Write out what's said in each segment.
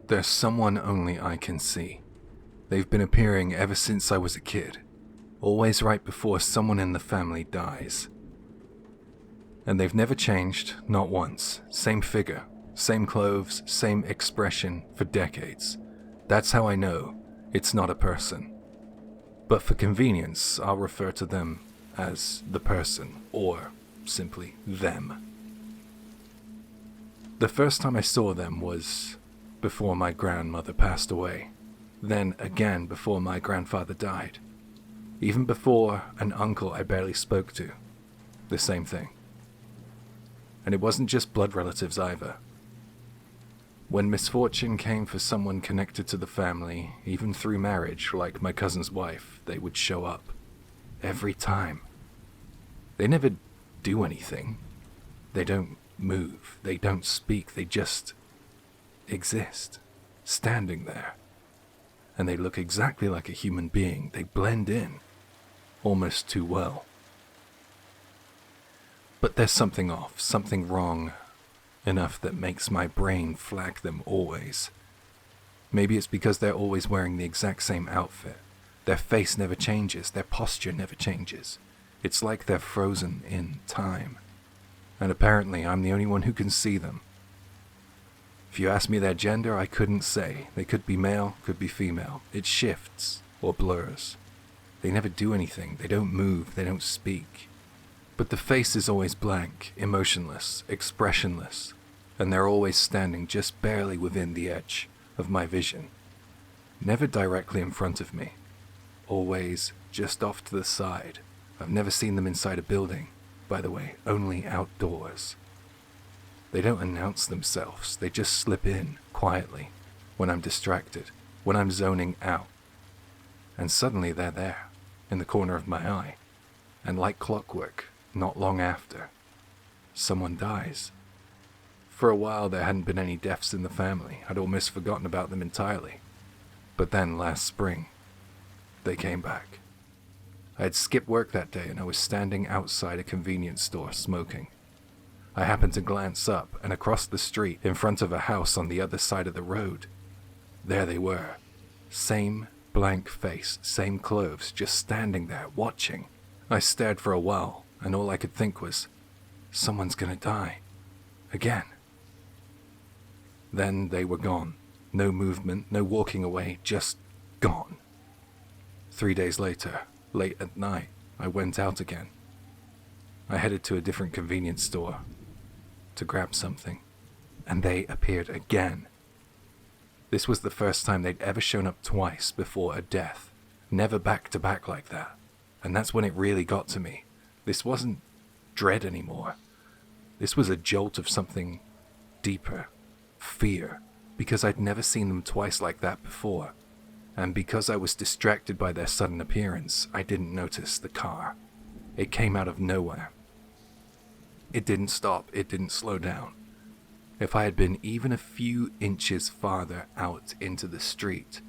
There's someone only I can see. They've been appearing ever since I was a kid, always right before someone in the family dies. And they've never changed, not once. Same figure, same clothes, same expression for decades. That's how I know it's not a person. But for convenience, I'll refer to them as the person, or simply them. The first time I saw them was before my grandmother passed away, then again before my grandfather died, even before an uncle I barely spoke to. The same thing. And it wasn't just blood relatives either. When misfortune came for someone connected to the family, even through marriage, like my cousin's wife, they would show up. Every time. They never do anything. They don't move. They don't speak. They just exist, standing there. And they look exactly like a human being. They blend in, almost too well. But there's something off, something wrong, enough that makes my brain flag them always. Maybe it's because they're always wearing the exact same outfit. Their face never changes, their posture never changes. It's like they're frozen in time. And apparently I'm the only one who can see them. If you ask me their gender, I couldn't say. They could be male, could be female. It shifts or blurs. They never do anything. They don't move. They don't speak. But the face is always blank, emotionless, expressionless, and they're always standing just barely within the edge of my vision. Never directly in front of me. Always just off to the side. I've never seen them inside a building, by the way, only outdoors. They don't announce themselves, they just slip in, quietly, when I'm distracted, when I'm zoning out. And suddenly they're there, in the corner of my eye. And like clockwork, not long after, someone dies. For a while there hadn't been any deaths in the family, I'd almost forgotten about them entirely. But then last spring, they came back. I had skipped work that day and I was standing outside a convenience store smoking. I happened to glance up, and across the street, in front of a house on the other side of the road, there they were. Same blank face, same clothes, just standing there, watching. I stared for a while, and all I could think was, someone's gonna die. Again. Then they were gone. No movement, no walking away, just gone. 3 days later, late at night, I went out again. I headed to a different convenience store to grab something, and they appeared again. This was the first time they'd ever shown up twice before a death, never back to back like that, and that's when it really got to me. This wasn't dread anymore. This was a jolt of something deeper, fear, because I'd never seen them twice like that before, and because I was distracted by their sudden appearance, I didn't notice the car. It came out of nowhere. It didn't stop, it didn't slow down. If I had been even a few inches farther out into the street,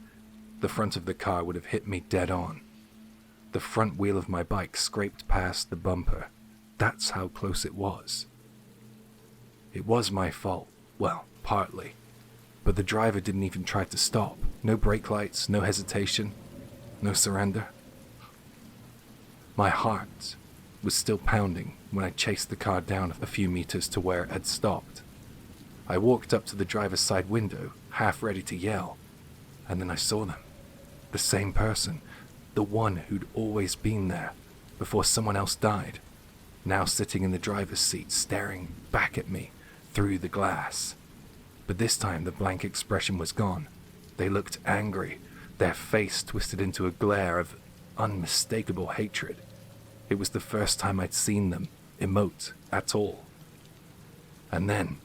the front of the car would have hit me dead on. The front wheel of my bike scraped past the bumper. That's how close it was. It was my fault. Well, partly. But the driver didn't even try to stop. No brake lights, no hesitation, no surrender. My heart was still pounding when I chased the car down a few meters to where it had stopped. I walked up to the driver's side window, half ready to yell, and then I saw them. The same person, the one who'd always been there before someone else died, now sitting in the driver's seat staring back at me through the glass. But this time the blank expression was gone. They looked angry, their face twisted into a glare of unmistakable hatred. It was the first time I'd seen them emote at all. And then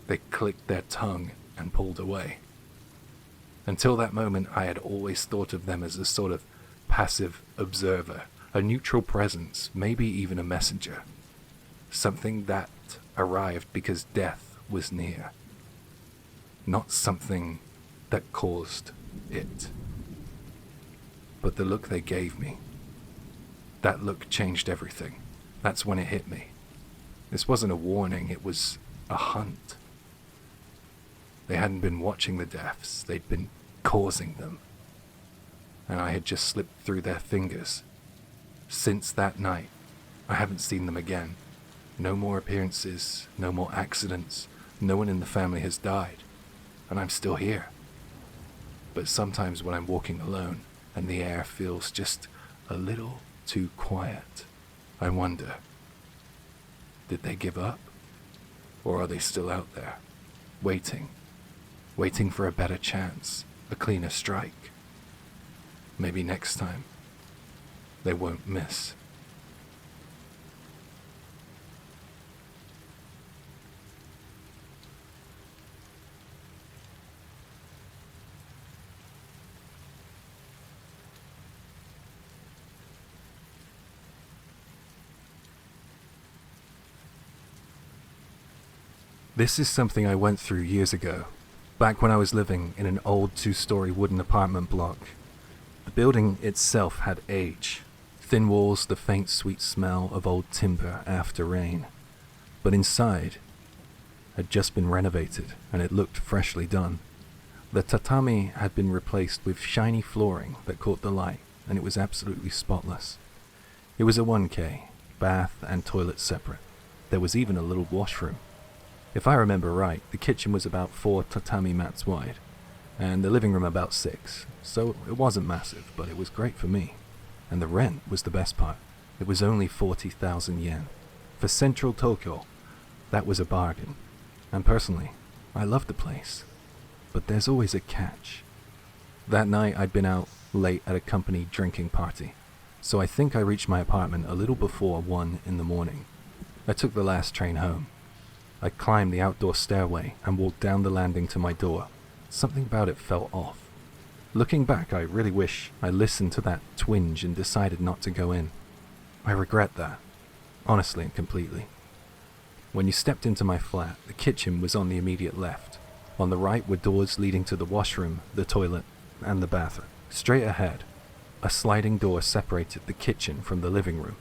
they clicked their tongue and pulled away. Until that moment, I had always thought of them as a sort of passive observer, a neutral presence, maybe even a messenger. Something that arrived because death was near. Not something that caused it. But the look they gave me, that look changed everything. That's when it hit me. This wasn't a warning, it was a hunt. They hadn't been watching the deaths, they'd been causing them. And I had just slipped through their fingers. Since that night, I haven't seen them again. No more appearances, no more accidents, no one in the family has died, and I'm still here. But sometimes when I'm walking alone, and the air feels just a little too quiet, I wonder, did they give up? Or are they still out there, waiting for a better chance, a cleaner strike? Maybe next time, they won't miss. This is something I went through years ago, back when I was living in an old 2-story wooden apartment block. The building itself had age, thin walls, the faint sweet smell of old timber after rain. But inside had just been renovated and it looked freshly done. The tatami had been replaced with shiny flooring that caught the light, and it was absolutely spotless. It was a 1K, bath and toilet separate. There was even a little washroom. If I remember right, the kitchen was about 4 tatami mats wide, and the living room about 6, so it wasn't massive, but it was great for me. And the rent was the best part. It was only 40,000 yen. For central Tokyo, that was a bargain. And personally, I loved the place. But there's always a catch. That night I'd been out late at a company drinking party, so I think I reached my apartment a little before 1 in the morning. I took the last train home. I climbed the outdoor stairway and walked down the landing to my door. Something about it felt off. Looking back, I really wish I listened to that twinge and decided not to go in. I regret that, honestly and completely. When you stepped into my flat, the kitchen was on the immediate left. On the right were doors leading to the washroom, the toilet, and the bathroom. Straight ahead, a sliding door separated the kitchen from the living room.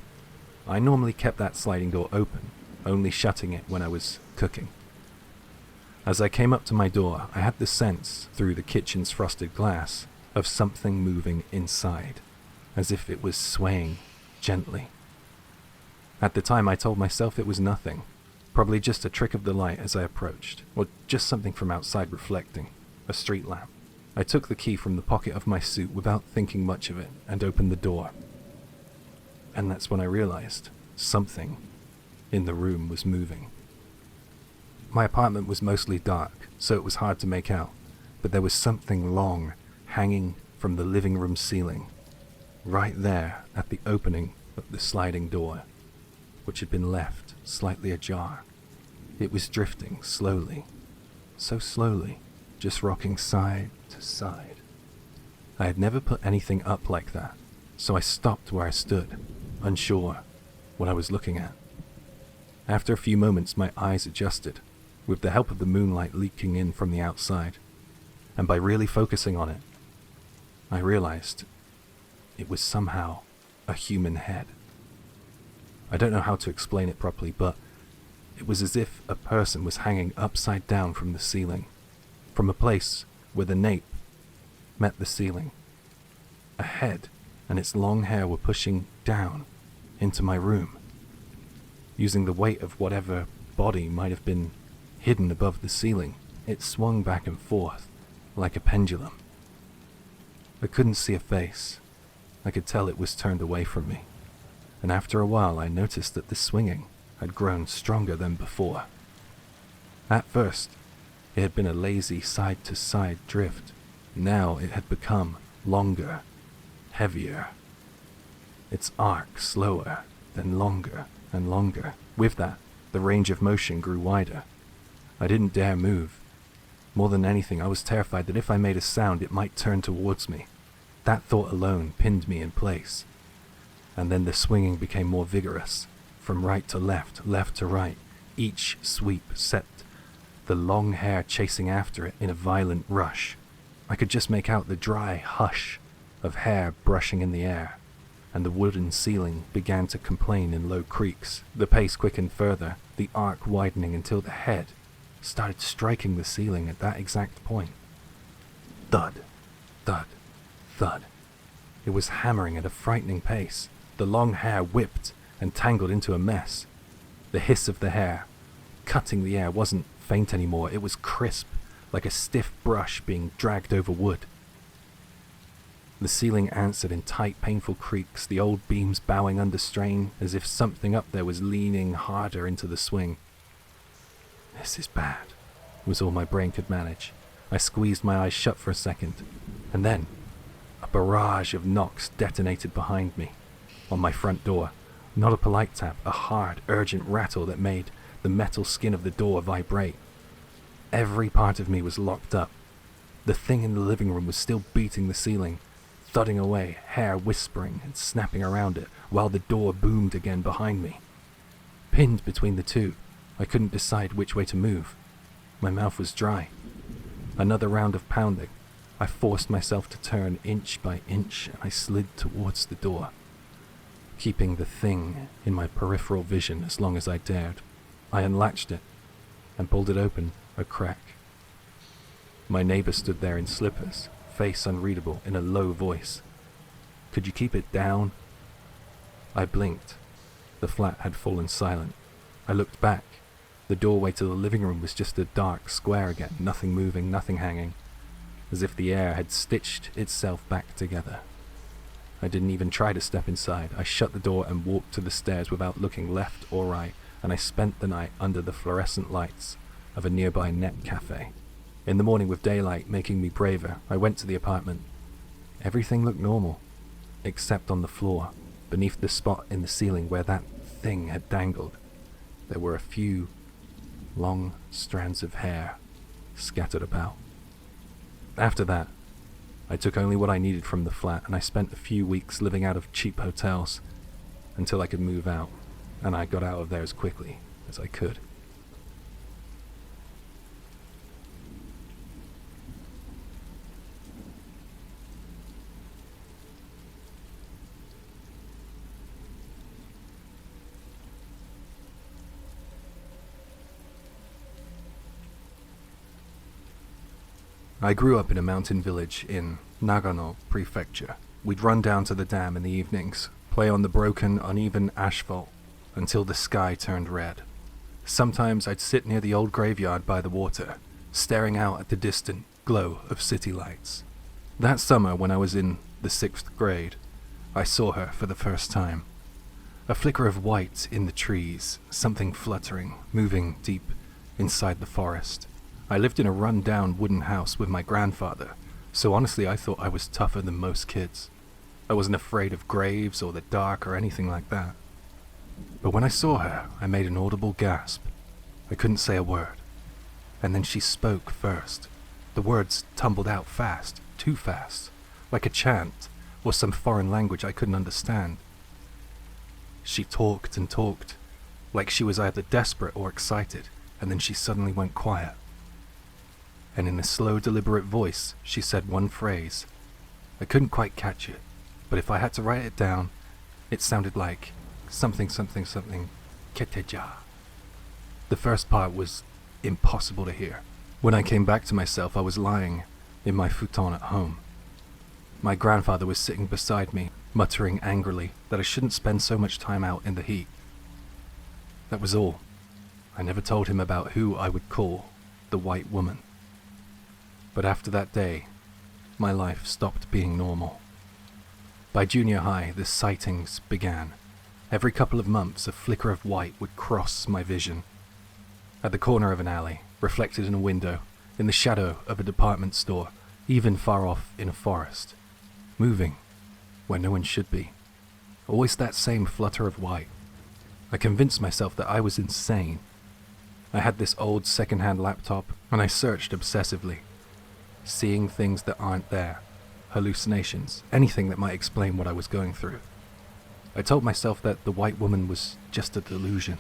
I normally kept that sliding door open, only shutting it when I was cooking. As I came up to my door, I had the sense, through the kitchen's frosted glass, of something moving inside, as if it was swaying gently. At the time I told myself it was nothing, probably just a trick of the light as I approached, or just something from outside reflecting, a street lamp. I took the key from the pocket of my suit without thinking much of it and opened the door. And that's when I realized something in the room was moving. My apartment was mostly dark, so it was hard to make out, but there was something long hanging from the living room ceiling, right there at the opening of the sliding door, which had been left slightly ajar. It was drifting slowly, so slowly, just rocking side to side. I had never put anything up like that, so I stopped where I stood, unsure what I was looking at. After a few moments, my eyes adjusted, with the help of the moonlight leaking in from the outside, and by really focusing on it, I realized it was somehow a human head. I don't know how to explain it properly, but it was as if a person was hanging upside down from the ceiling, from a place where the nape met the ceiling. A head and its long hair were pushing down into my room, using the weight of whatever body might have been hidden above the ceiling. It swung back and forth like a pendulum. I couldn't see a face. I could tell it was turned away from me. And after a while I noticed that the swinging had grown stronger than before. At first, it had been a lazy side-to-side drift. Now it had become longer, heavier. Its arc slower, then longer and longer. With that, the range of motion grew wider. I didn't dare move. More than anything, I was terrified that if I made a sound, it might turn towards me. That thought alone pinned me in place. And then the swinging became more vigorous, from right to left, left to right. Each sweep set the long hair chasing after it in a violent rush. I could just make out the dry hush of hair brushing in the air, and the wooden ceiling began to complain in low creaks. The pace quickened further, the arc widening until the head started striking the ceiling at that exact point. Thud, thud, thud. It was hammering at a frightening pace. The long hair whipped and tangled into a mess. The hiss of the hair, cutting the air, wasn't faint anymore. It was crisp, like a stiff brush being dragged over wood. The ceiling answered in tight, painful creaks, the old beams bowing under strain, as if something up there was leaning harder into the swing. This is bad, was all my brain could manage. I squeezed my eyes shut for a second, and then a barrage of knocks detonated behind me, on my front door. Not a polite tap, a hard, urgent rattle that made the metal skin of the door vibrate. Every part of me was locked up. The thing in the living room was still beating the ceiling, thudding away, hair whispering and snapping around it, while the door boomed again behind me. Pinned between the two, I couldn't decide which way to move. My mouth was dry. Another round of pounding. I forced myself to turn inch by inch, and I slid towards the door, keeping the thing in my peripheral vision as long as I dared. I unlatched it and pulled it open a crack. My neighbor stood there in slippers, face unreadable, in a low voice. "Could you keep it down?" I blinked. The flat had fallen silent. I looked back. The doorway to the living room was just a dark square again, nothing moving, nothing hanging, as if the air had stitched itself back together. I didn't even try to step inside. I shut the door and walked to the stairs without looking left or right, and I spent the night under the fluorescent lights of a nearby net cafe. In the morning, with daylight making me braver, I went to the apartment. Everything looked normal, except on the floor, beneath the spot in the ceiling where that thing had dangled. There were a few long strands of hair scattered about. After that, I took only what I needed from the flat, and I spent a few weeks living out of cheap hotels until I could move out, and I got out of there as quickly as I could. I grew up in a mountain village in Nagano Prefecture. We'd run down to the dam in the evenings, play on the broken, uneven asphalt until the sky turned red. Sometimes I'd sit near the old graveyard by the water, staring out at the distant glow of city lights. That summer, when I was in the 6th grade, I saw her for the first time. A flicker of white in the trees, something fluttering, moving deep inside the forest. I lived in a run-down wooden house with my grandfather, so honestly I thought I was tougher than most kids. I wasn't afraid of graves or the dark or anything like that. But when I saw her, I made an audible gasp. I couldn't say a word. And then she spoke first. The words tumbled out fast, too fast, like a chant or some foreign language I couldn't understand. She talked and talked, like she was either desperate or excited, and then she suddenly went quiet. And in a slow, deliberate voice, she said one phrase. I couldn't quite catch it, but if I had to write it down, it sounded like something, keteja. The first part was impossible to hear. When I came back to myself, I was lying in my futon at home. My grandfather was sitting beside me, muttering angrily that I shouldn't spend so much time out in the heat. That was all. I never told him about who I would call the white woman. But after that day, my life stopped being normal. By junior high, the sightings began. Every couple of months, a flicker of white would cross my vision. At the corner of an alley, reflected in a window, in the shadow of a department store, even far off in a forest. Moving, where no one should be. Always that same flutter of white. I convinced myself that I was insane. I had this old second-hand laptop, and I searched obsessively. Seeing things that aren't there, hallucinations, anything that might explain what I was going through. I told myself that the white woman was just a delusion.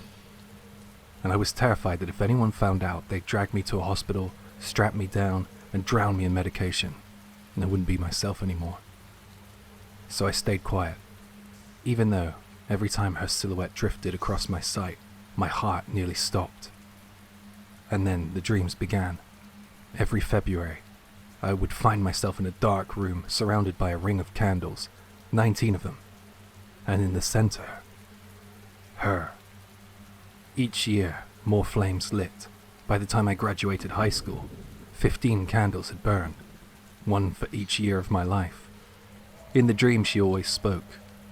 And I was terrified that if anyone found out, they'd drag me to a hospital, strap me down, and drown me in medication, and I wouldn't be myself anymore. So I stayed quiet, even though every time her silhouette drifted across my sight, my heart nearly stopped. And then the dreams began. Every February, I would find myself in a dark room surrounded by a ring of candles, 19 of them. And in the center, her. Each year, more flames lit. By the time I graduated high school, 15 candles had burned, one for each year of my life. In the dream she always spoke,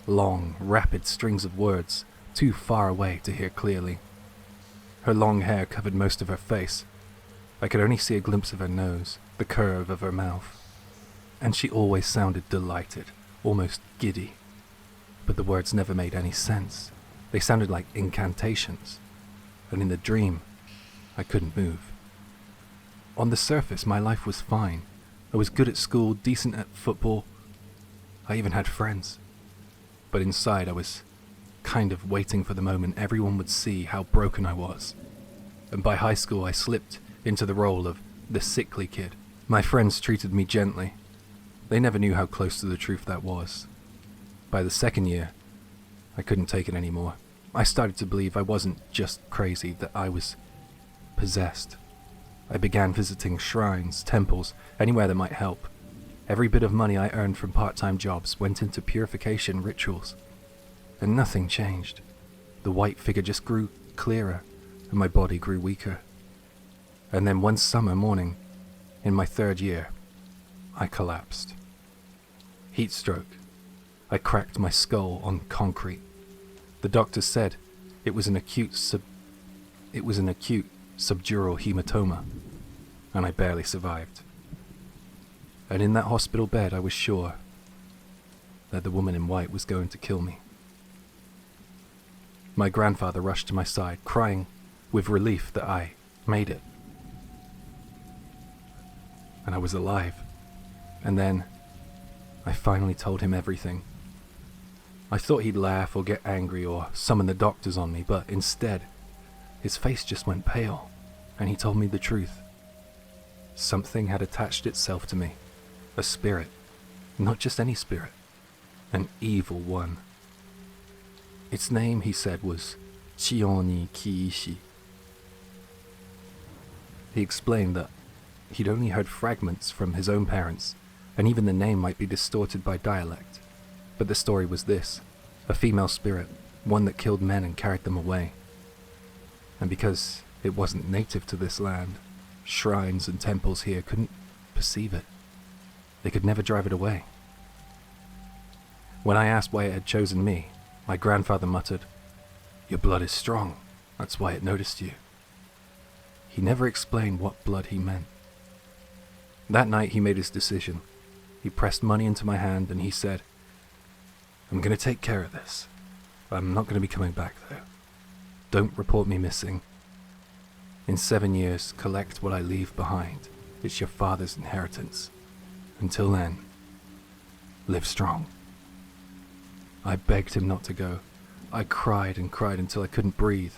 long, rapid strings of words, too far away to hear clearly. Her long hair covered most of her face. I could only see a glimpse of her nose, the curve of her mouth. And she always sounded delighted, almost giddy. But the words never made any sense. They sounded like incantations. And in the dream, I couldn't move. On the surface, my life was fine. I was good at school, decent at football. I even had friends. But inside, I was kind of waiting for the moment everyone would see how broken I was. And by high school, I slipped into the role of the sickly kid. My friends treated me gently. They never knew how close to the truth that was. By the second year, I couldn't take it anymore. I started to believe I wasn't just crazy, that I was possessed. I began visiting shrines, temples, anywhere that might help. Every bit of money I earned from part-time jobs went into purification rituals. And nothing changed. The white figure just grew clearer, and my body grew weaker. And then one summer morning, in my 3rd year, I collapsed. Heat stroke. I cracked my skull on concrete. The doctor said it was an acute subdural hematoma, and I barely survived. And in that hospital bed, I was sure that the woman in white was going to kill me. My grandfather rushed to my side, crying with relief that I made it. And I was alive. And then I finally told him everything. I thought he'd laugh or get angry or summon the doctors on me, but instead, his face just went pale, and he told me the truth. Something had attached itself to me. A spirit. Not just any spirit. An evil one. Its name, he said, was Hitokinshi. He explained that he'd only heard fragments from his own parents, and even the name might be distorted by dialect. But the story was this: a female spirit, one that killed men and carried them away. And because it wasn't native to this land, shrines and temples here couldn't perceive it. They could never drive it away. When I asked why it had chosen me, my grandfather muttered, "Your blood is strong, that's why it noticed you." He never explained what blood he meant. That night he made his decision. He pressed money into my hand and he said, "I'm going to take care of this. I'm not going to be coming back though. Don't report me missing. In 7 years, collect what I leave behind. It's your father's inheritance. Until then, live strong." I begged him not to go. I cried and cried until I couldn't breathe,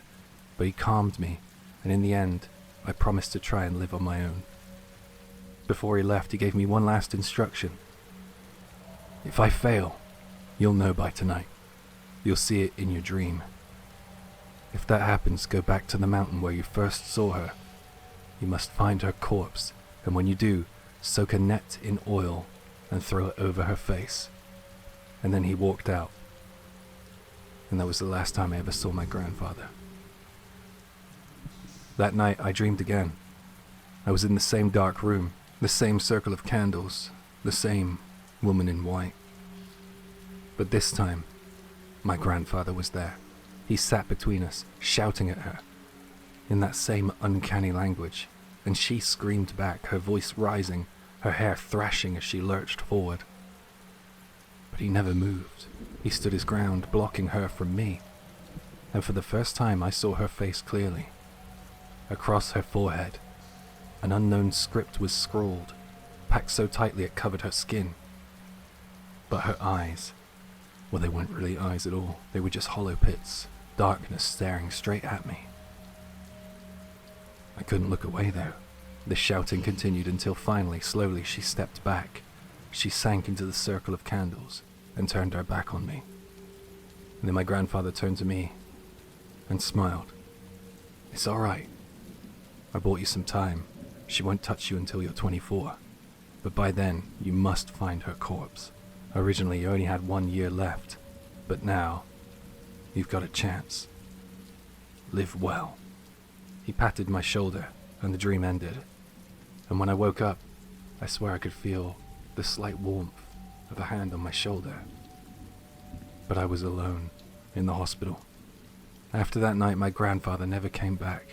but he calmed me, and in the end, I promised to try and live on my own. Before he left, he gave me one last instruction. "If I fail, you'll know by tonight. You'll see it in your dream. If that happens, go back to the mountain where you first saw her. You must find her corpse, and when you do, soak a net in oil and throw it over her face." And then he walked out. And that was the last time I ever saw my grandfather. That night I dreamed again. I was in the same dark room, the same circle of candles, the same woman in white. But this time, my grandfather was there. He sat between us, shouting at her, in that same uncanny language, and she screamed back, her voice rising, her hair thrashing as she lurched forward. But he never moved. He stood his ground, blocking her from me. And for the first time I saw her face clearly. Across her forehead, an unknown script was scrawled, packed so tightly it covered her skin. But her eyes, well, they weren't really eyes at all. They were just hollow pits, darkness staring straight at me. I couldn't look away though. The shouting continued until finally, slowly, she stepped back. She sank into the circle of candles and turned her back on me. And then my grandfather turned to me and smiled. "It's all right. I bought you some time. She won't touch you until you're 24. But by then, you must find her corpse. Originally, you only had 1 year left. But now, you've got a chance. Live well." He patted my shoulder, and the dream ended. And when I woke up, I swear I could feel the slight warmth of a hand on my shoulder. But I was alone in the hospital. After that night, my grandfather never came back.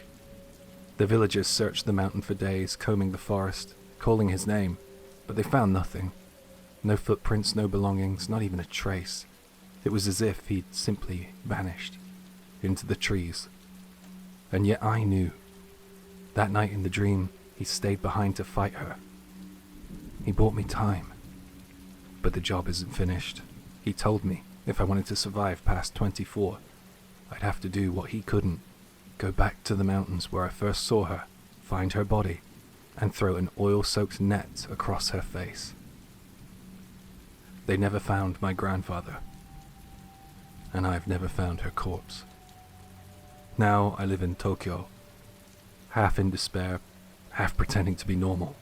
The villagers searched the mountain for days, combing the forest, calling his name, but they found nothing. No footprints, no belongings, not even a trace. It was as if he'd simply vanished into the trees. And yet I knew. That night in the dream, he stayed behind to fight her. He bought me time. But the job isn't finished. He told me if I wanted to survive past 24, I'd have to do what he couldn't. Go back to the mountains where I first saw her, find her body, and throw an oil-soaked net across her face. They never found my grandfather, and I've never found her corpse. Now I live in Tokyo, half in despair, half pretending to be normal.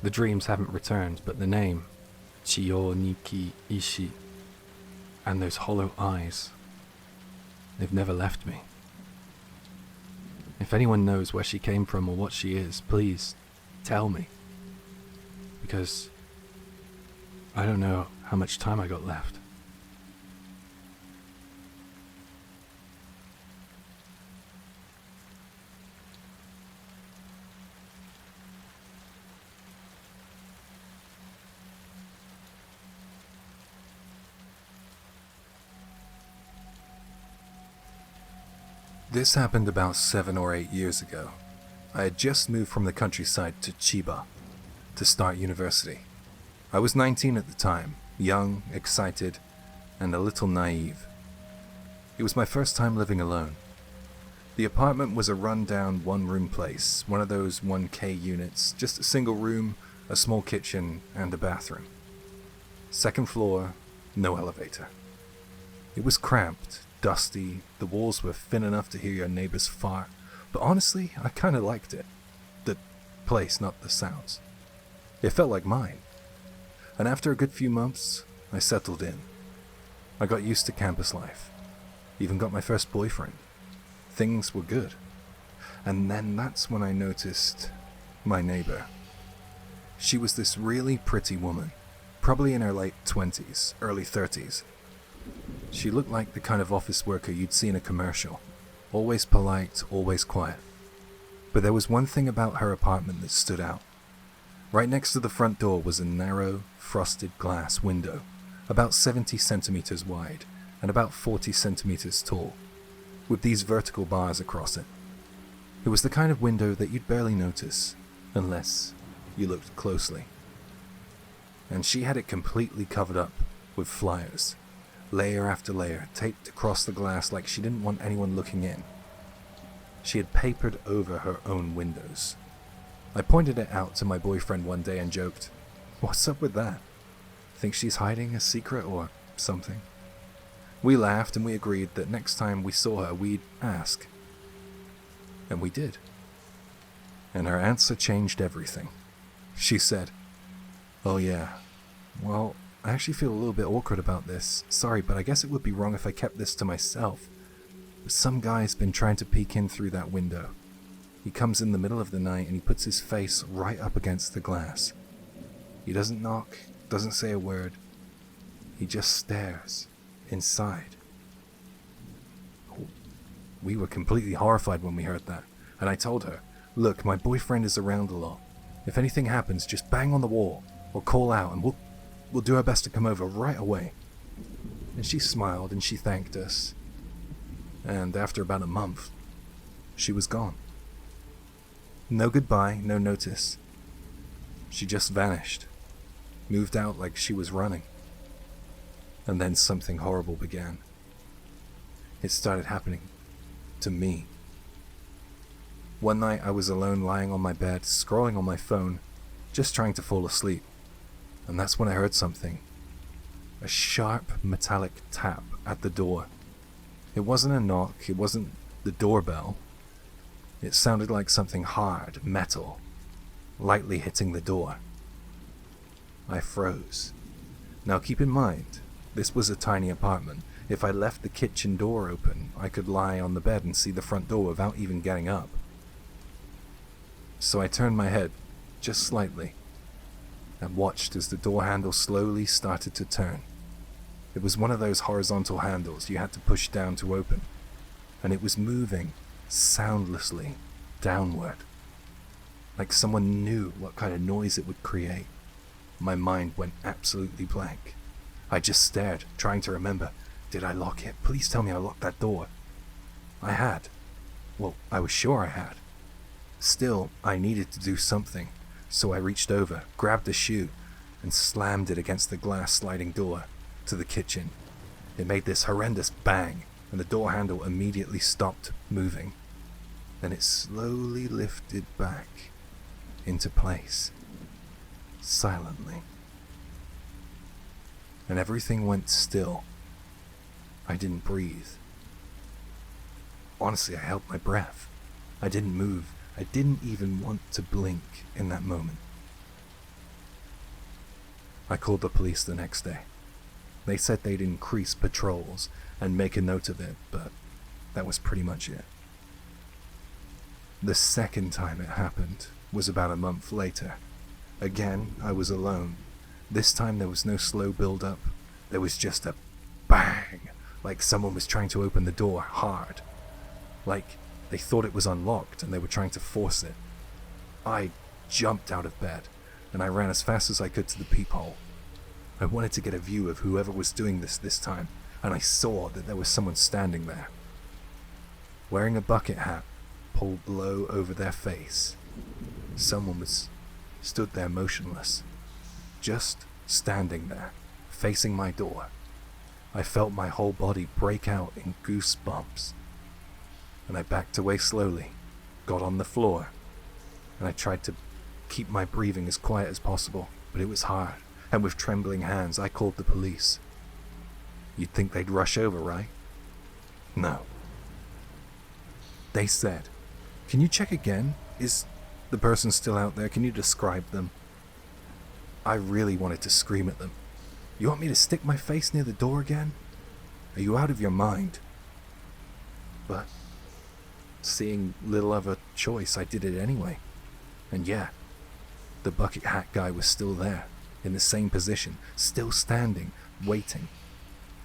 The dreams haven't returned, but the name, Chiyoniki Ishi, and those hollow eyes, they've never left me. If anyone knows where she came from or what she is, please tell me. Because I don't know how much time I got left. This happened about 7 or 8 years ago. I had just moved from the countryside to Chiba to start university. I was 19 at the time, young, excited, and a little naive. It was my first time living alone. The apartment was a run-down one-room place, one of those 1K units, just a single room, a small kitchen, and a bathroom. Second floor, no elevator. It was cramped, dusty, the walls were thin enough to hear your neighbors fart, but honestly, I kinda liked it. The place, not the sounds. It felt like mine. And after a good few months, I settled in. I got used to campus life. Even got my first boyfriend. Things were good. And then that's when I noticed my neighbor. She was this really pretty woman, probably in her late 20s, early 30s. She looked like the kind of office worker you'd see in a commercial. Always polite, always quiet. But there was one thing about her apartment that stood out. Right next to the front door was a narrow, frosted glass window, about 70 centimeters wide and about 40 centimeters tall, with these vertical bars across it. It was the kind of window that you'd barely notice, unless you looked closely. And she had it completely covered up with flyers. Layer after layer, taped across the glass like she didn't want anyone looking in. She had papered over her own windows. I pointed it out to my boyfriend one day and joked, "What's up with that? Think she's hiding a secret or something?" We laughed and we agreed that next time we saw her we'd ask. And we did. And her answer changed everything. She said, "Oh yeah, well, I actually feel a little bit awkward about this. Sorry, but I guess it would be wrong if I kept this to myself. But some guy's been trying to peek in through that window. He comes in the middle of the night and he puts his face right up against the glass. He doesn't knock, doesn't say a word. He just stares inside." We were completely horrified when we heard that, and I told her, "Look, my boyfriend is around a lot. If anything happens, just bang on the wall or call out and we'll do our best to come over right away." And she smiled and she thanked us. And after about a month, she was gone. No goodbye, no notice. She just vanished, moved out like she was running. And then something horrible began. It started happening to me. One night I was alone lying on my bed, scrolling on my phone, just trying to fall asleep. And that's when I heard something. A sharp, metallic tap at the door. It wasn't a knock, it wasn't the doorbell. It sounded like something hard, metal, lightly hitting the door. I froze. Now keep in mind, this was a tiny apartment. If I left the kitchen door open, I could lie on the bed and see the front door without even getting up. So I turned my head, just slightly, and watched as the door handle slowly started to turn. It was one of those horizontal handles you had to push down to open, and it was moving soundlessly downward, like someone knew what kind of noise it would create. My mind went absolutely blank. I just stared, trying to remember. Did I lock it? Please tell me I locked that door. I had. Well, I was sure I had. Still, I needed to do something, so I reached over, grabbed a shoe, and slammed it against the glass sliding door to the kitchen. It made this horrendous bang, and the door handle immediately stopped moving. Then it slowly lifted back into place, silently. And everything went still. I didn't breathe. Honestly, I held my breath. I didn't move. I didn't even want to blink in that moment. I called the police the next day. They said they'd increase patrols and make a note of it, but that was pretty much it. The second time it happened was about a month later. Again, I was alone. This time there was no slow build-up. There was just a bang, like someone was trying to open the door hard. Like they thought it was unlocked and they were trying to force it. I jumped out of bed and I ran as fast as I could to the peephole. I wanted to get a view of whoever was doing this time, and I saw that there was someone standing there, wearing a bucket hat pulled low over their face. Someone was stood there motionless, just standing there, facing my door. I felt my whole body break out in goosebumps, and I backed away slowly, got on the floor, and I tried to keep my breathing as quiet as possible, but it was hard, and with trembling hands I called the police. You'd think they'd rush over, right? No. They said, "Can you check again? Is the person still out there? Can you describe them?" I really wanted to scream at them. You want me to stick my face near the door again? Are you out of your mind? But seeing little other choice, I did it anyway. And yeah, the bucket hat guy was still there, in the same position, still standing, waiting.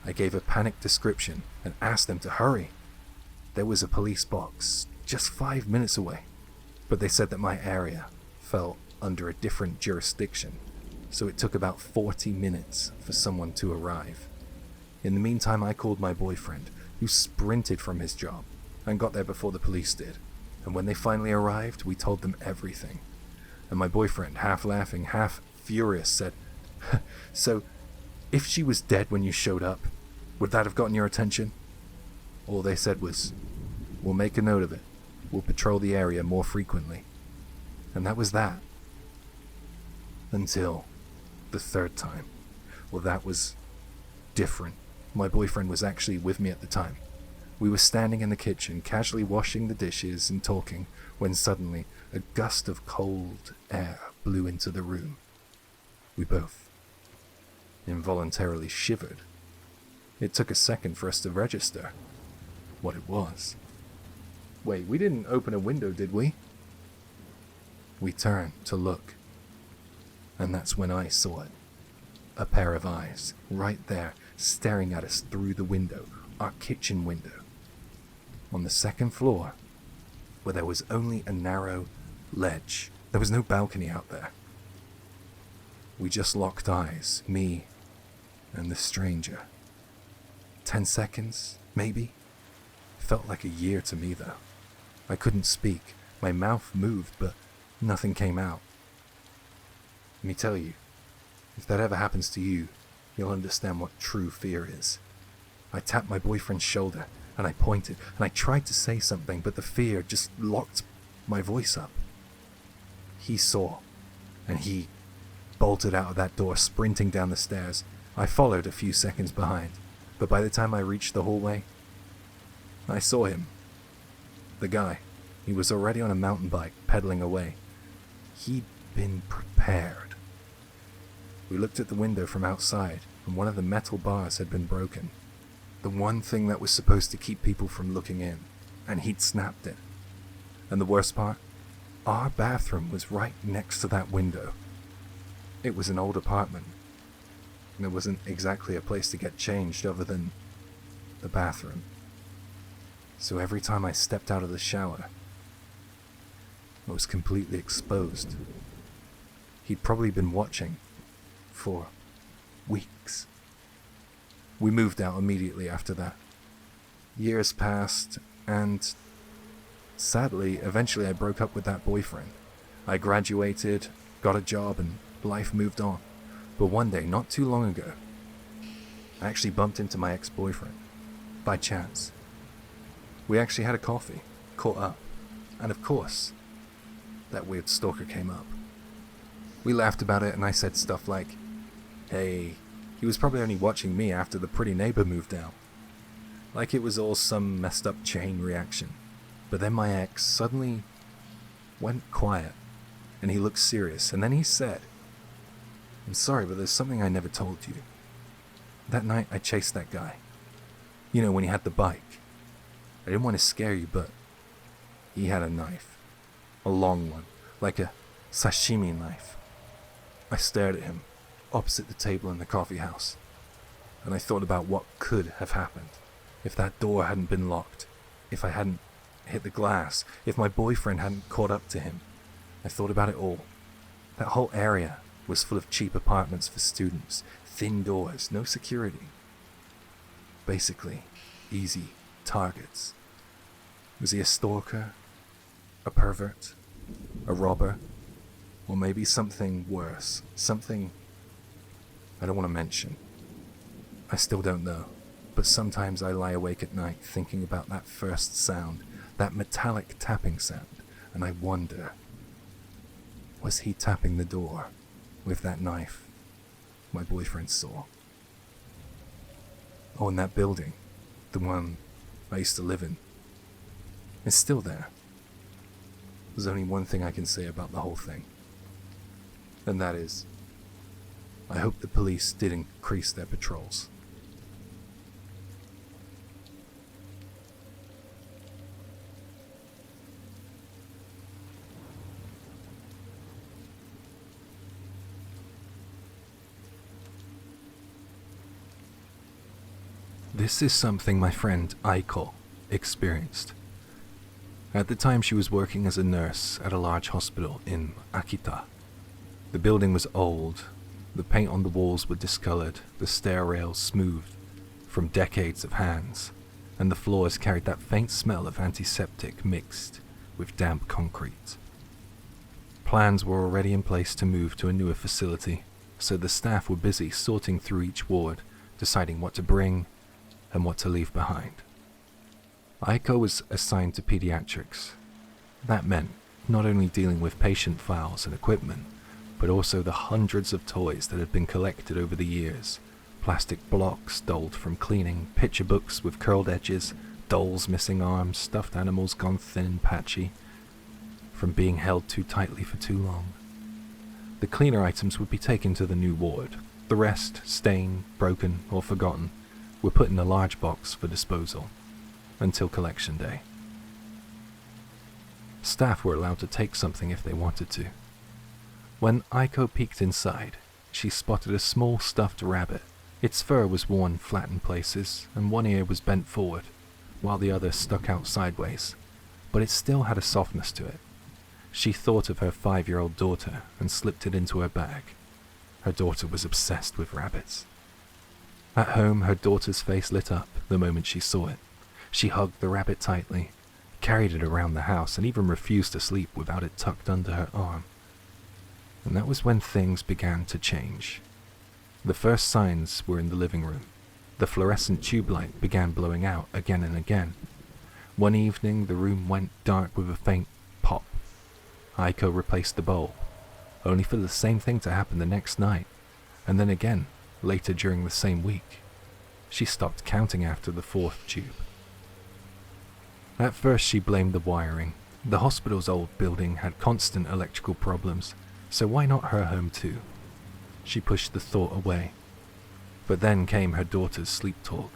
I gave a panicked description and asked them to hurry. There was a police box just 5 minutes away, but they said that my area fell under a different jurisdiction, so it took about 40 minutes for someone to arrive. In the meantime, I called my boyfriend, who sprinted from his job and got there before the police did. And when they finally arrived, we told them everything. And my boyfriend, half laughing, half furious, said, "So, if she was dead when you showed up, would that have gotten your attention?" All they said was, "We'll make a note of it. We'll patrol the area more frequently." And that was that. Until the third time. Well, that was different. My boyfriend was actually with me at the time. We were standing in the kitchen, casually washing the dishes and talking, when suddenly a gust of cold air blew into the room. We both involuntarily shivered. It took a second for us to register what it was. Wait, we didn't open a window, did we? We turned to look, and that's when I saw it. A pair of eyes, right there, staring at us through the window, our kitchen window. On the second floor, where there was only a narrow ledge. There was no balcony out there. We just locked eyes, me and the stranger. 10 seconds, maybe? Felt like a year to me, though. I couldn't speak. My mouth moved, but nothing came out. Let me tell you, if that ever happens to you, you'll understand what true fear is. I tapped my boyfriend's shoulder, and I pointed, and I tried to say something, but the fear just locked my voice up. He saw, and he bolted out of that door, sprinting down the stairs. I followed a few seconds behind, but by the time I reached the hallway, I saw him. The guy, He was already on a mountain bike, pedaling away. He'd been prepared. We looked at the window from outside, and one of the metal bars had been broken. The one thing that was supposed to keep people from looking in, and he'd snapped it. And the worst part? Our bathroom was right next to that window. It was an old apartment, and there wasn't exactly a place to get changed other than the bathroom. So every time I stepped out of the shower, I was completely exposed. He'd probably been watching for weeks. We moved out immediately after that. Years passed, and sadly, eventually I broke up with that boyfriend. I graduated, got a job, and life moved on. But one day, not too long ago, I actually bumped into my ex-boyfriend, by chance. We actually had a coffee, caught up, and of course, that weird stalker came up. We laughed about it, and I said stuff like, "Hey, he was probably only watching me after the pretty neighbor moved out." Like it was all some messed up chain reaction. But then my ex suddenly went quiet, and he looked serious, and then he said, "I'm sorry, but there's something I never told you. That night I chased that guy. You know, when he had the bike. I didn't want to scare you, but he had a knife. A long one, like a sashimi knife. I stared at him, opposite the table in the coffee house, and I thought about what could have happened if that door hadn't been locked, if I hadn't hit the glass, if my boyfriend hadn't caught up to him. I thought about it all. That whole area was full of cheap apartments for students, thin doors, no security. Basically, easy targets. Was he a stalker? A pervert? A robber? Or maybe something worse? Something I don't want to mention. I still don't know, but sometimes I lie awake at night thinking about that first sound, that metallic tapping sound, and I wonder, was he tapping the door with that knife my boyfriend saw? Oh, and that building, the one I used to live in, is still there. There's only one thing I can say about the whole thing, and that is, I hope the police did increase their patrols. This is something my friend Aiko experienced. At the time, she was working as a nurse at a large hospital in Akita. The building was old, the paint on the walls were discolored, the stair rails smooth from decades of hands, and the floors carried that faint smell of antiseptic mixed with damp concrete. Plans were already in place to move to a newer facility, so the staff were busy sorting through each ward, deciding what to bring and what to leave behind. Aiko was assigned to pediatrics. That meant not only dealing with patient files and equipment, but also the hundreds of toys that had been collected over the years. Plastic blocks doled from cleaning, picture books with curled edges, dolls missing arms, stuffed animals gone thin and patchy from being held too tightly for too long. The cleaner items would be taken to the new ward. The rest, stained, broken, or forgotten, were put in a large box for disposal until collection day. Staff were allowed to take something if they wanted to. When Aiko peeked inside, she spotted a small stuffed rabbit. Its fur was worn flat in places, and one ear was bent forward, while the other stuck out sideways, but it still had a softness to it. She thought of her 5-year-old daughter and slipped it into her bag. Her daughter was obsessed with rabbits. At home, her daughter's face lit up the moment she saw it. She hugged the rabbit tightly, carried it around the house, and even refused to sleep without it tucked under her arm. And that was when things began to change. The first signs were in the living room. The fluorescent tube light began blowing out again and again. One evening, the room went dark with a faint pop. Aiko replaced the bulb, only for the same thing to happen the next night, and then again later during the same week. She stopped counting after the 4th tube. At first she blamed the wiring, The hospital's old building had constant electrical problems, so why not her home too? She pushed the thought away. But then came her daughter's sleep talk.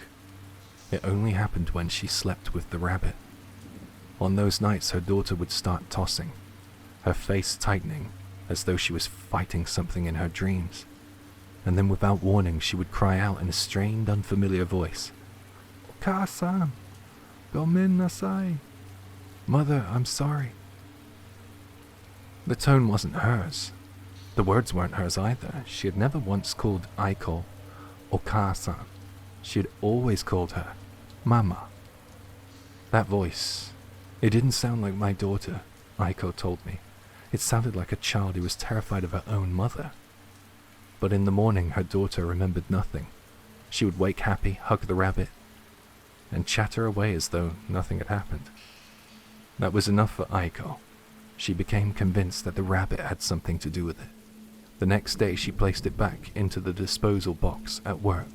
It only happened when she slept with the rabbit. On those nights her daughter would start tossing, her face tightening as though she was fighting something in her dreams. And then without warning she would cry out in a strained, unfamiliar voice, "Ka-san, gomen nasai. Mother, I'm sorry." The tone wasn't hers. The words weren't hers either. She had never once called Aiko Oka-san. She had always called her Mama. That voice, it didn't sound like my daughter, Aiko told me. It sounded like a child who was terrified of her own mother. But in the morning her daughter remembered nothing. She would wake happy, hug the rabbit, and chatter away as though nothing had happened. That was enough for Aiko. She became convinced that the rabbit had something to do with it. The next day she placed it back into the disposal box at work.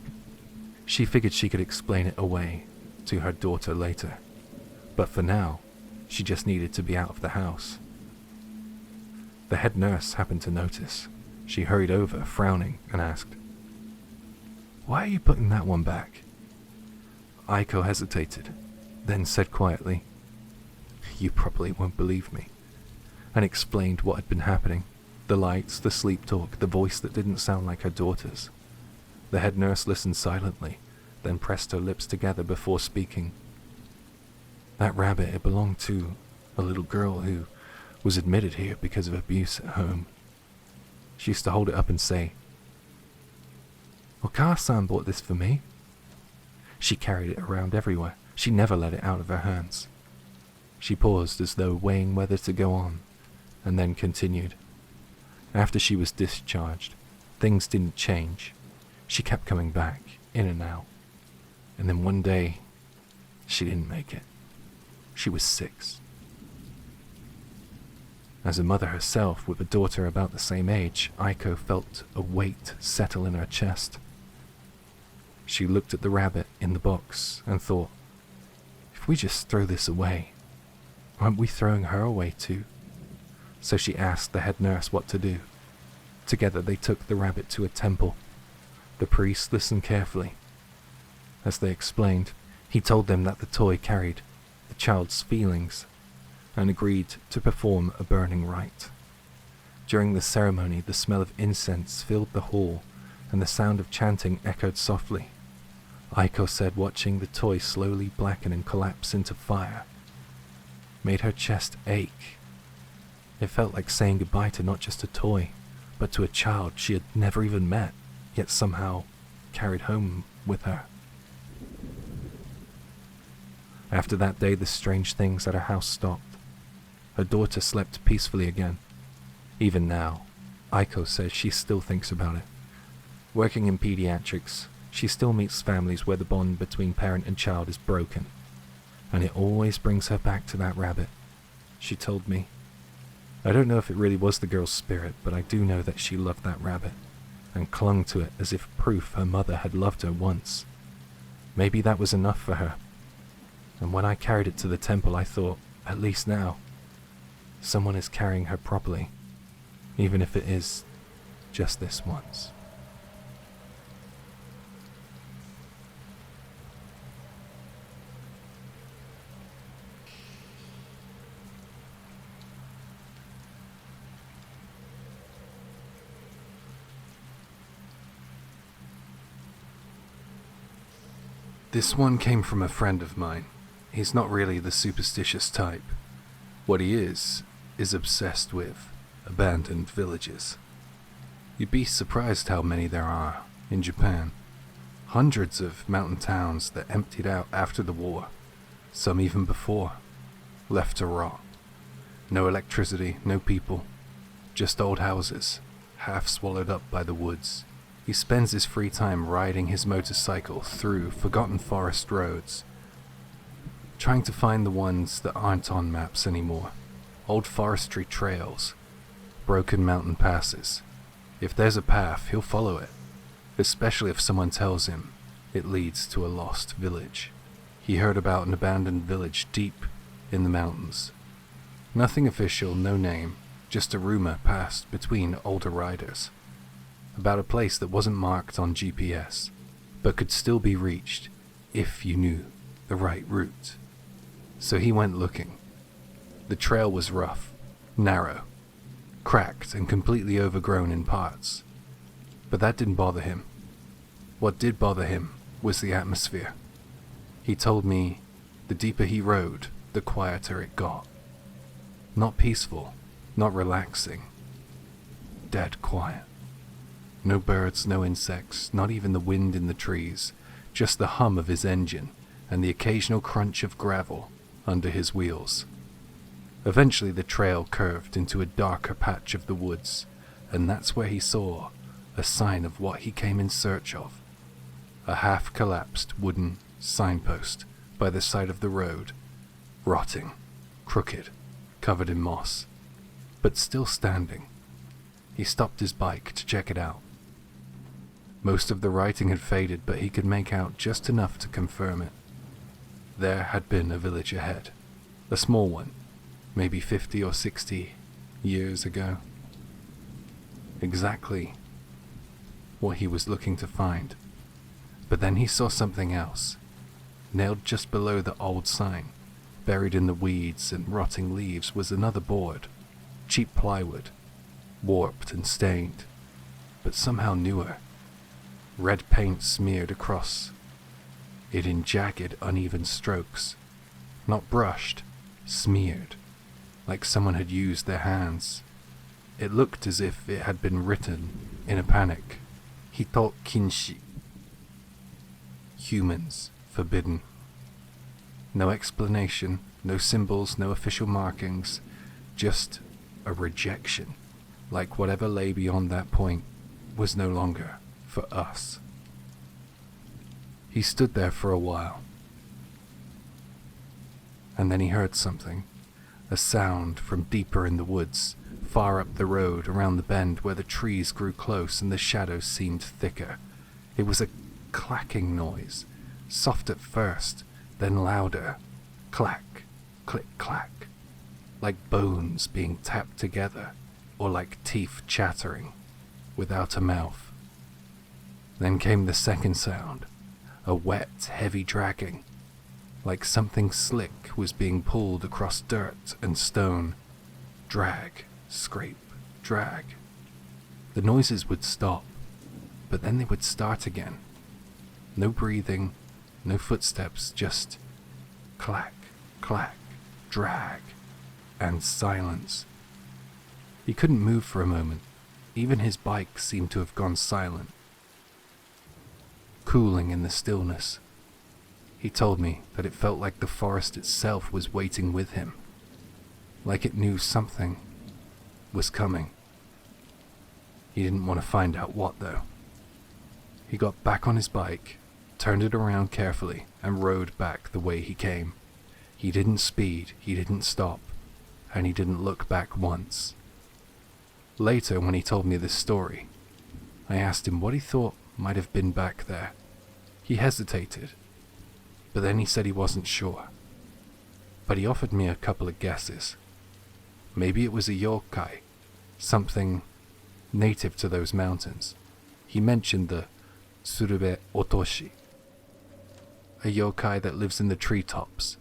She figured she could explain it away to her daughter later. But for now, she just needed to be out of the house. The head nurse happened to notice. She hurried over, frowning, and asked, "Why are you putting that one back?" Aiko hesitated, then said quietly, "You probably won't believe me," and explained what had been happening. The lights, the sleep talk, the voice that didn't sound like her daughter's. The head nurse listened silently, then pressed her lips together before speaking. "That rabbit, it belonged to a little girl who was admitted here because of abuse at home. She used to hold it up and say, 'Oka-san bought this for me.' She carried it around everywhere. She never let it out of her hands." She paused as though weighing whether to go on, and then continued. "After she was discharged, things didn't change. She kept coming back, in and out. And then one day, she didn't make it. She was 6. As a mother herself, with a daughter about the same age, Aiko felt a weight settle in her chest. She looked at the rabbit in the box and thought, if we just throw this away, aren't we throwing her away too? So she asked the head nurse what to do. Together they took the rabbit to a temple. The priest listened carefully. As they explained, he told them that the toy carried the child's feelings and agreed to perform a burning rite. During the ceremony, the smell of incense filled the hall and the sound of chanting echoed softly. Aiko said watching the toy slowly blacken and collapse into fire made her chest ache. It felt like saying goodbye to not just a toy, but to a child she had never even met, yet somehow carried home with her. After that day, the strange things at her house stopped. Her daughter slept peacefully again. Even now, Aiko says she still thinks about it. Working in pediatrics, she still meets families where the bond between parent and child is broken, and it always brings her back to that rabbit. She told me. I don't know if it really was the girl's spirit, but I do know that she loved that rabbit, and clung to it as if proof her mother had loved her once. Maybe that was enough for her. And when I carried it to the temple, I thought, at least now, someone is carrying her properly, even if it is just this once. This one came from a friend of mine. He's not really the superstitious type. What he is obsessed with abandoned villages. You'd be surprised how many there are in Japan. Hundreds of mountain towns that emptied out after the war, some even before, left to rot. No electricity, no people, just old houses, half swallowed up by the woods. He spends his free time riding his motorcycle through forgotten forest roads, trying to find the ones that aren't on maps anymore. Old forestry trails, broken mountain passes. If there's a path, he'll follow it, especially if someone tells him it leads to a lost village. He heard about an abandoned village deep in the mountains. Nothing official, no name, just a rumor passed between older riders about a place that wasn't marked on GPS, but could still be reached if you knew the right route. So he went looking. The trail was rough, narrow, cracked and completely overgrown in parts. But that didn't bother him. What did bother him was the atmosphere. He told me the deeper he rode, the quieter it got. Not peaceful, not relaxing. Dead quiet. No birds, no insects, not even the wind in the trees, just the hum of his engine and the occasional crunch of gravel under his wheels. Eventually the trail curved into a darker patch of the woods, and that's where he saw a sign of what he came in search of. A half-collapsed wooden signpost by the side of the road, rotting, crooked, covered in moss, but still standing. He stopped his bike to check it out. Most of the writing had faded, but he could make out just enough to confirm it. There had been a village ahead, a small one, maybe 50 or 60 years ago. Exactly what he was looking to find. But then he saw something else, nailed just below the old sign. Buried in the weeds and rotting leaves was another board, cheap plywood, warped and stained, but somehow newer. Red paint smeared across it in jagged, uneven strokes, not brushed, smeared, like someone had used their hands. It looked as if it had been written in a panic. Hitokinshi. Humans forbidden. No explanation, no symbols, no official markings, just a rejection, like whatever lay beyond that point was no longer for us. He stood there for a while, and then he heard something, a sound from deeper in the woods, far up the road, around the bend where the trees grew close and the shadows seemed thicker. It was a clacking noise, soft at first, then louder, clack, click, clack, like bones being tapped together, or like teeth chattering, without a mouth. Then came the second sound, a wet, heavy dragging, like something slick was being pulled across dirt and stone. Drag, scrape, drag. The noises would stop, but then they would start again. No breathing, no footsteps, just clack, clack, drag, and silence. He couldn't move for a moment. Even his bike seemed to have gone silent, cooling in the stillness. He told me that it felt like the forest itself was waiting with him, like it knew something was coming. He didn't want to find out what, though. He got back on his bike, turned it around carefully, and rode back the way he came. He didn't speed, he didn't stop, and he didn't look back once. Later, when he told me this story, I asked him what he thought might have been back there. He hesitated, but then he said he wasn't sure. But he offered me a couple of guesses. Maybe it was a yokai, something native to those mountains. He mentioned the Surube Otoshi, a yokai that lives in the treetops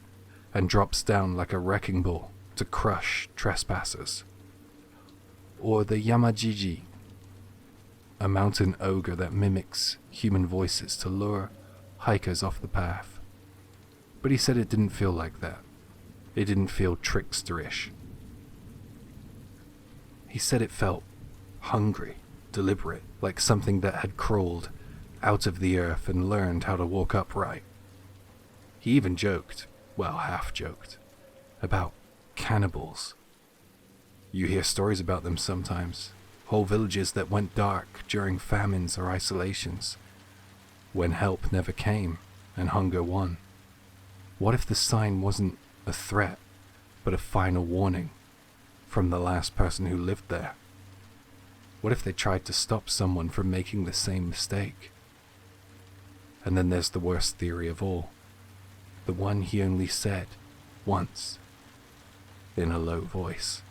and drops down like a wrecking ball to crush trespassers. Or the Yamajiji, a mountain ogre that mimics human voices to lure hikers off the path. But he said it didn't feel like that. It didn't feel tricksterish. He said it felt hungry, deliberate, like something that had crawled out of the earth and learned how to walk upright. He even joked, well, half-joked, about cannibals. You hear stories about them sometimes, whole villages that went dark during famines or isolations, when help never came and hunger won. What if the sign wasn't a threat, but a final warning from the last person who lived there? What if they tried to stop someone from making the same mistake? And then there's the worst theory of all, the one he only said once. in a low voice.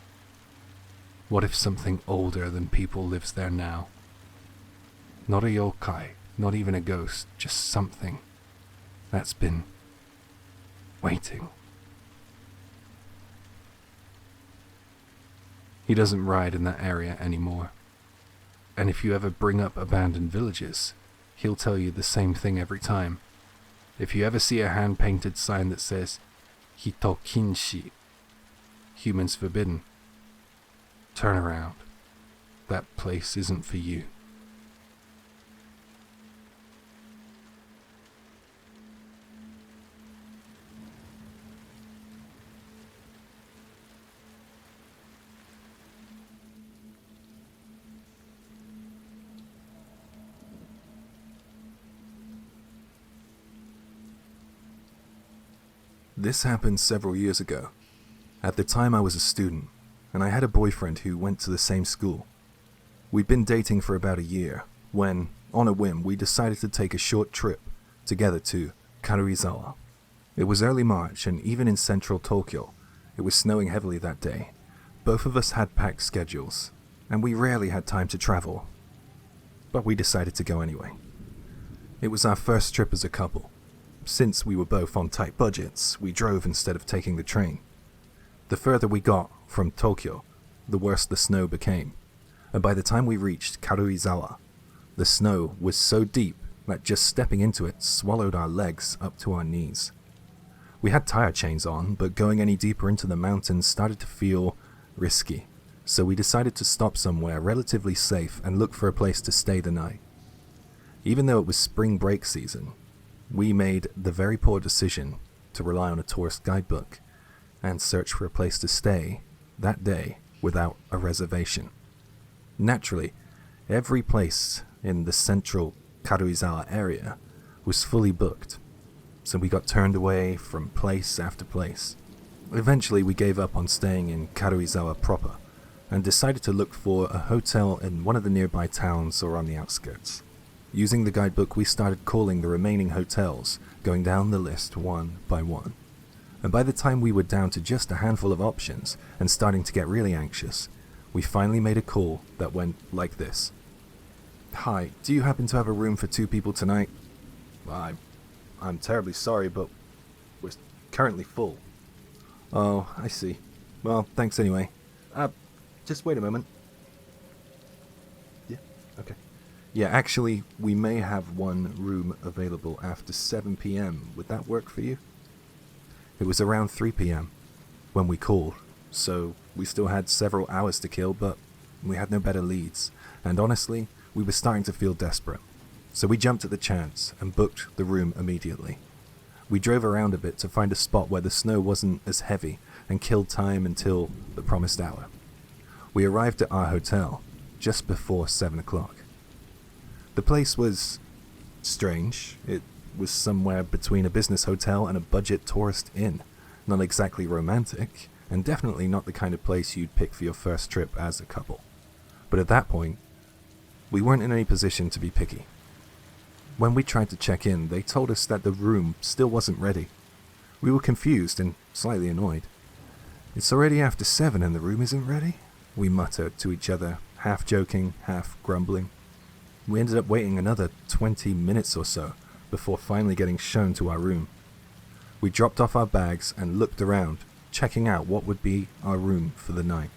What if something older than people lives there now? Not a yokai, not even a ghost, just something that's been waiting. He doesn't ride in that area anymore. And if you ever bring up abandoned villages, he'll tell you the same thing every time. If you ever see a hand-painted sign that says Hitokinshi, humans forbidden, turn around. That place isn't for you. This happened several years ago. At the time I was a student, and I had a boyfriend who went to the same school. We'd been dating for about a year, when, on a whim, we decided to take a short trip together to Karuizawa. It was early March, and even in central Tokyo, it was snowing heavily that day. Both of us had packed schedules, and we rarely had time to travel. But we decided to go anyway. It was our first trip as a couple. Since we were both on tight budgets, we drove instead of taking the train. The further we got from Tokyo, the worse the snow became, and by the time we reached Karuizawa, the snow was so deep that just stepping into it swallowed our legs up to our knees. We had tire chains on, but going any deeper into the mountains started to feel risky, so we decided to stop somewhere relatively safe and look for a place to stay the night. Even though it was spring break season, we made the very poor decision to rely on a tourist guidebook and search for a place to stay that day without a reservation. Naturally, every place in the central Karuizawa area was fully booked, so we got turned away from place after place. Eventually, we gave up on staying in Karuizawa proper and decided to look for a hotel in one of the nearby towns or on the outskirts. Using the guidebook, we started calling the remaining hotels, going down the list one by one. And by the time we were down to just a handful of options and starting to get really anxious, we finally made a call that went like this. "Hi, do you happen to have a room for 2 people tonight?" I'm terribly sorry, but we're currently full." "Oh, I see. Well, thanks anyway. Just wait a moment." "Yeah, okay. Yeah, actually, we may have one room available after 7 p.m. Would that work for you?" It was around 3 p.m. when we called, so we still had several hours to kill, but we had no better leads, and honestly, we were starting to feel desperate. So we jumped at the chance and booked the room immediately. We drove around a bit to find a spot where the snow wasn't as heavy and killed time until the promised hour. We arrived at our hotel just before 7 o'clock. The place was strange. It was somewhere between a business hotel and a budget tourist inn. Not exactly romantic, and definitely not the kind of place you'd pick for your first trip as a couple. But at that point, we weren't in any position to be picky. When we tried to check in, they told us that the room still wasn't ready. We were confused and slightly annoyed. "It's already after 7 and the room isn't ready?" we muttered to each other, half joking, half grumbling. We ended up waiting another 20 minutes or so before finally getting shown to our room. We dropped off our bags and looked around, checking out what would be our room for the night.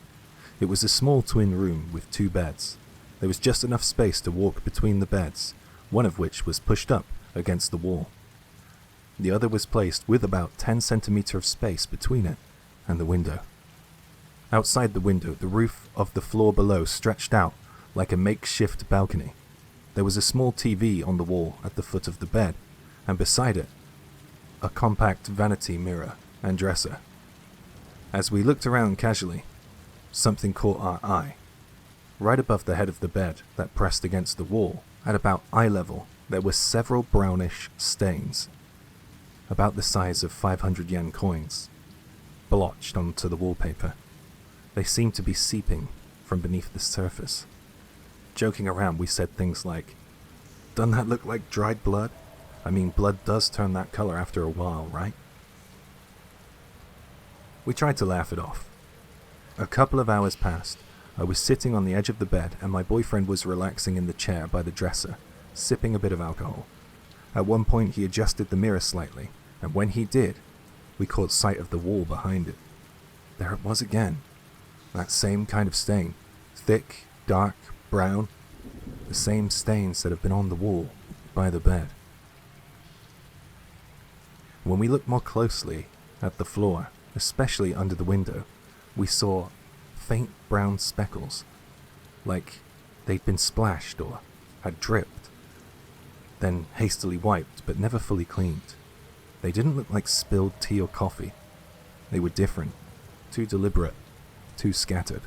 It was a small twin room with 2 beds. There was just enough space to walk between the beds, one of which was pushed up against the wall. The other was placed with about 10 centimeters of space between it and the window. Outside the window, the roof of the floor below stretched out like a makeshift balcony. There was a small TV on the wall at the foot of the bed, and beside it, a compact vanity mirror and dresser. As we looked around casually, something caught our eye. Right above the head of the bed that pressed against the wall, at about eye level, there were several brownish stains, about the size of 500 yen coins, blotched onto the wallpaper. They seemed to be seeping from beneath the surface. Joking around, we said things like, "Doesn't that look like dried blood? I mean, blood does turn that color after a while, right?" We tried to laugh it off, A couple of hours passed. I was sitting on the edge of the bed and my boyfriend was relaxing in the chair by the dresser, sipping a bit of alcohol. At one point he adjusted the mirror slightly, and when he did, we caught sight of the wall behind it. There it was again. That same kind of stain. Thick, dark, brown. The same stains that have been on the wall by the bed. When we looked more closely at the floor, especially under the window, we saw faint brown speckles, like they'd been splashed or had dripped, then hastily wiped but never fully cleaned. They didn't look like spilled tea or coffee. They were different, too deliberate, too scattered.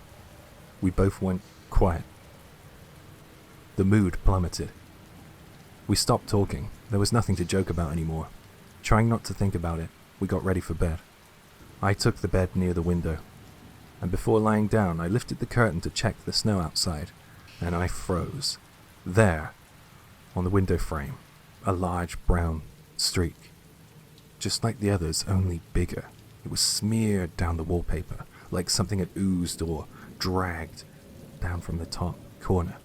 We both went quiet. The mood plummeted. We stopped talking. There was nothing to joke about anymore. Trying not to think about it, we got ready for bed. I took the bed near the window, and before lying down, I lifted the curtain to check the snow outside, and I froze. There, on the window frame, a large brown streak. Just like the others, only bigger. It was smeared down the wallpaper, like something had oozed or dragged down from the top corner,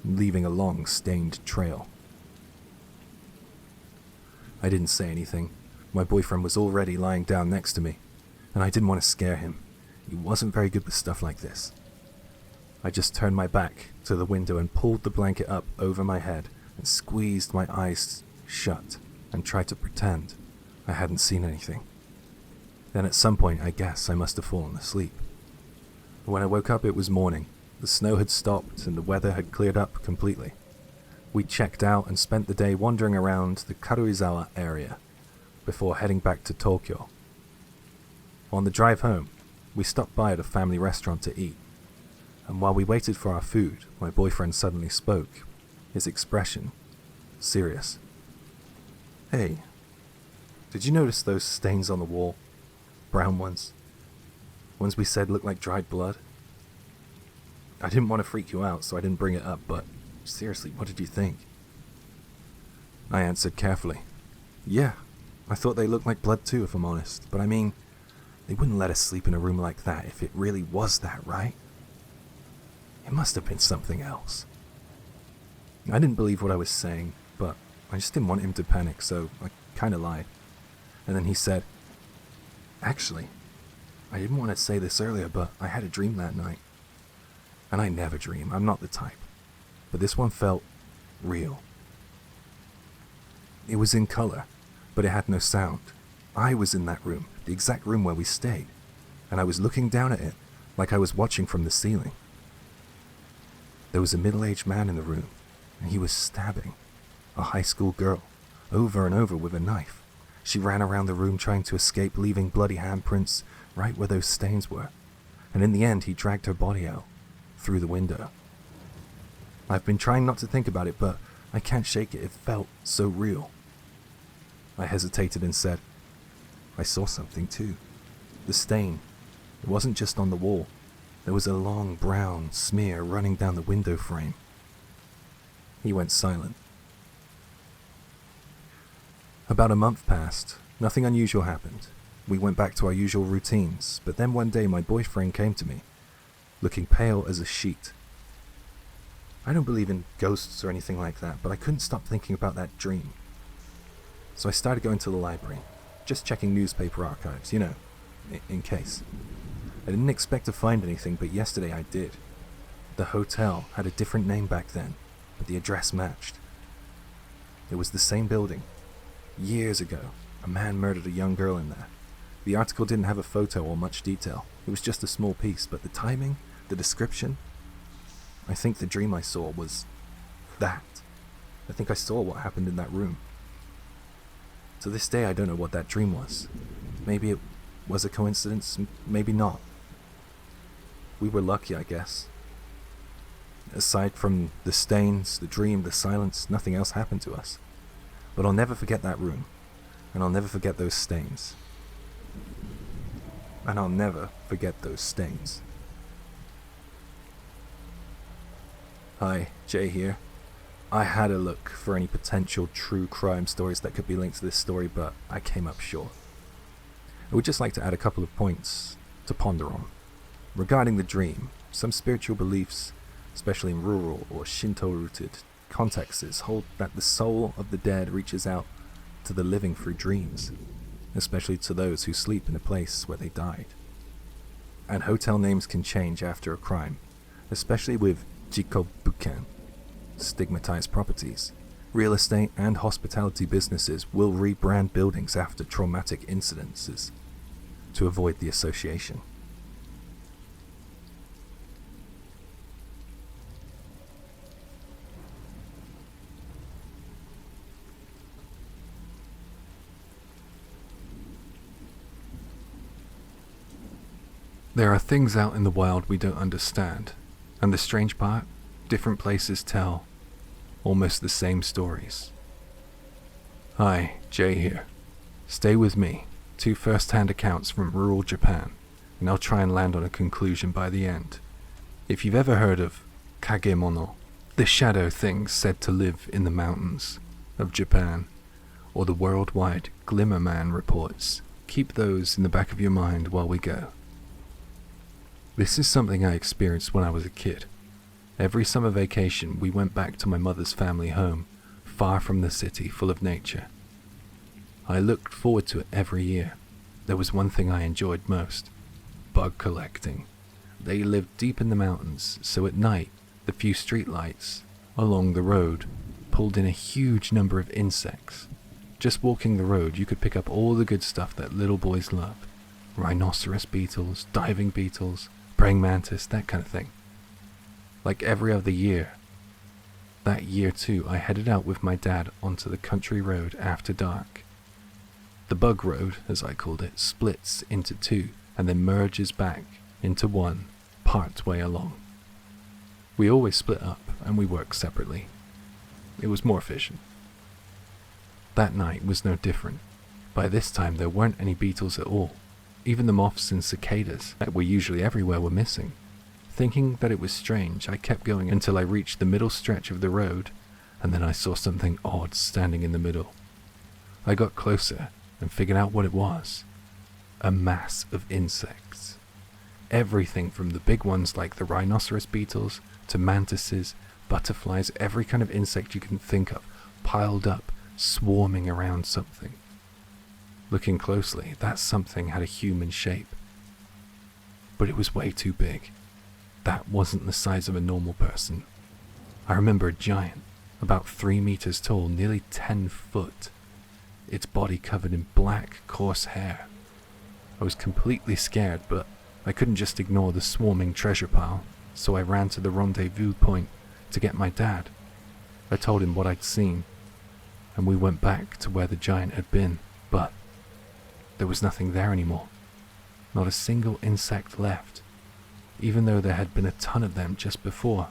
leaving a long stained trail. I didn't say anything. My boyfriend was already lying down next to me, and I didn't want to scare him. He wasn't very good with stuff like this. I just turned my back to the window and pulled the blanket up over my head and squeezed my eyes shut and tried to pretend I hadn't seen anything. Then at some point, I guess I must have fallen asleep. When I woke up, it was morning. The snow had stopped and the weather had cleared up completely. We checked out and spent the day wandering around the Karuizawa area before heading back to Tokyo. On the drive home, we stopped by at a family restaurant to eat, and while we waited for our food, my boyfriend suddenly spoke, his expression serious. "Hey, did you notice those stains on the wall? Brown ones? Ones we said looked like dried blood?" I didn't want to freak you out, so I didn't bring it up, but seriously, what did you think? I answered carefully. "Yeah, I thought they looked like blood too, if I'm honest. But I mean, they wouldn't let us sleep in a room like that if it really was that, right? It must have been something else." I didn't believe what I was saying, but I just didn't want him to panic, so I kind of lied. And then he said, "Actually, I didn't want to say this earlier, but I had a dream that night. And I never dream, I'm not the type. But this one felt real. It was in color, but it had no sound. I was in that room, the exact room where we stayed, and I was looking down at it like I was watching from the ceiling. There was a middle-aged man in the room, and he was stabbing a high school girl over and over with a knife. She ran around the room trying to escape, leaving bloody handprints right where those stains were, and in the end he dragged her body out through the window. I've been trying not to think about it, but I can't shake it. It felt so real." I hesitated and said, "I saw something too. The stain. It wasn't just on the wall. There was a long brown smear running down the window frame." He went silent. About a month passed. Nothing unusual happened. We went back to our usual routines, but then one day my boyfriend came to me, looking pale as a sheet. I don't believe in ghosts or anything like that, but I couldn't stop thinking about that dream. So I started going to the library, just checking newspaper archives, in case. I didn't expect to find anything, but yesterday I did. The hotel had a different name back then, but the address matched. It was the same building. Years ago, a man murdered a young girl in there. The article didn't have a photo or much detail. It was just a small piece, but the timing, the description, I think the dream I saw was that. I think I saw what happened in that room. To this day, I don't know what that dream was. Maybe it was a coincidence, maybe not. We were lucky, I guess. Aside from the stains, the dream, the silence, nothing else happened to us. But I'll never forget that room, and I'll never forget those stains. And I'll never forget those stains. Hi, Jay here. I had a look for any potential true crime stories that could be linked to this story, but I came up short. I would just like to add a couple of points to ponder on. Regarding the dream, some spiritual beliefs, especially in rural or Shinto-rooted contexts, hold that the soul of the dead reaches out to the living through dreams, especially to those who sleep in a place where they died. And hotel names can change after a crime, especially with jikobuken, stigmatized properties. Real estate and hospitality businesses will rebrand buildings after traumatic incidences to avoid the association. There are things out in the wild we don't understand, and the strange part, different places tell almost the same stories. Hi, Jay here. Stay with me, 2 first-hand accounts from rural Japan, and I'll try and land on a conclusion by the end. If you've ever heard of kagemono, the shadow things said to live in the mountains of Japan, or the worldwide Glimmer Man reports, keep those in the back of your mind while we go. This is something I experienced when I was a kid. Every summer vacation, we went back to my mother's family home, far from the city, full of nature. I looked forward to it every year. There was one thing I enjoyed most: bug collecting. They lived deep in the mountains, so at night, the few streetlights along the road pulled in a huge number of insects. Just walking the road, you could pick up all the good stuff that little boys love. Rhinoceros beetles, diving beetles, praying mantis, that kind of thing. Like every other year, that year too, I headed out with my dad onto the country road after dark. The bug road, as I called it, splits into 2 and then merges back into 1 part way along. We always split up and we worked separately. It was more efficient. That night was no different. By this time there weren't any beetles at all. Even the moths and cicadas that were usually everywhere were missing. Thinking that it was strange, I kept going until I reached the middle stretch of the road, and then I saw something odd standing in the middle. I got closer and figured out what it was. A mass of insects. Everything from the big ones like the rhinoceros beetles to mantises, butterflies, every kind of insect you can think of, piled up, swarming around something. Looking closely, that something had a human shape. But it was way too big. That wasn't the size of a normal person. I remember a giant, about 3 meters tall, nearly 10 foot. Its body covered in black, coarse hair. I was completely scared, but I couldn't just ignore the swarming treasure pile, so I ran to the rendezvous point to get my dad. I told him what I'd seen, and we went back to where the giant had been, but there was nothing there anymore. Not a single insect left, even though there had been a ton of them just before.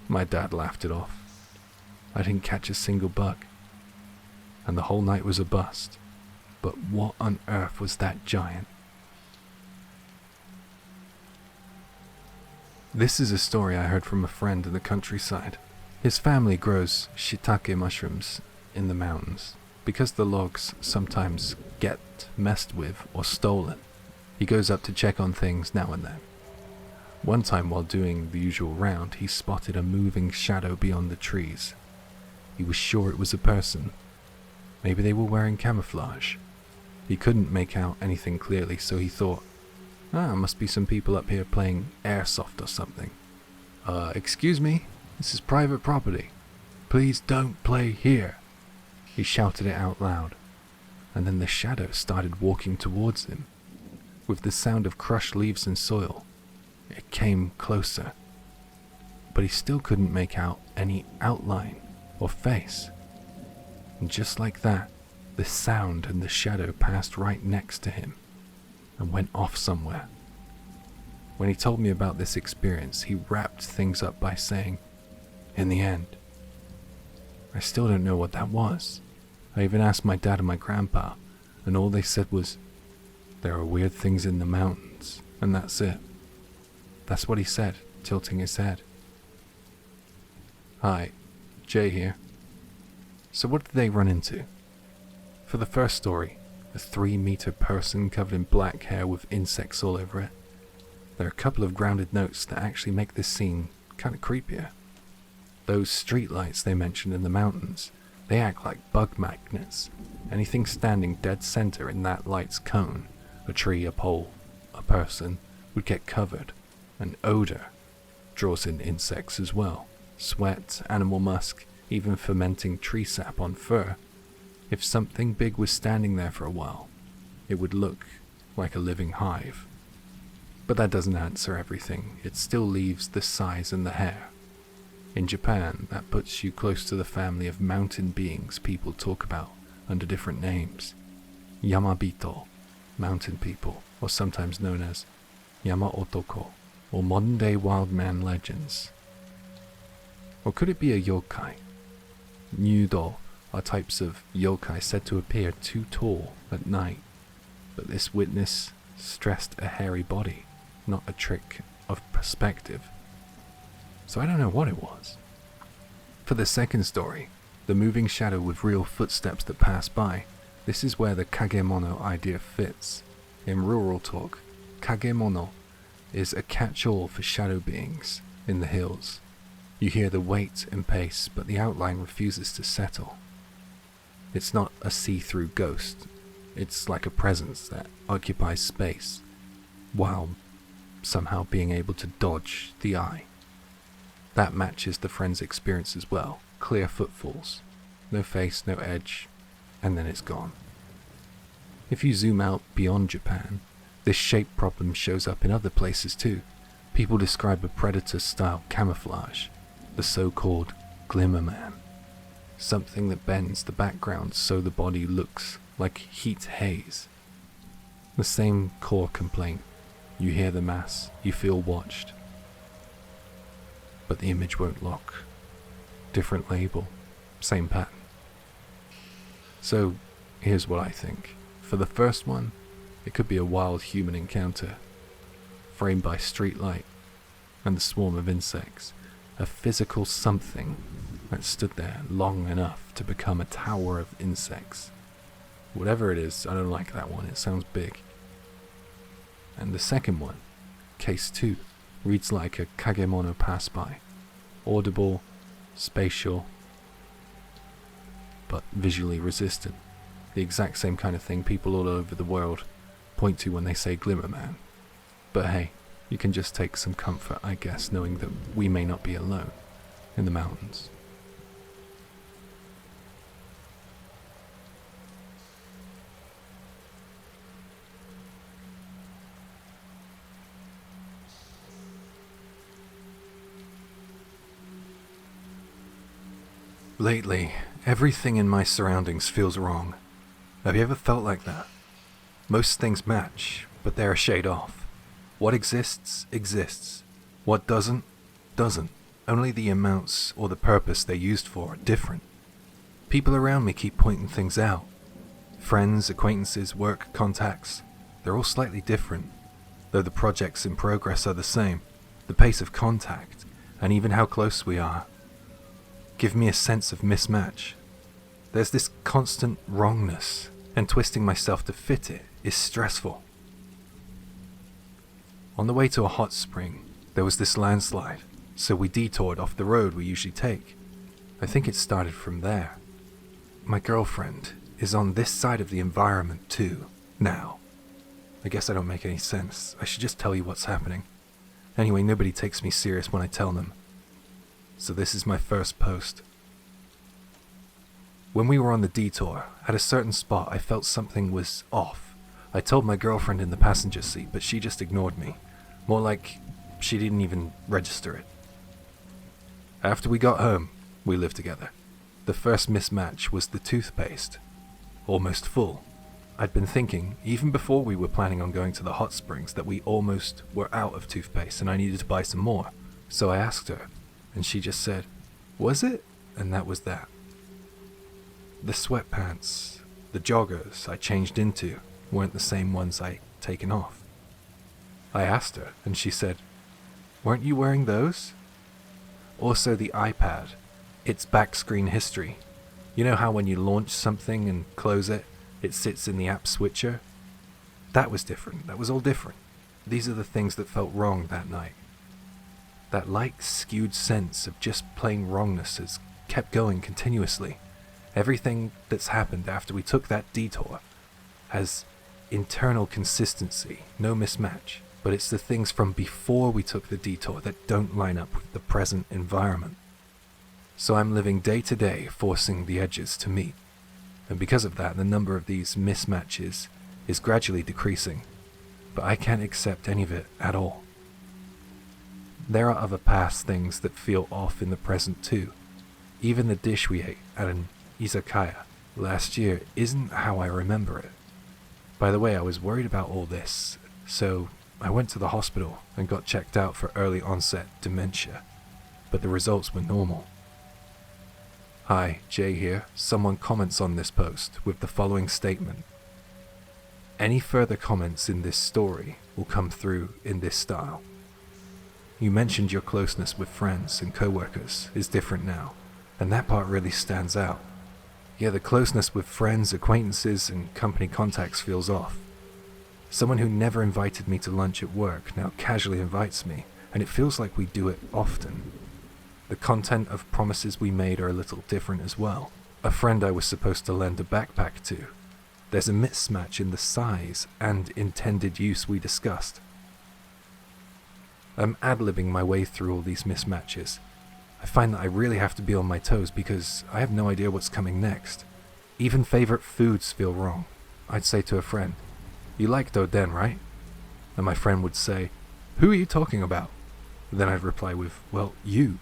My dad laughed it off. I didn't catch a single bug, and the whole night was a bust. But what on earth was that giant? This is a story I heard from a friend in the countryside. His family grows shiitake mushrooms in the mountains. Because the logs sometimes get messed with or stolen, he goes up to check on things now and then. One time while doing the usual round, he spotted a moving shadow beyond the trees. He was sure it was a person. Maybe they were wearing camouflage. He couldn't make out anything clearly, so he thought, must be some people up here playing airsoft or something. Excuse me, this is private property. Please don't play here. He shouted it out loud, and then the shadow started walking towards him. With the sound of crushed leaves and soil, it came closer, but he still couldn't make out any outline or face. And just like that, the sound and the shadow passed right next to him and went off somewhere. When he told me about this experience, he wrapped things up by saying, "In the end." I still don't know what that was. I even asked my dad and my grandpa, and all they said was, "There are weird things in the mountains," and that's it. That's what he said, tilting his head. Hi, Jay here. So what did they run into? For the first story, a 3-meter person covered in black hair with insects all over it. There are a couple of grounded notes that actually make this scene kind of creepier. Those streetlights they mentioned in the mountains, they act like bug magnets. Anything standing dead center in that light's cone, a tree, a pole, a person, would get covered. And odor draws in insects as well. Sweat, animal musk, even fermenting tree sap on fur. If something big was standing there for a while, it would look like a living hive. But that doesn't answer everything. It still leaves the size and the hair. In Japan, that puts you close to the family of mountain beings people talk about under different names. Yamabito, mountain people, or sometimes known as Yama Otoko, or modern-day wild man legends. Or could it be a yokai? Nyudo are types of yokai said to appear too tall at night, but this witness stressed a hairy body, not a trick of perspective. So I don't know what it was. For the second story, the moving shadow with real footsteps that pass by, this is where the kagemono idea fits. In rural talk, kagemono is a catch-all for shadow beings in the hills. You hear the weight and pace, but the outline refuses to settle. It's not a see-through ghost. It's like a presence that occupies space, while somehow being able to dodge the eye. That matches the friend's experience as well. Clear footfalls, no face, no edge, and then it's gone. If you zoom out beyond Japan, this shape problem shows up in other places too. People describe a predator-style camouflage, the so-called glimmer man. Something that bends the background so the body looks like heat haze. The same core complaint. You hear the mass, you feel watched, but the image won't lock. Different label, same pattern. So, here's what I think. For the first one, it could be a wild human encounter, framed by streetlight and the swarm of insects, a physical something that stood there long enough to become a tower of insects. Whatever it is, I don't like that one, it sounds big. And the second one, case 2, reads like a kagemono pass-by. Audible, spatial, but visually resistant. The exact same kind of thing people all over the world point to when they say glimmer man. But hey, you can just take some comfort, I guess, knowing that we may not be alone in the mountains. Lately, everything in my surroundings feels wrong. Have you ever felt like that? Most things match, but they're a shade off. What exists, exists. What doesn't, doesn't. Only the amounts or the purpose they're used for are different. People around me keep pointing things out. Friends, acquaintances, work, contacts. They're all slightly different, though the projects in progress are the same. The pace of contact, and even how close we are, give me a sense of mismatch. There's this constant wrongness, and twisting myself to fit it is stressful. On the way to a hot spring, there was this landslide, so we detoured off the road we usually take. I think it started from there. My girlfriend is on this side of the environment too, now. I guess I don't make any sense. I should just tell you what's happening. Anyway, nobody takes me serious when I tell them. So this is my first post. When we were on the detour, at a certain spot I felt something was off. I told my girlfriend in the passenger seat, but she just ignored me. More like she didn't even register it. After we got home, we lived together. The first mismatch was the toothpaste. Almost full. I'd been thinking, even before we were planning on going to the hot springs, that we almost were out of toothpaste and I needed to buy some more. So I asked her, and she just said, "Was it?" And that was that. The sweatpants, the joggers I changed into, weren't the same ones I'd taken off. I asked her, and she said, "Weren't you wearing those?" Also the iPad, its back screen history. You know how when you launch something and close it, it sits in the app switcher? That was different. That was all different. These are the things that felt wrong that night. That light, skewed sense of just plain wrongness has kept going continuously. Everything that's happened after we took that detour has internal consistency, no mismatch, but it's the things from before we took the detour that don't line up with the present environment. So I'm living day to day, forcing the edges to meet, and because of that, the number of these mismatches is gradually decreasing, but I can't accept any of it at all. There are other past things that feel off in the present too. Even the dish we ate at an izakaya last year isn't how I remember it. By the way, I was worried about all this, so I went to the hospital and got checked out for early onset dementia, but the results were normal. Hi, Jay here. Someone comments on this post with the following statement. Any further comments in this story will come through in this style. You mentioned your closeness with friends and co-workers is different now, and that part really stands out. Yeah, the closeness with friends, acquaintances, and company contacts feels off. Someone who never invited me to lunch at work now casually invites me, and it feels like we do it often. The content of promises we made are a little different as well. A friend I was supposed to lend a backpack to. There's a mismatch in the size and intended use we discussed. I'm ad-libbing my way through all these mismatches. I find that I really have to be on my toes because I have no idea what's coming next. Even favorite foods feel wrong. I'd say to a friend, "You like Doden, right?" And my friend would say, "Who are you talking about?" Then I'd reply with, "Well, you."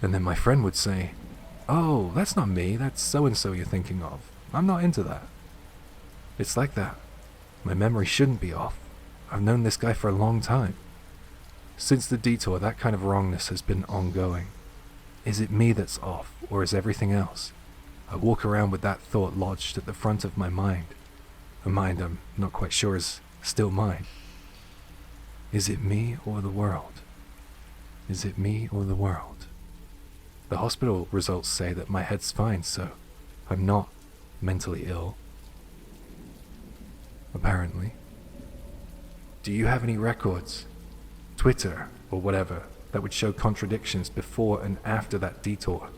And then my friend would say, "Oh, that's not me, that's so-and-so you're thinking of. I'm not into that." It's like that. My memory shouldn't be off. I've known this guy for a long time. Since the detour, that kind of wrongness has been ongoing. Is it me that's off, or is everything else? I walk around with that thought lodged at the front of my mind. A mind I'm not quite sure is still mine. Is it me or the world? Is it me or the world? The hospital results say that my head's fine, so I'm not mentally ill. Apparently. Do you have any records, Twitter or whatever, that would show contradictions before and after that detour?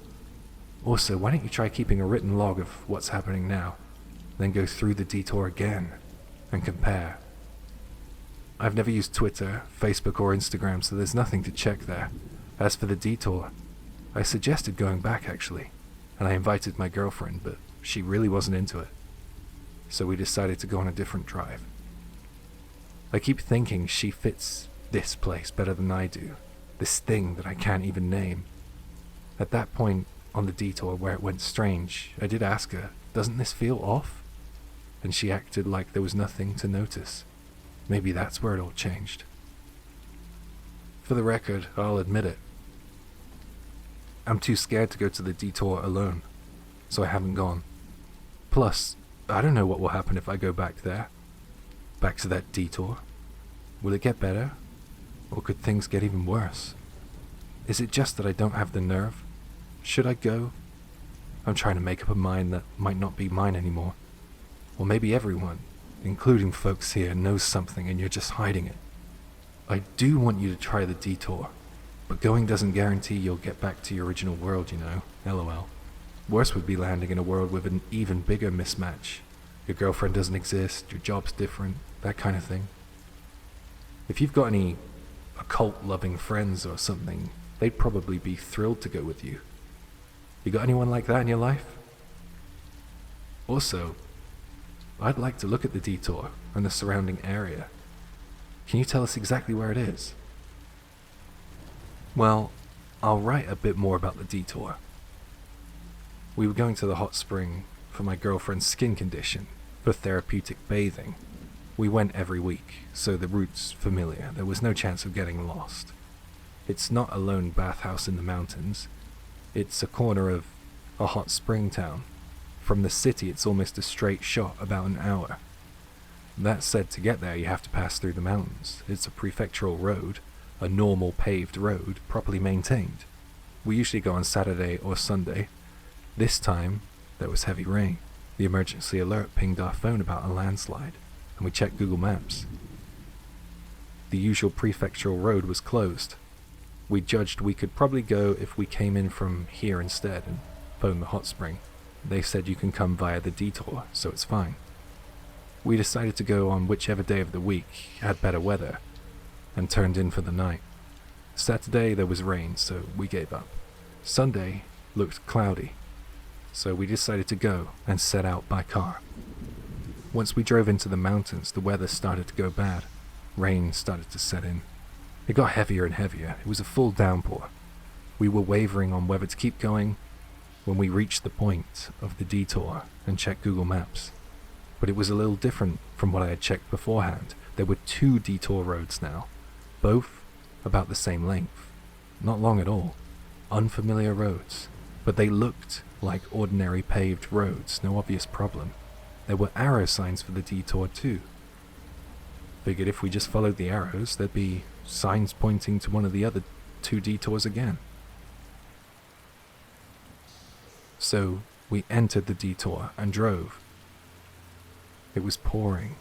Also, why don't you try keeping a written log of what's happening now, then go through the detour again and compare? I've never used Twitter, Facebook or Instagram, so there's nothing to check there. As for the detour, I suggested going back actually, and I invited my girlfriend, but she really wasn't into it. So we decided to go on a different drive. I keep thinking she fits this place better than I do, this thing that I can't even name. At that point on the detour where it went strange, I did ask her, "Doesn't this feel off?" And she acted like there was nothing to notice. Maybe that's where it all changed. For the record, I'll admit it. I'm too scared to go to the detour alone, so I haven't gone. Plus, I don't know what will happen if I go back there. Back to that detour. Will it get better? Or could things get even worse? Is it just that I don't have the nerve? Should I go? I'm trying to make up a mind that might not be mine anymore. Or maybe everyone, including folks here, knows something and you're just hiding it. I do want you to try the detour, but going doesn't guarantee you'll get back to your original world, you know, LOL. Worse would be landing in a world with an even bigger mismatch. Your girlfriend doesn't exist, your job's different, that kind of thing. If you've got any occult-loving friends or something, they'd probably be thrilled to go with you. You got anyone like that in your life? Also, I'd like to look at the detour and the surrounding area. Can you tell us exactly where it is? Well, I'll write a bit more about the detour. We were going to the hot spring for my girlfriend's skin condition, for therapeutic bathing. We went every week, so the route's familiar. There was no chance of getting lost. It's not a lone bathhouse in the mountains. It's a corner of a hot spring town. From the city, it's almost a straight shot, about an hour. That said, to get there, you have to pass through the mountains. It's a prefectural road, a normal paved road, properly maintained. We usually go on Saturday or Sunday. This time, there was heavy rain. The emergency alert pinged our phone about a landslide, and we checked Google Maps. The usual prefectural road was closed. We judged we could probably go if we came in from here instead and phoned the hot spring. They said you can come via the detour, so it's fine. We decided to go on whichever day of the week had better weather, and turned in for the night. Saturday there was rain, so we gave up. Sunday looked cloudy, so we decided to go and set out by car. Once we drove into the mountains, the weather started to go bad. Rain started to set in. It got heavier and heavier. It was a full downpour. We were wavering on whether to keep going when we reached the point of the detour and checked Google Maps. But it was a little different from what I had checked beforehand. There were 2 detour roads now, both about the same length. Not long at all. Unfamiliar roads, but they looked like ordinary paved roads, no obvious problem. There were arrow signs for the detour too. Figured if we just followed the arrows, there'd be signs pointing to one of the other 2 detours again. So we entered the detour and drove. It was pouring,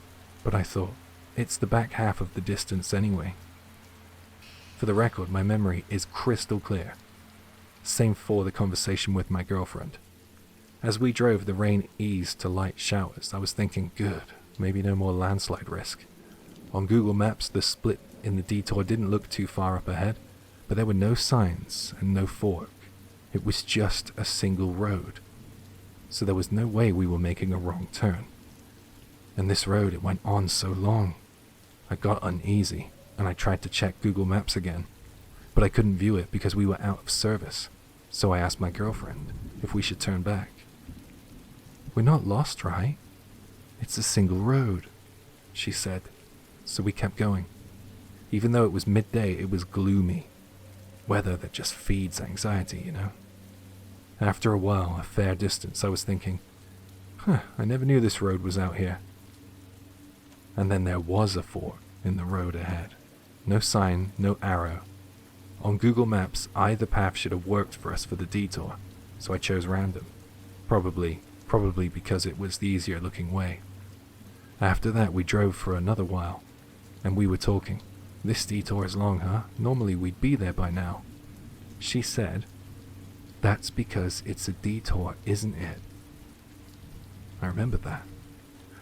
but I thought, it's the back half of the distance anyway. For the record, my memory is crystal clear. Same for the conversation with my girlfriend. As we drove, the rain eased to light showers. I was thinking, good, maybe no more landslide risk. On Google Maps, the split in the detour didn't look too far up ahead, but there were no signs and no fork. It was just a single road. So there was no way we were making a wrong turn. And this road, it went on so long. I got uneasy, and I tried to check Google Maps again, but I couldn't view it because we were out of service. So I asked my girlfriend if we should turn back. We're not lost, right? It's a single road, she said. So we kept going. Even though it was midday, it was gloomy. Weather that just feeds anxiety, you know? After a while, a fair distance, I was thinking, I never knew this road was out here. And then there was a fork in the road ahead. No sign, no arrow. On Google Maps, either path should have worked for us for the detour, so I chose random. Probably because it was the easier looking way. After that, we drove for another while, and we were talking. This detour is long, huh? Normally we'd be there by now. She said, that's because it's a detour, isn't it? I remembered that.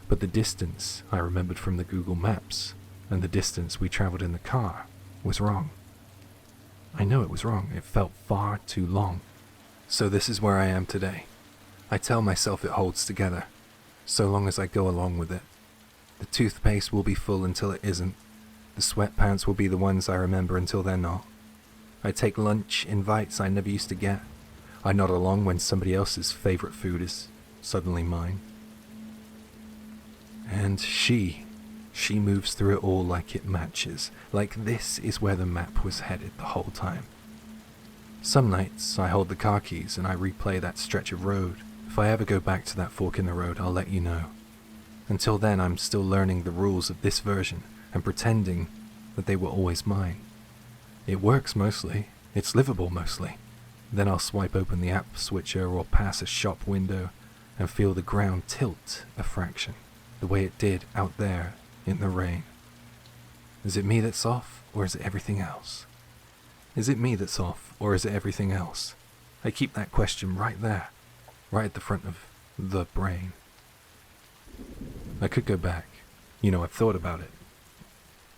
But the distance I remembered from the Google Maps and the distance we traveled in the car was wrong. I know it was wrong. It felt far too long. So this is where I am today. I tell myself it holds together, so long as I go along with it. The toothpaste will be full until it isn't. The sweatpants will be the ones I remember until they're not. I take lunch invites I never used to get. I nod along when somebody else's favorite food is suddenly mine. And she moves through it all like it matches, like this is where the map was headed the whole time. Some nights I hold the car keys and I replay that stretch of road. If I ever go back to that fork in the road, I'll let you know. Until then, I'm still learning the rules of this version and pretending that they were always mine. It works mostly. It's livable mostly. Then I'll swipe open the app switcher or pass a shop window and feel the ground tilt a fraction, the way it did out there in the rain. Is it me that's off, or is it everything else? Is it me that's off, or is it everything else? I keep that question right there, right at the front of the brain. I could go back. You know, I've thought about it.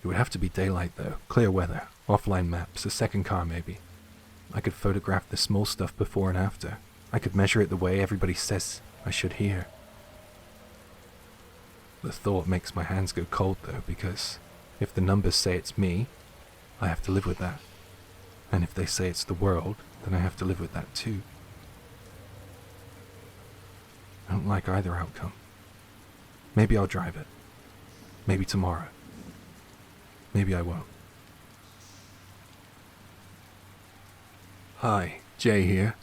It would have to be daylight though, clear weather, offline maps, a second car maybe. I could photograph the small stuff before and after. I could measure it the way everybody says I should hear. The thought makes my hands go cold though, because if the numbers say it's me, I have to live with that. And if they say it's the world, then I have to live with that too. I don't like either outcome. Maybe I'll drive it. Maybe tomorrow. Maybe I won't. Hi, Jay here.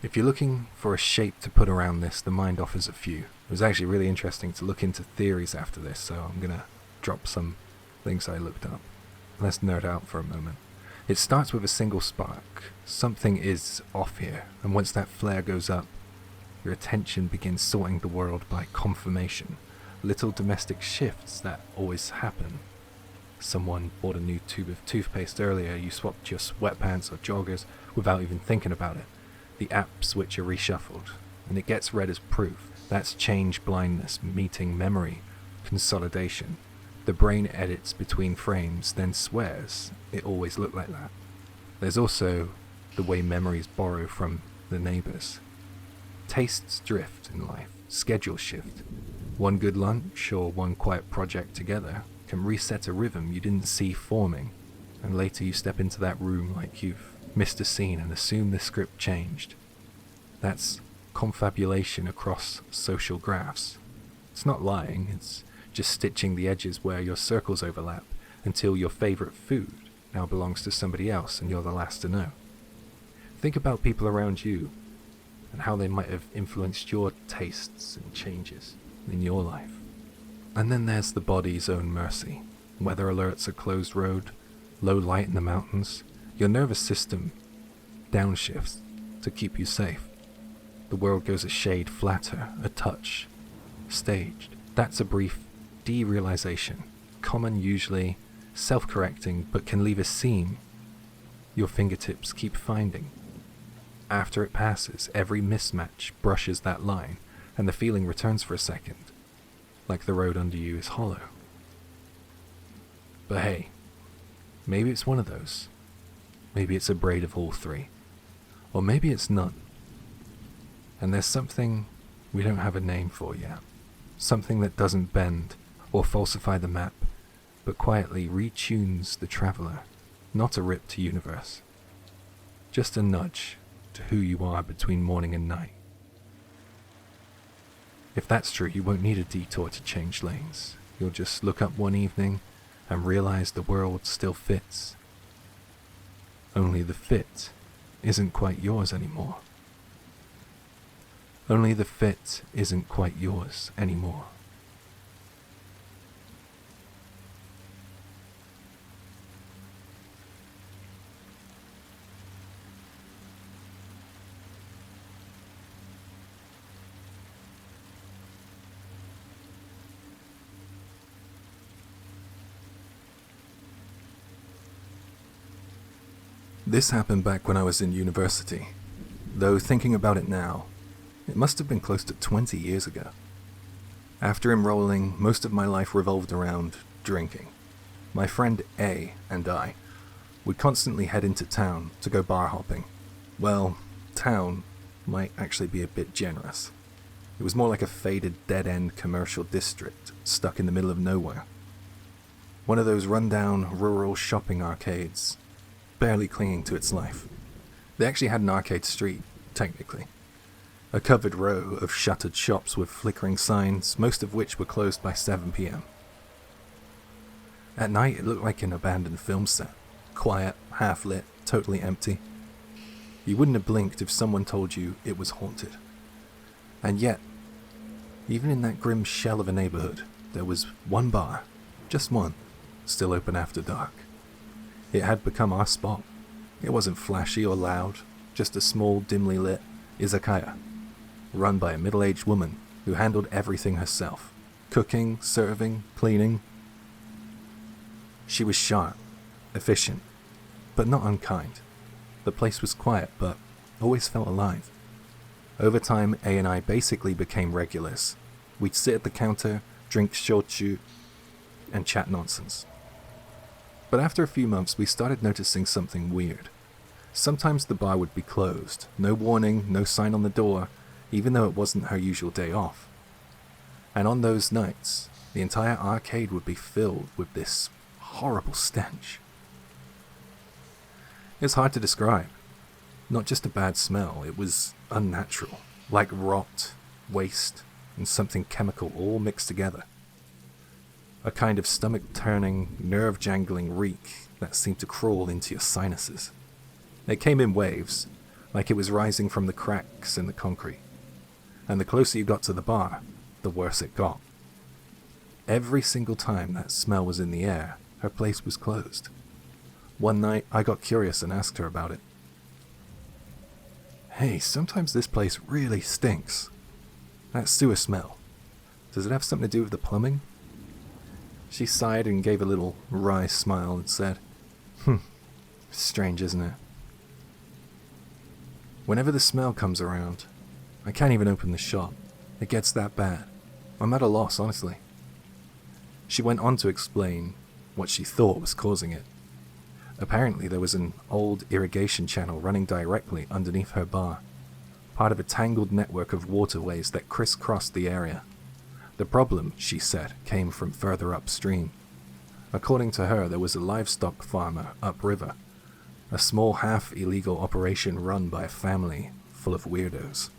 If you're looking for a shape to put around this, the mind offers a few. It was actually really interesting to look into theories after this, so I'm gonna drop some things I looked up. Let's nerd out for a moment. It starts with a single spark. Something is off here, and once that flare goes up, your attention begins sorting the world by confirmation. Little domestic shifts that always happen. Someone bought a new tube of toothpaste earlier, you swapped your sweatpants or joggers without even thinking about it. The app switch are reshuffled, and it gets read as proof. That's change blindness meeting memory consolidation. The brain edits between frames, then swears it always looked like that. There's also the way memories borrow from the neighbors. Tastes drift in life, schedules shift. One good lunch or one quiet project together can reset a rhythm you didn't see forming, and later you step into that room like you've missed a scene and assume the script changed. That's confabulation across social graphs. It's not lying, it's just stitching the edges where your circles overlap until your favorite food now belongs to somebody else and you're the last to know. Think about people around you and how they might have influenced your tastes and changes in your life. And then there's the body's own mercy. Weather alerts, a closed road, low light in the mountains. Your nervous system downshifts to keep you safe. The world goes a shade flatter, a touch staged. That's a brief derealization, common, usually self-correcting, but can leave a seam your fingertips keep finding. After it passes, every mismatch brushes that line, and the feeling returns for a second, like the road under you is hollow. But hey, maybe it's one of those. Maybe it's a braid of all three. Or maybe it's none. And there's something we don't have a name for yet. Something that doesn't bend or falsify the map, but quietly retunes the traveler. Not a rip to universe. Just a nudge to who you are between morning and night. If that's true, you won't need a detour to change lanes. You'll just look up one evening and realize the world still fits. Only the fit isn't quite yours anymore. Only the fit isn't quite yours anymore. This happened back when I was in university, though thinking about it now, it must have been close to 20 years ago. After enrolling, most of my life revolved around drinking. My friend A and I would constantly head into town to go bar hopping. Well, town might actually be a bit generous. It was more like a faded dead-end commercial district stuck in the middle of nowhere. One of those run-down rural shopping arcades, barely clinging to its life. They actually had an arcade street, technically. A covered row of shuttered shops with flickering signs, most of which were closed by 7 p.m. At night, it looked like an abandoned film set. Quiet, half-lit, totally empty. You wouldn't have blinked if someone told you it was haunted. And yet, even in that grim shell of a neighborhood, there was one bar, just one, still open after dark. It had become our spot. It wasn't flashy or loud, just a small, dimly lit izakaya, run by a middle-aged woman who handled everything herself. Cooking, serving, cleaning. She was sharp, efficient, but not unkind. The place was quiet, but always felt alive. Over time, A and I basically became regulars. We'd sit at the counter, drink shochu, and chat nonsense. But after a few months, we started noticing something weird. Sometimes the bar would be closed, no warning, no sign on the door, even though it wasn't her usual day off. And on those nights, the entire arcade would be filled with this horrible stench. It's hard to describe. Not just a bad smell, it was unnatural, like rot, waste, and something chemical all mixed together. A kind of stomach-turning, nerve-jangling reek that seemed to crawl into your sinuses. It came in waves, like it was rising from the cracks in the concrete. And the closer you got to the bar, the worse it got. Every single time that smell was in the air, her place was closed. One night, I got curious and asked her about it. "Hey, sometimes this place really stinks. That sewer smell. Does it have something to do with the plumbing?" She sighed and gave a little wry smile and said, strange, isn't it? Whenever the smell comes around, I can't even open the shop. It gets that bad. I'm at a loss, honestly. She went on to explain what she thought was causing it. Apparently there was an old irrigation channel running directly underneath her bar, part of a tangled network of waterways that crisscrossed the area. The problem, she said, came from further upstream. According to her, there was a livestock farmer upriver, a small half-illegal operation run by a family full of weirdos.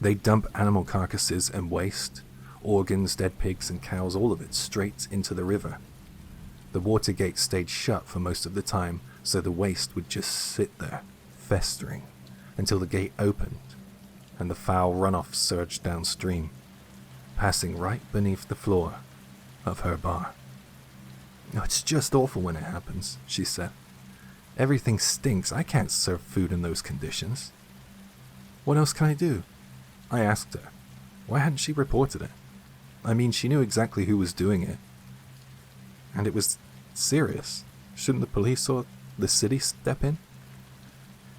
They dump animal carcasses and waste, organs, dead pigs and cows, all of it straight into the river. The water gate stayed shut for most of the time, so the waste would just sit there, festering, until the gate opened, and the foul runoff surged downstream, passing right beneath the floor of her bar. "Oh, it's just awful when it happens," she said. "Everything stinks. I can't serve food in those conditions." "What else can I do?" I asked her. Why hadn't she reported it? I mean, she knew exactly who was doing it. And it was serious. Shouldn't the police or the city step in?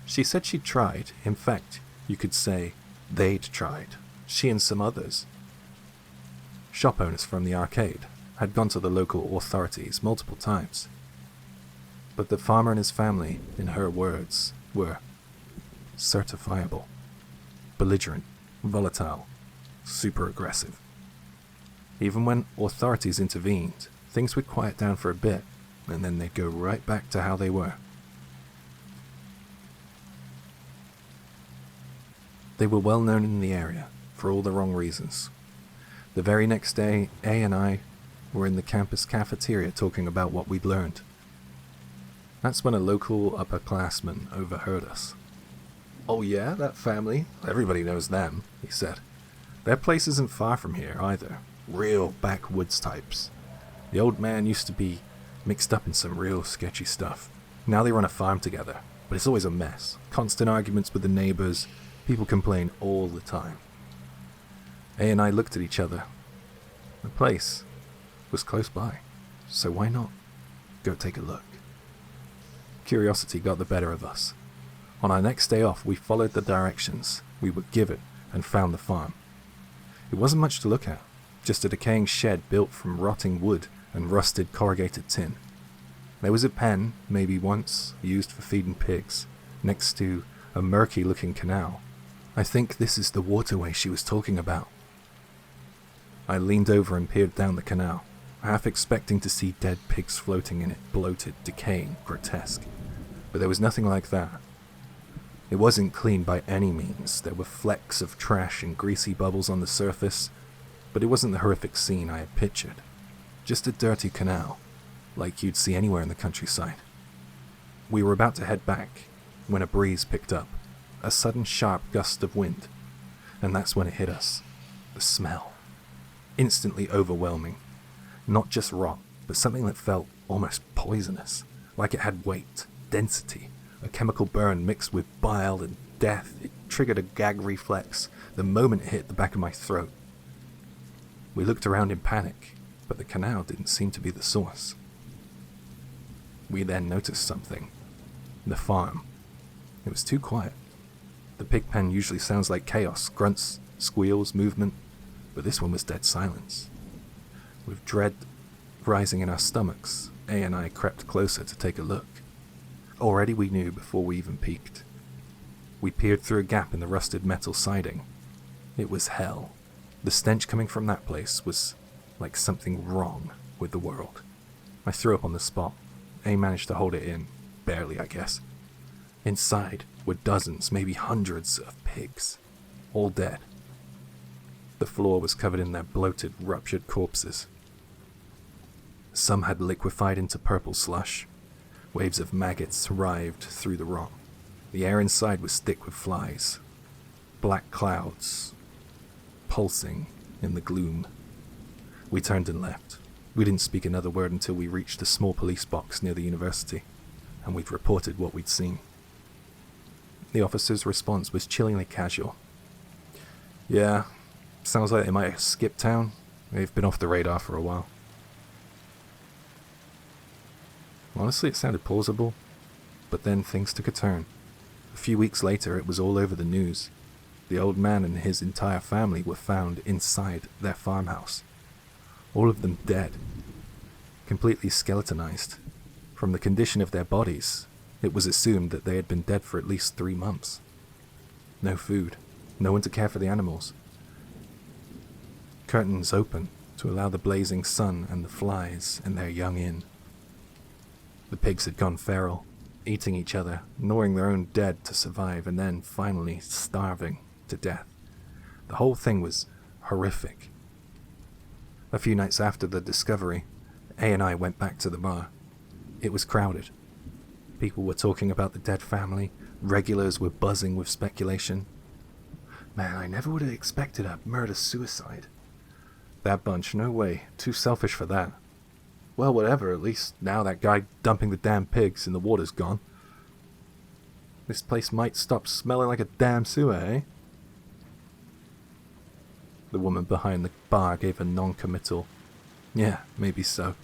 She said she'd tried. In fact, you could say they'd tried. She and some others. Shop owners from the arcade had gone to the local authorities multiple times. But the farmer and his family, in her words, were certifiable, belligerent, volatile, super aggressive. Even when authorities intervened, things would quiet down for a bit, and then they'd go right back to how they were. They were well known in the area, for all the wrong reasons. The very next day, A and I were in the campus cafeteria talking about what we'd learned. That's when a local upperclassman overheard us. "Oh yeah, that family? Everybody knows them," he said. "Their place isn't far from here, either. Real backwoods types. The old man used to be mixed up in some real sketchy stuff. Now they run a farm together, but it's always a mess. Constant arguments with the neighbors. People complain all the time." A and I looked at each other. The place was close by, so why not go take a look? Curiosity got the better of us. On our next day off, we followed the directions we were given and found the farm. It wasn't much to look at, just a decaying shed built from rotting wood and rusted corrugated tin. There was a pen, maybe once used for feeding pigs, next to a murky-looking canal. "I think this is the waterway she was talking about." I leaned over and peered down the canal, half expecting to see dead pigs floating in it, bloated, decaying, grotesque. But there was nothing like that. It wasn't clean by any means. There were flecks of trash and greasy bubbles on the surface, but it wasn't the horrific scene I had pictured. Just a dirty canal, like you'd see anywhere in the countryside. We were about to head back when a breeze picked up, a sudden sharp gust of wind, and that's when it hit us. The smell. Instantly overwhelming. Not just rot, but something that felt almost poisonous, like it had weight, density, a chemical burn mixed with bile and death. It triggered a gag reflex the moment it hit the back of my throat. We looked around in panic, but the canal didn't seem to be the source. We then noticed something. The farm. It was too quiet. The pig pen usually sounds like chaos, grunts, squeals, movement, but this one was dead silence. With dread rising in our stomachs, A and I crept closer to take a look. Already we knew before we even peeked. We peered through a gap in the rusted metal siding. It was hell. The stench coming from that place was like something wrong with the world. I threw up on the spot. A managed to hold it in. Barely, I guess. Inside were dozens, maybe hundreds of pigs. All dead. The floor was covered in their bloated, ruptured corpses. Some had liquefied into purple slush. Waves of maggots writhed through the rot. The air inside was thick with flies. Black clouds, pulsing in the gloom. We turned and left. We didn't speak another word until we reached a small police box near the university, and we'd reported what we'd seen. The officer's response was chillingly casual. "Yeah, sounds like they might have skipped town. They've been off the radar for a while. Honestly, it sounded plausible, but then things took a turn. A few weeks later, it was all over the news. The old man and his entire family were found inside their farmhouse. All of them dead, completely skeletonized. From the condition of their bodies, it was assumed that they had been dead for at least 3 months. No food, no one to care for the animals. Curtains open to allow the blazing sun and the flies and their young in. The pigs had gone feral, eating each other, gnawing their own dead to survive, and then finally starving to death. The whole thing was horrific. A few nights after the discovery, A and I went back to the bar. It was crowded. People were talking about the dead family. Regulars were buzzing with speculation. Man, I never would have expected a murder-suicide. That bunch, no way. Too selfish for that. Well, whatever, at least now that guy dumping the damn pigs in the water's gone. This place might stop smelling like a damn sewer, eh? The woman behind the bar gave a non-committal, "Yeah, maybe so,"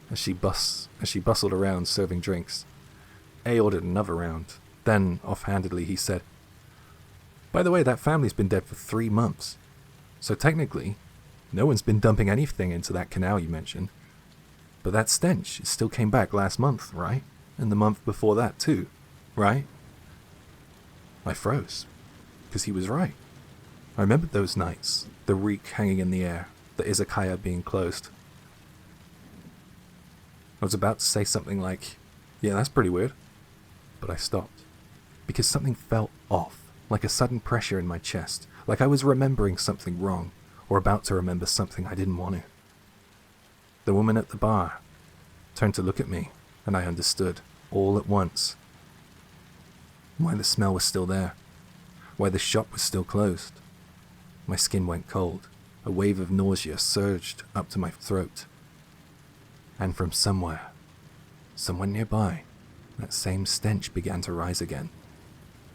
as she bustled around serving drinks. A ordered another round. Then, offhandedly, he said, "By the way, that family's been dead for 3 months. So technically, no one's been dumping anything into that canal you mentioned. But that stench, it still came back last month, right? And the month before that too, right?" I froze, because he was right. I remembered those nights, the reek hanging in the air, the izakaya being closed. I was about to say something like, "Yeah, that's pretty weird," but I stopped, because something felt off, like a sudden pressure in my chest, like I was remembering something wrong, or about to remember something I didn't want to. The woman at the bar turned to look at me, and I understood, all at once, why the smell was still there, why the shop was still closed. My skin went cold, a wave of nausea surged up to my throat, and from somewhere nearby, that same stench began to rise again.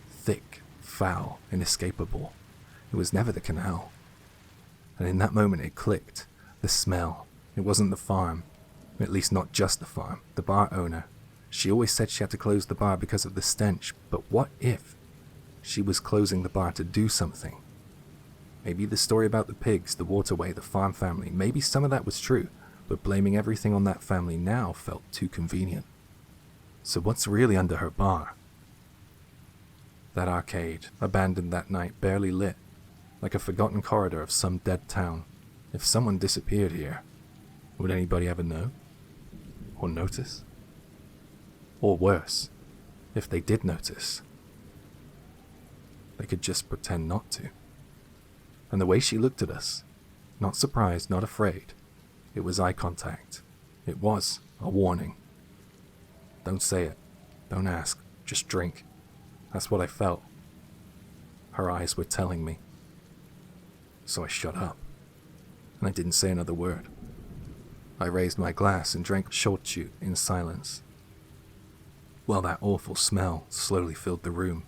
Thick, foul, inescapable. It was never the canal. And in that moment it clicked. The smell. It wasn't the farm. At least not just the farm. The bar owner. She always said she had to close the bar because of the stench. But what if she was closing the bar to do something? Maybe the story about the pigs, the waterway, the farm family, maybe some of that was true, but blaming everything on that family now felt too convenient. So what's really under her bar? That arcade, abandoned that night, barely lit, like a forgotten corridor of some dead town. If someone disappeared here, would anybody ever know? Or notice? Or worse, if they did notice, they could just pretend not to. And the way she looked at us, not surprised, not afraid, it was eye contact. It was a warning. Don't say it. Don't ask. Just drink. That's what I felt. Her eyes were telling me. So I shut up, and I didn't say another word. I raised my glass and drank shochu in silence, while that awful smell slowly filled the room.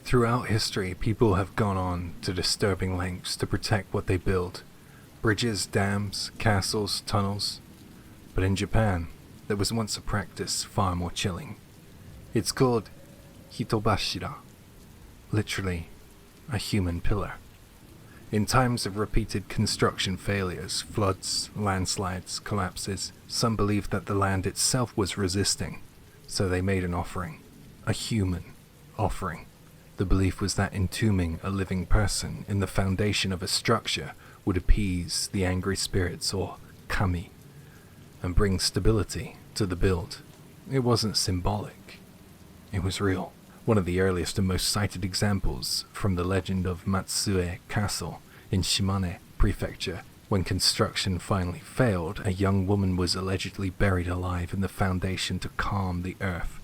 Throughout history, people have gone on to disturbing lengths to protect what they build. Bridges, dams, castles, tunnels. But in Japan, there was once a practice far more chilling. It's called Hitobashira, literally a human pillar. In times of repeated construction failures, floods, landslides, collapses, some believed that the land itself was resisting, so they made an offering, a human offering. The belief was that entombing a living person in the foundation of a structure would appease the angry spirits, or kami, and bring stability to the build. It wasn't symbolic. It was real. One of the earliest and most cited examples from the legend of Matsue Castle in Shimane Prefecture. When construction finally failed, a young woman was allegedly buried alive in the foundation to calm the earth.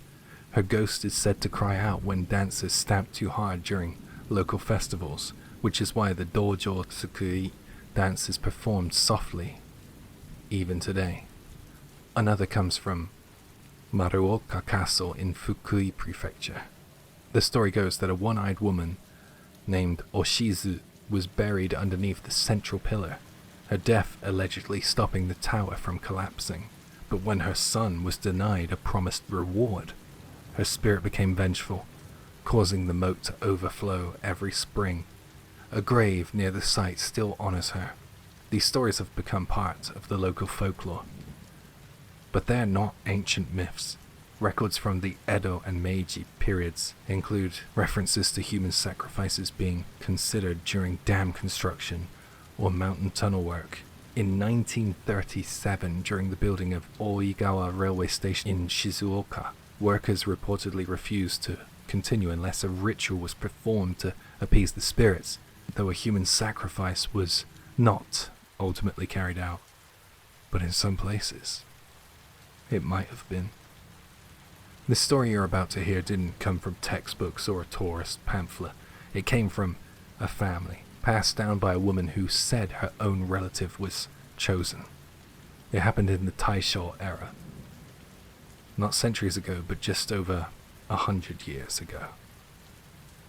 Her ghost is said to cry out when dancers stamped too hard during local festivals, which is why the dojo tsukui dance is performed softly, even today. Another comes from Maruoka Castle in Fukui Prefecture. The story goes that a one-eyed woman named Oshizu was buried underneath the central pillar, her death allegedly stopping the tower from collapsing. But when her son was denied a promised reward, her spirit became vengeful, causing the moat to overflow every spring. A grave near the site still honors her. These stories have become part of the local folklore. But they're not ancient myths. Records from the Edo and Meiji periods include references to human sacrifices being considered during dam construction or mountain tunnel work. In 1937, during the building of Oigawa railway station in Shizuoka, workers reportedly refused to continue unless a ritual was performed to appease the spirits, though a human sacrifice was not ultimately carried out. But in some places, it might have been. The story you're about to hear didn't come from textbooks or a tourist pamphlet. It came from a family, passed down by a woman who said her own relative was chosen. It happened in the Taisho era. Not centuries ago, but just over 100 years ago.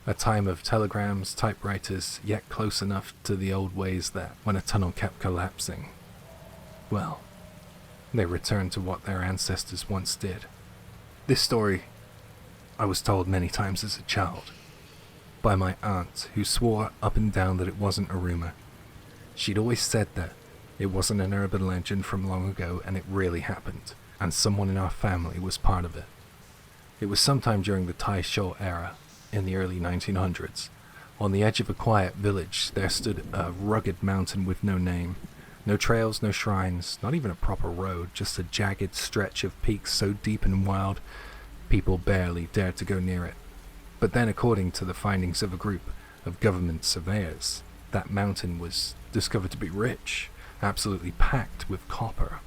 A time of telegrams, typewriters, yet close enough to the old ways that when a tunnel kept collapsing, well, they returned to what their ancestors once did. This story I was told many times as a child, by my aunt, who swore up and down that it wasn't a rumor. She'd always said that it wasn't an urban legend from long ago and it really happened, and someone in our family was part of it. It was sometime during the Taisho era, in the early 1900s. On the edge of a quiet village, there stood a rugged mountain with no name. No trails, no shrines, not even a proper road, just a jagged stretch of peaks so deep and wild, people barely dared to go near it. But then, according to the findings of a group of government surveyors, that mountain was discovered to be rich, absolutely packed with copper.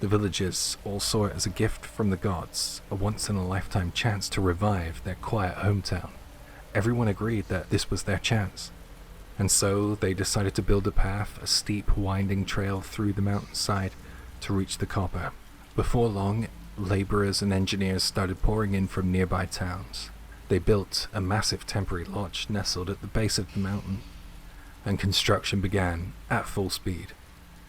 The villagers all saw it as a gift from the gods, a once-in-a-lifetime chance to revive their quiet hometown. Everyone agreed that this was their chance. And so they decided to build a path, a steep, winding trail through the mountainside to reach the copper. Before long, laborers and engineers started pouring in from nearby towns. They built a massive temporary lodge nestled at the base of the mountain, and construction began at full speed.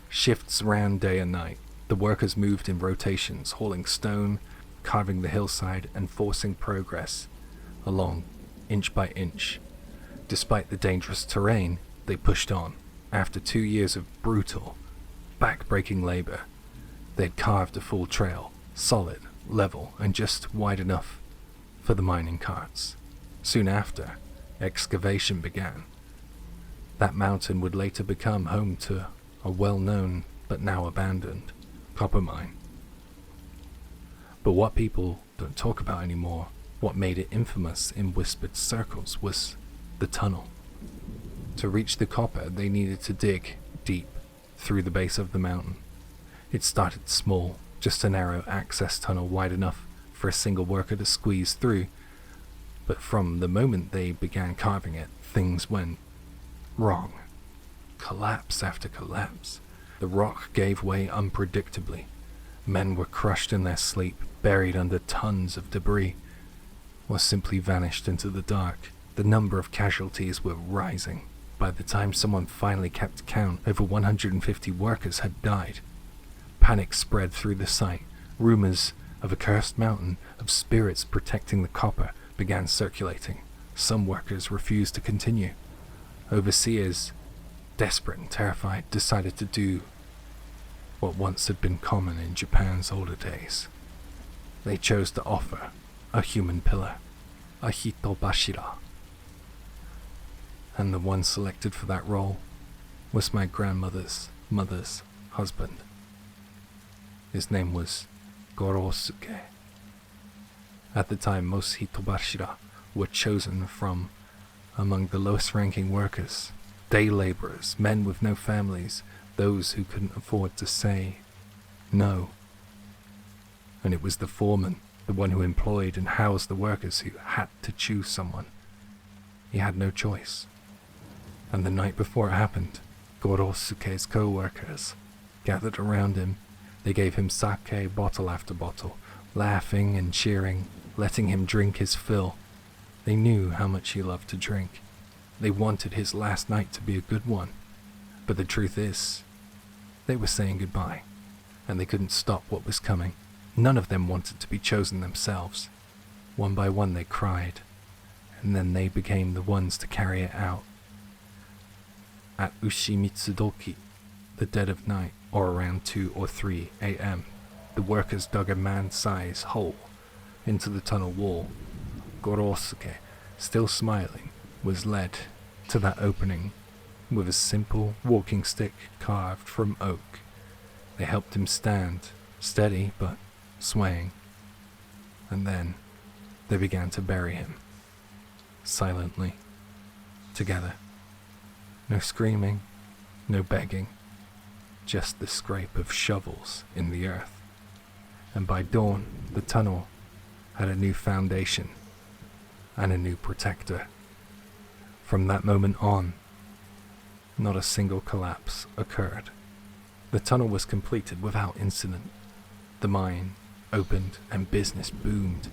Shifts ran day and night. The workers moved in rotations, hauling stone, carving the hillside, and forcing progress along, inch by inch. Despite the dangerous terrain, they pushed on. After 2 years of brutal, back-breaking labor, they'd carved a full trail, solid, level, and just wide enough for the mining carts. Soon after, excavation began. That mountain would later become home to a well-known, but now abandoned, copper mine. But what people don't talk about anymore, what made it infamous in whispered circles, was the tunnel. To reach the copper, they needed to dig deep through the base of the mountain. It started small, just a narrow access tunnel wide enough for a single worker to squeeze through. But from the moment they began carving it, things went wrong. Collapse after collapse. The rock gave way unpredictably. Men were crushed in their sleep, buried under tons of debris, or simply vanished into the dark. The number of casualties were rising. By the time someone finally kept count, over 150 workers had died. Panic spread through the site. Rumors of a cursed mountain, of spirits protecting the copper, began circulating. Some workers refused to continue. Overseers, desperate and terrified, decided to do what once had been common in Japan's older days. They chose to offer a human pillar, a Hitobashira. And the one selected for that role was my grandmother's mother's husband. His name was Gorosuke. At the time, most Hitobashira were chosen from among the lowest-ranking workers, day laborers, men with no families, those who couldn't afford to say no. And it was the foreman, the one who employed and housed the workers, who had to choose someone. He had no choice. And the night before it happened, Gorosuke's co-workers gathered around him. They gave him sake bottle after bottle, laughing and cheering, letting him drink his fill. They knew how much he loved to drink. They wanted his last night to be a good one. But the truth is, they were saying goodbye, and they couldn't stop what was coming. None of them wanted to be chosen themselves. One by one they cried, and then they became the ones to carry it out. At Ushimitsudoki, the dead of night, or around 2 or 3 a.m., the workers dug a man-sized hole into the tunnel wall. Gorosuke, still smiling, was led to that opening with a simple walking stick carved from oak. They helped him stand, steady but swaying, and then they began to bury him, silently, together. No screaming, no begging, just the scrape of shovels in the earth. And by dawn, the tunnel had a new foundation and a new protector. From that moment on, not a single collapse occurred. The tunnel was completed without incident. The mine opened and business boomed.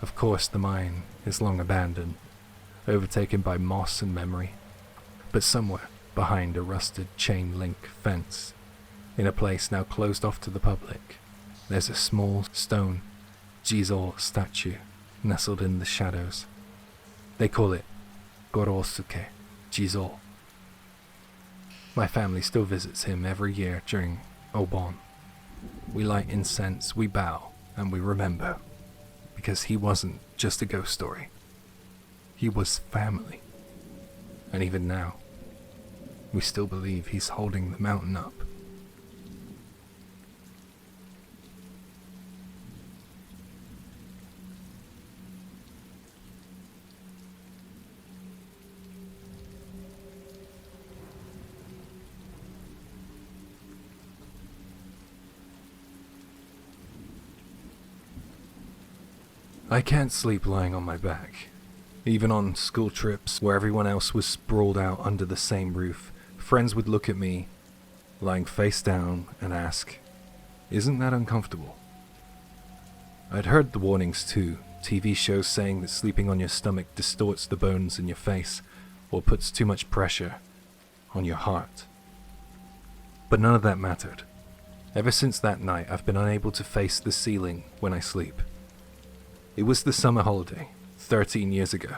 Of course, the mine is long abandoned, overtaken by moss and memory. But somewhere behind a rusted chain-link fence, in a place now closed off to the public, there's a small stone Jizo statue nestled in the shadows. They call it Gorosuke Jizo. My family still visits him every year during Obon. We light incense, we bow, and we remember, because he wasn't just a ghost story. He was family. And even now, we still believe he's holding the mountain up. I can't sleep lying on my back. Even on school trips where everyone else was sprawled out under the same roof, friends would look at me, lying face down, and ask, "Isn't that uncomfortable?" I'd heard the warnings too, TV shows saying that sleeping on your stomach distorts the bones in your face or puts too much pressure on your heart. But none of that mattered. Ever since that night, I've been unable to face the ceiling when I sleep. It was the summer holiday, 13 years ago.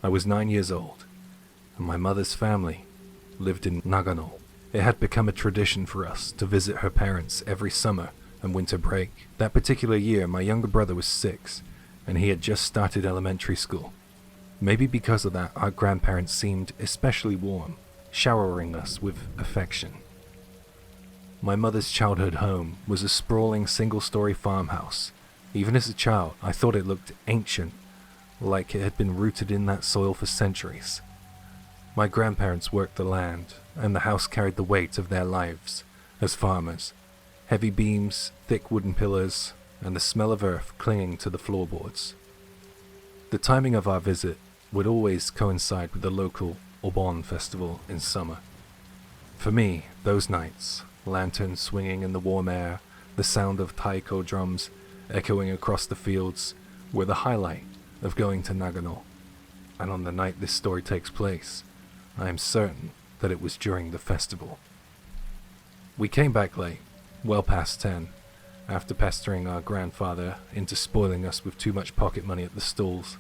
I was 9 years old, and my mother's family lived in Nagano. It had become a tradition for us to visit her parents every summer and winter break. That particular year, my younger brother was 6, and he had just started elementary school. Maybe because of that, our grandparents seemed especially warm, showering us with affection. My mother's childhood home was a sprawling single-story farmhouse. Even as a child, I thought it looked ancient, like it had been rooted in that soil for centuries. My grandparents worked the land, and the house carried the weight of their lives as farmers. Heavy beams, thick wooden pillars, and the smell of earth clinging to the floorboards. The timing of our visit would always coincide with the local Obon festival in summer. For me, those nights, lanterns swinging in the warm air, the sound of taiko drums echoing across the fields, were the highlight of going to Nagano. And on the night this story takes place, I am certain that it was during the festival. We came back late, well past 10, after pestering our grandfather into spoiling us with too much pocket money at the stalls.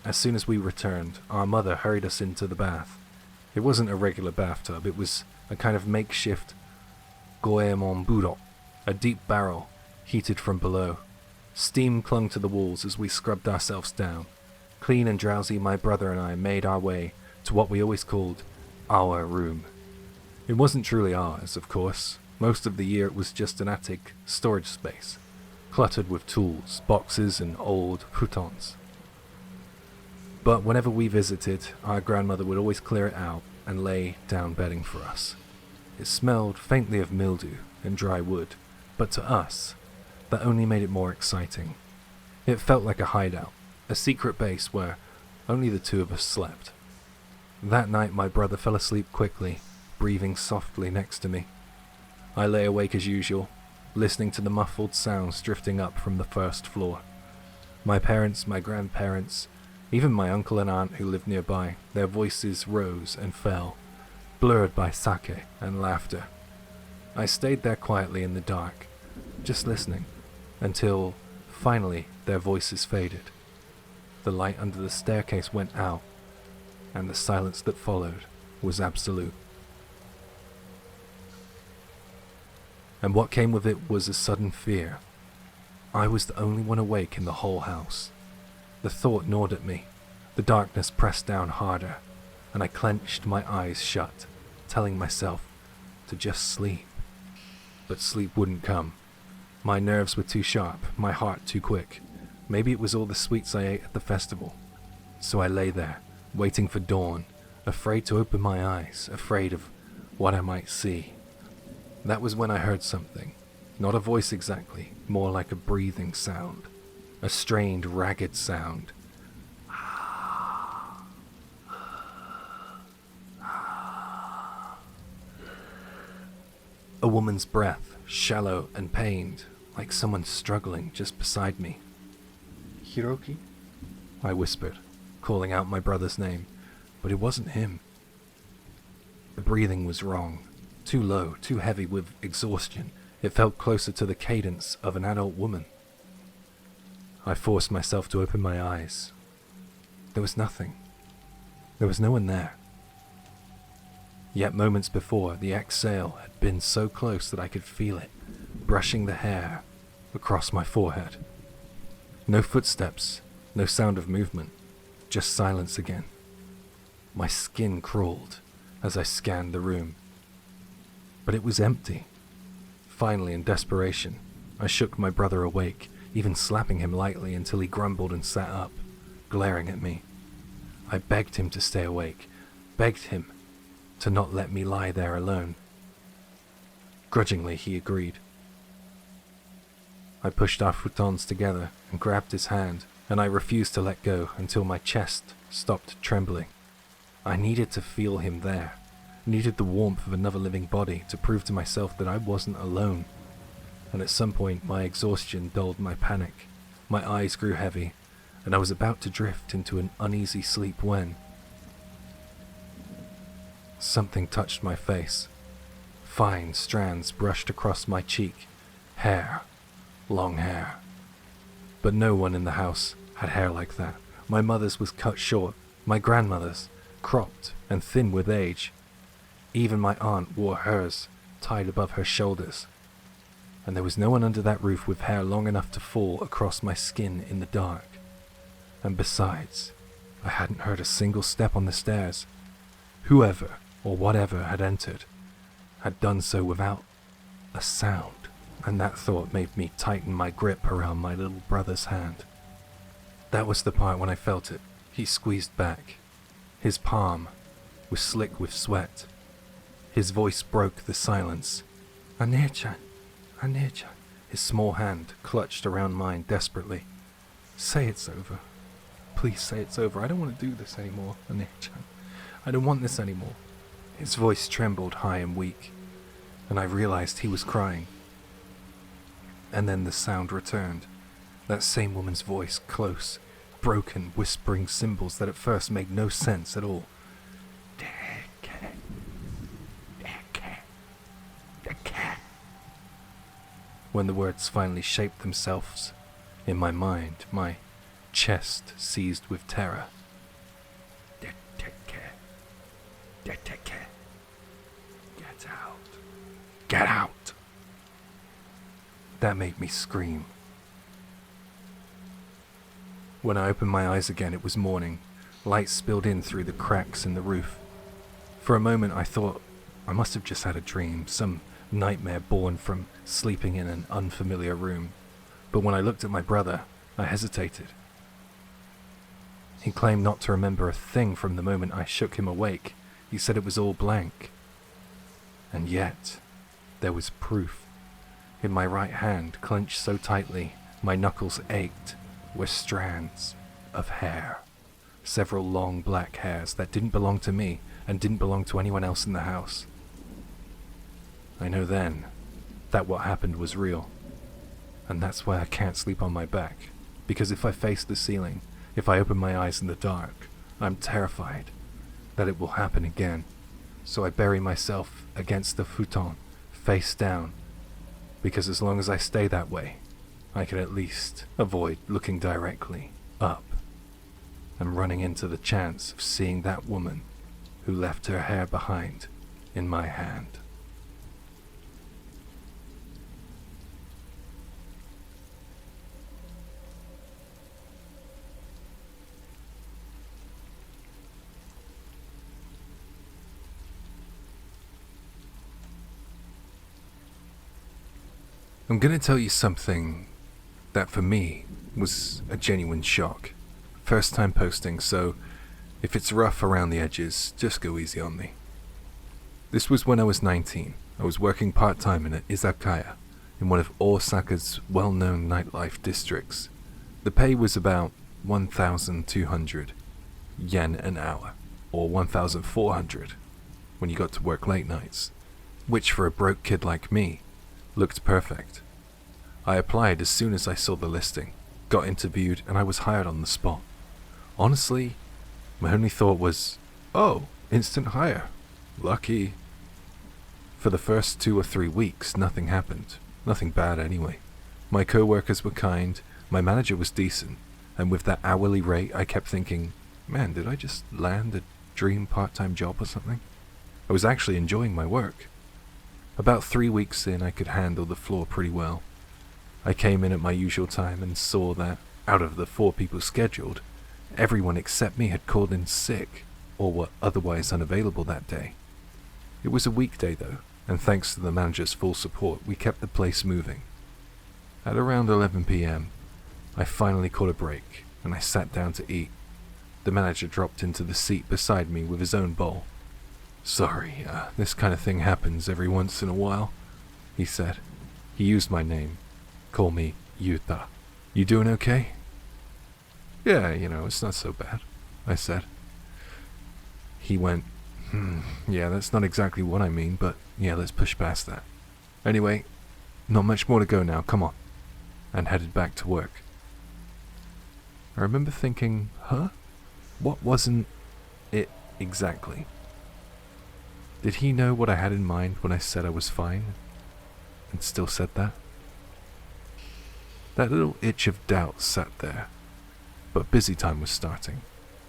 As soon as we returned, our mother hurried us into the bath. It wasn't a regular bathtub, it was a kind of makeshift goemon buro, a deep barrel heated from below. Steam clung to the walls as we scrubbed ourselves down. Clean and drowsy, my brother and I made our way to what we always called our room. It wasn't truly ours, of course. Most of the year it was just an attic storage space, cluttered with tools, boxes, and old futons. But whenever we visited, our grandmother would always clear it out and lay down bedding for us. It smelled faintly of mildew and dry wood, but to us, that only made it more exciting. It felt like a hideout, a secret base where Only the two of us slept. That night my brother fell asleep quickly, breathing softly next to me. I lay awake as usual, listening to the muffled sounds drifting up from the first floor. My parents, my grandparents, even my uncle and aunt who lived nearby, their voices rose and fell, blurred by sake and laughter. I stayed there quietly in the dark, just listening, until, finally, their voices faded. The light under the staircase went out, and the silence that followed was absolute. And what came with it was a sudden fear. I was the only one awake in the whole house. The thought gnawed at me. The darkness pressed down harder, and I clenched my eyes shut, telling myself to just sleep. But sleep wouldn't come. My nerves were too sharp, my heart too quick. Maybe it was all the sweets I ate at the festival. So I lay there, waiting for dawn, afraid to open my eyes, afraid of what I might see. That was when I heard something. Not a voice exactly, more like a breathing sound. A strained, ragged sound. A woman's breath, shallow and pained, like someone struggling just beside me. "Hiroki?" I whispered, calling out my brother's name, but it wasn't him. The breathing was wrong. Too low, too heavy with exhaustion. It felt closer to the cadence of an adult woman. I forced myself to open my eyes. There was nothing. There was no one there. Yet moments before, the exhale had been so close that I could feel it, brushing the hair across my forehead. No footsteps, no sound of movement, just silence again. My skin crawled as I scanned the room. But it was empty. Finally, in desperation, I shook my brother awake, even slapping him lightly until he grumbled and sat up, glaring at me. I begged him to stay awake, begged him to not let me lie there alone. Grudgingly, he agreed. I pushed our futons together and grabbed his hand, and I refused to let go until my chest stopped trembling. I needed to feel him there, needed the warmth of another living body to prove to myself that I wasn't alone. And at some point, my exhaustion dulled my panic. My eyes grew heavy, and I was about to drift into an uneasy sleep when something touched my face. Fine strands brushed across my cheek. Hair. Long hair. But no one in the house had hair like that. My mother's was cut short. My grandmother's, cropped and thin with age. Even my aunt wore hers, tied above her shoulders. And there was no one under that roof with hair long enough to fall across my skin in the dark. And besides, I hadn't heard a single step on the stairs. Whoever or whatever had entered had done so without a sound, and that thought made me tighten my grip around my little brother's hand. That was the part when I felt it. He squeezed back. His palm was slick with sweat. His voice broke the silence. "Ane-chan, Ane-chan." His small hand clutched around mine desperately. "Say it's over. Please say it's over. I don't want to do this anymore, Ane-chan. I don't want this anymore." His voice trembled high and weak, and I realized he was crying. And then the sound returned. That same woman's voice, close, broken, whispering symbols that at first made no sense at all. When the words finally shaped themselves in my mind, my chest seized with terror. Get out. Get out. That made me scream. When I opened my eyes again, it was morning. Light spilled in through the cracks in the roof. For a moment I thought I must have just had a dream, some nightmare born from sleeping in an unfamiliar room. But when I looked at my brother, I hesitated. He claimed not to remember a thing from the moment I shook him awake. He said it was all blank. And yet, there was proof. In my right hand, clenched so tightly, my knuckles ached, were strands of hair. several long black hairs that didn't belong to me and didn't belong to anyone else in the house. I know then that what happened was real, and that's why I can't sleep on my back, because if I face the ceiling, if I open my eyes in the dark, I'm terrified that it will happen again. So I bury myself against the futon, face down, because as long as I stay that way, I can at least avoid looking directly up and running into the chance of seeing that woman who left her hair behind in my hand. I'm going to tell you something that for me was a genuine shock. First time posting, so if it's rough around the edges, just go easy on me. This was when I was 19. I was working part-time in an izakaya in one of Osaka's well-known nightlife districts. The pay was about 1,200 yen an hour, or 1,400 when you got to work late nights, which for a broke kid like me looked perfect. I applied as soon as I saw the listing, got interviewed, and I was hired on the spot. Honestly, my only thought was, oh, instant hire. Lucky. For the first 2 or 3 weeks, nothing happened. Nothing bad anyway. My co-workers were kind, my manager was decent, and with that hourly rate, I kept thinking, man, did I just land a dream part-time job or something? I was actually enjoying my work. About 3 weeks in, I could handle the floor pretty well. I came in at my usual time and saw that, out of the 4 people scheduled, everyone except me had called in sick or were otherwise unavailable that day. It was a weekday though, and thanks to the manager's full support, we kept the place moving. At around 11 p.m, I finally caught a break, and I sat down to eat. The manager dropped into the seat beside me with his own bowl. Sorry, this kind of thing happens every once in a while, he said. He used my name. Call me Yuta. You doing okay? Yeah, it's not so bad, I said. He went, yeah, that's not exactly what I mean, but yeah, let's push past that. Anyway, not much more to go now, come on. And headed back to work. I remember thinking, huh? What wasn't it exactly? Did he know what I had in mind when I said I was fine? And still said that? That little itch of doubt sat there, but busy time was starting,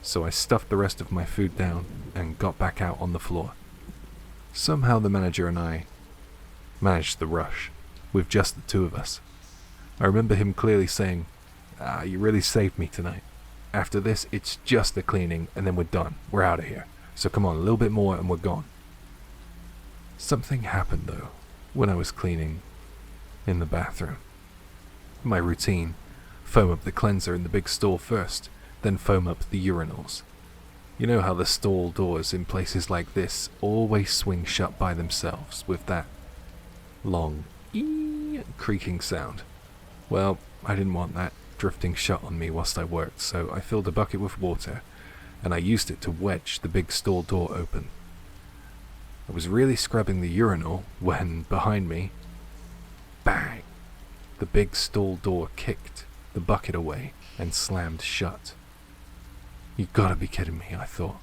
so I stuffed the rest of my food down and got back out on the floor. Somehow the manager and I managed the rush, with just the 2 of us. I remember him clearly saying, you really saved me tonight. After this, it's just the cleaning and then we're done. We're out of here. So come on, a little bit more and we're gone. Something happened though, when I was cleaning in the bathroom. My routine: foam up the cleanser in the big stall first, then foam up the urinals. You know how the stall doors in places like this always swing shut by themselves with that long creaking sound? Well, I didn't want that drifting shut on me whilst I worked, so I filled a bucket with water and I used it to wedge the big stall door open. I was really scrubbing the urinal when, behind me, bang! The big stall door kicked the bucket away and slammed shut. You gotta be kidding me, I thought.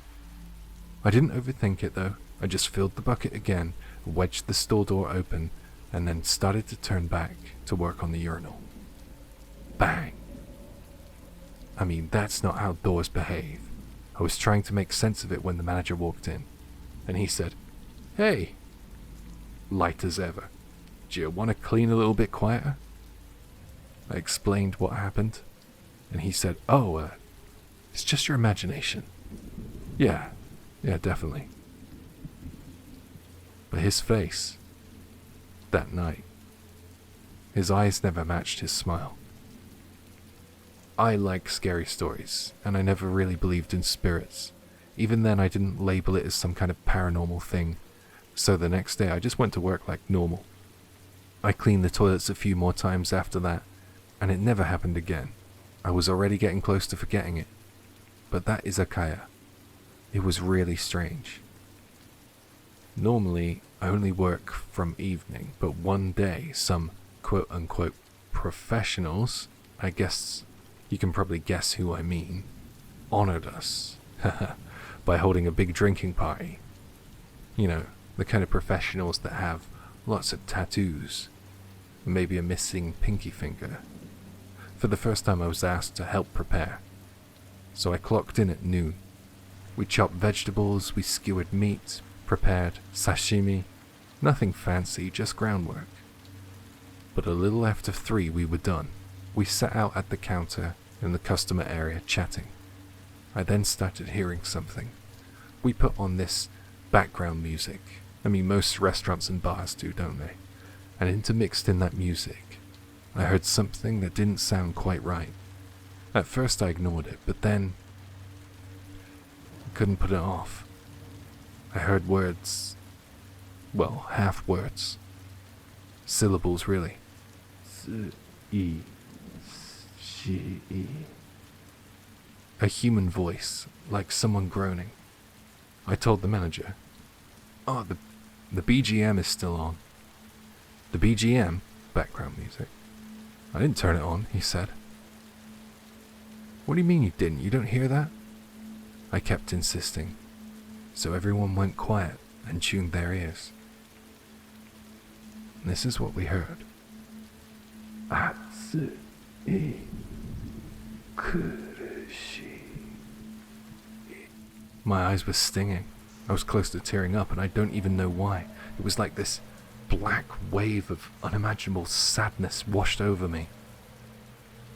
I didn't overthink it though. I just filled the bucket again, wedged the stall door open, and then started to turn back to work on the urinal. Bang! I mean, that's not how doors behave. I was trying to make sense of it when the manager walked in, and he said, "Hey," light as ever, "do you want to clean a little bit quieter?" I explained what happened, and he said, "Oh, it's just your imagination." Yeah, definitely. But his face, that night, his eyes never matched his smile. I like scary stories, and I never really believed in spirits. Even then, I didn't label it as some kind of paranormal thing, so the next day I just went to work like normal. I cleaned the toilets a few more times after that, and it never happened again. I was already getting close to forgetting it. but that izakaya, it was really strange. Normally, I only work from evening, but one day some quote-unquote professionals, I guess you can probably guess who I mean, honored us by holding a big drinking party. You know, the kind of professionals that have lots of tattoos, and maybe a missing pinky finger. For the first time I was asked to help prepare, so I clocked in at noon. We chopped vegetables, we skewered meat, prepared sashimi, nothing fancy, just groundwork. But a little after 3 we were done. We sat out at the counter in the customer area chatting. I then started hearing something. We put on this background music. I mean, most restaurants and bars do, don't they? And intermixed in that music, I heard something that didn't sound quite right. At first I ignored it, but then I couldn't put it off. I heard words, well, half words. Syllables, really. A human voice, like someone groaning. I told the manager, "Oh, the BGM is still on." "The BGM?" Background music. "I didn't turn it on," he said. "What do you mean you didn't? You don't hear that?" I kept insisting, so everyone went quiet and tuned their ears. This is what we heard. My eyes were stinging. I was close to tearing up, and I don't even know why. It was like this black wave of unimaginable sadness washed over me.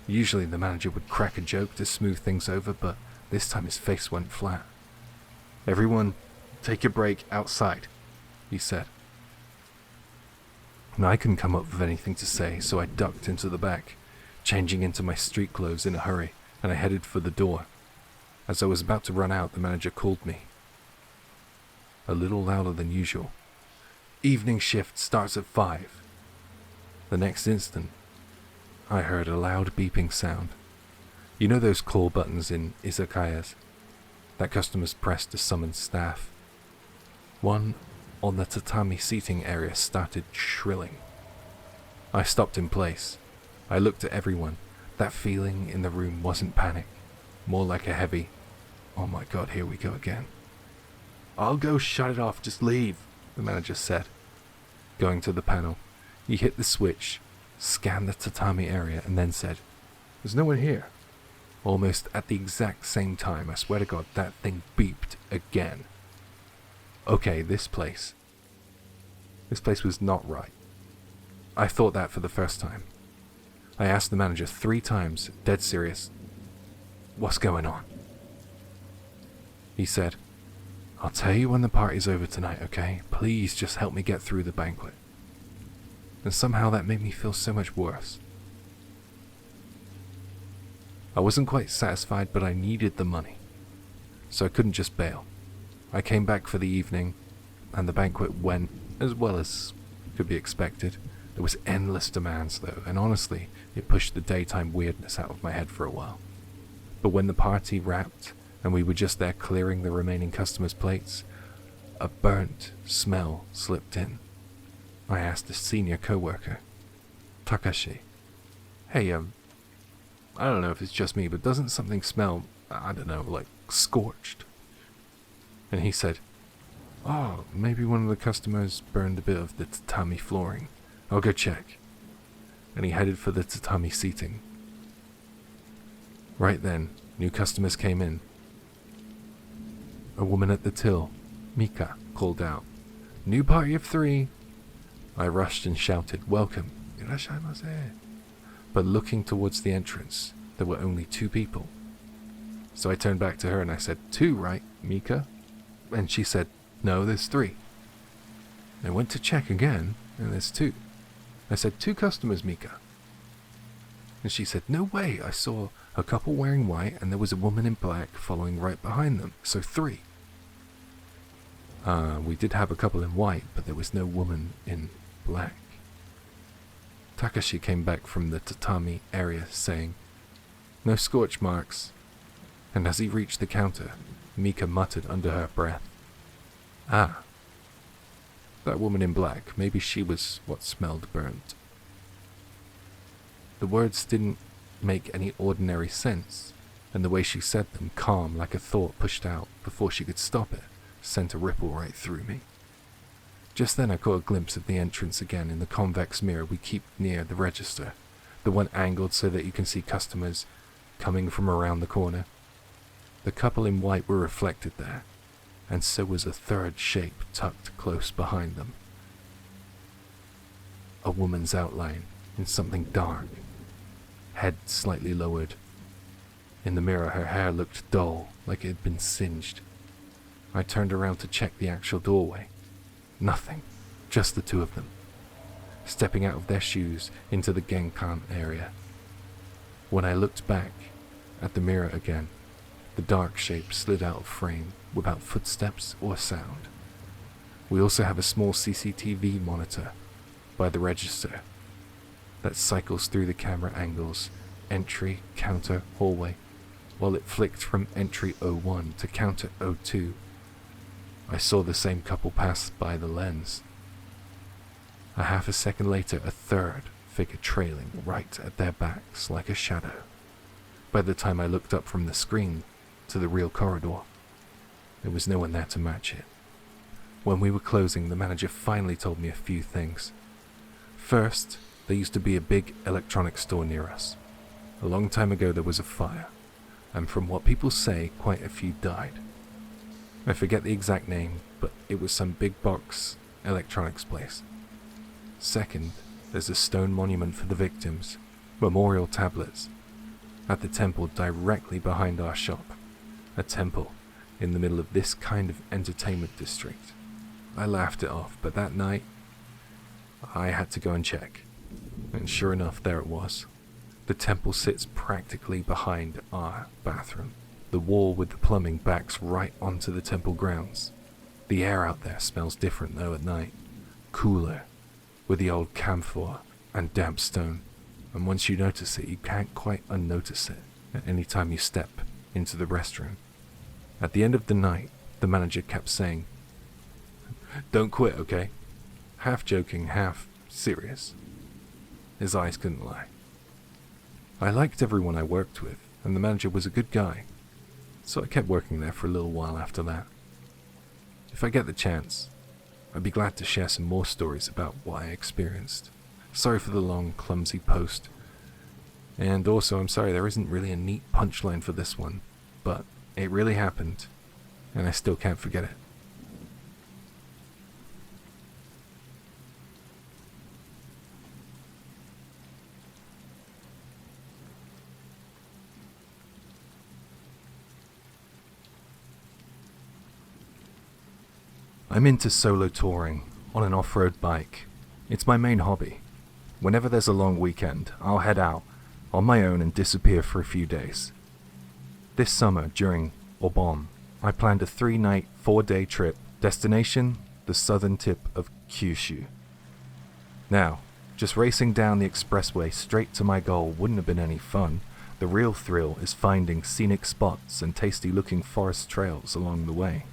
Usually the manager would crack a joke to smooth things over, but this time his face went flat. "Everyone, take a break outside," he said. And I couldn't come up with anything to say, so I ducked into the back, changing into my street clothes in a hurry, and I headed for the door. As I was about to run out, the manager called me. A little louder than usual. "Evening shift starts at 5. The next instant, I heard a loud beeping sound. You know those call buttons in izakayas that customers press to summon staff? One on the tatami seating area started shrilling. I stopped in place. I looked at everyone. That feeling in the room wasn't panic, more like a heavy, "Oh my god, here we go again." "I'll go shut it off, just leave," the manager said. Going to the panel, he hit the switch, scanned the tatami area, and then said, "There's no one here." Almost at the exact same time, I swear to God, that thing beeped again. Okay, this place was not right. I thought that for the first time. I asked the manager 3 times, dead serious, "What's going on?" He said, "I'll tell you when the party's over tonight, okay? Please just help me get through the banquet." And somehow that made me feel so much worse. I wasn't quite satisfied, but I needed the money, so I couldn't just bail. I came back for the evening, and the banquet went as well as could be expected. There was endless demands though, and honestly, it pushed the daytime weirdness out of my head for a while. But when the party wrapped, and we were just there clearing the remaining customers' plates, a burnt smell slipped in. I asked a senior co-worker, Takashi, "Hey, I don't know if it's just me, but doesn't something smell, I don't know, like scorched?" And he said, "Oh, maybe one of the customers burned a bit of the tatami flooring. I'll go check." And he headed for the tatami seating. Right then, new customers came in. A woman at the till, Mika, called out, "New party of 3. I rushed and shouted, "Welcome, irashaimase." But looking towards the entrance, there were only 2 people. So I turned back to her and I said, "2, right, Mika?" And she said, "No, there's 3. I went to check again, and there's 2. I said, "2 customers, Mika." And she said, "No way, I saw a couple wearing white and there was a woman in black following right behind them, so 3. We did have a couple in white, but there was no woman in black. Takashi came back from the tatami area saying, "No scorch marks." and as he reached the counter, Mika muttered under her breath, "Ah, that woman in black, maybe she was what smelled burnt." The words didn't make any ordinary sense, and the way she said them, calm like a thought pushed out before she could stop it, sent a ripple right through me. Just then I caught a glimpse of the entrance again in the convex mirror we keep near the register, the one angled so that you can see customers coming from around the corner. The couple in white were reflected there, and so was a third shape tucked close behind them. A woman's outline in something dark, head slightly lowered. In the mirror her hair looked dull, like it had been singed. I turned around to check the actual doorway. Nothing, just the two of them, stepping out of their shoes into the genkan area. When I looked back at the mirror again, the dark shape slid out of frame without footsteps or sound. We also have a small CCTV monitor by the register that cycles through the camera angles, entry, counter, hallway, while it flicked from entry 01 to counter 02. I saw the same couple pass by the lens. A half a second later, a third figure trailing right at their backs like a shadow. By the time I looked up from the screen to the real corridor, there was no one there to match it. When we were closing, the manager finally told me a few things. First, there used to be a big electronics store near us. A long time ago there was a fire, and from what people say, quite a few died. I forget the exact name, but it was some big box electronics place. Second, there's a stone monument for the victims, memorial tablets, at the temple directly behind our shop. A temple in the middle of this kind of entertainment district. I laughed it off, but that night, I had to go and check. And sure enough, there it was. The temple sits practically behind our bathroom. The wall with the plumbing backs right onto the temple grounds. The air out there smells different though at night. Cooler, with the old camphor and damp stone. And once you notice it, you can't quite unnotice it at any time you step into the restroom. At the end of the night, the manager kept saying, "Don't quit, okay?" Half joking, half serious. His eyes couldn't lie. I liked everyone I worked with, and the manager was a good guy, so I kept working there for a little while after that. If I get the chance, I'd be glad to share some more stories about what I experienced. Sorry for the long, clumsy post. And also, I'm sorry there isn't really a neat punchline for this one, but it really happened, and I still can't forget it. I'm into solo touring on an off-road bike. It's my main hobby. Whenever there's a long weekend, I'll head out on my own and disappear for a few days. This summer, during Obon, I planned a 3-night, 4-day trip. Destination, the southern tip of Kyushu. Now, just racing down the expressway straight to my goal wouldn't have been any fun. The real thrill is finding scenic spots and tasty-looking forest trails along the way.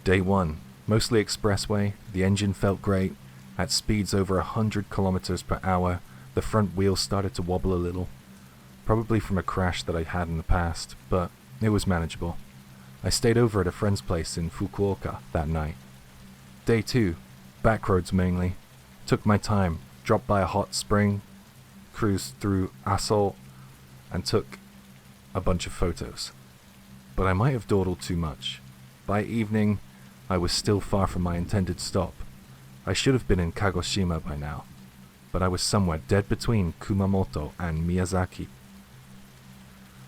Day 1, mostly expressway. The engine felt great. At speeds over 100 kilometers per hour, the front wheels started to wobble a little. Probably from a crash that I had in the past, but it was manageable. I stayed over at a friend's place in Fukuoka that night. Day 2, back roads mainly. Took my time, dropped by a hot spring, cruised through Aso, and took a bunch of photos. But I might have dawdled too much. By evening, I was still far from my intended stop. I should have been in Kagoshima by now, but I was somewhere dead between Kumamoto and Miyazaki.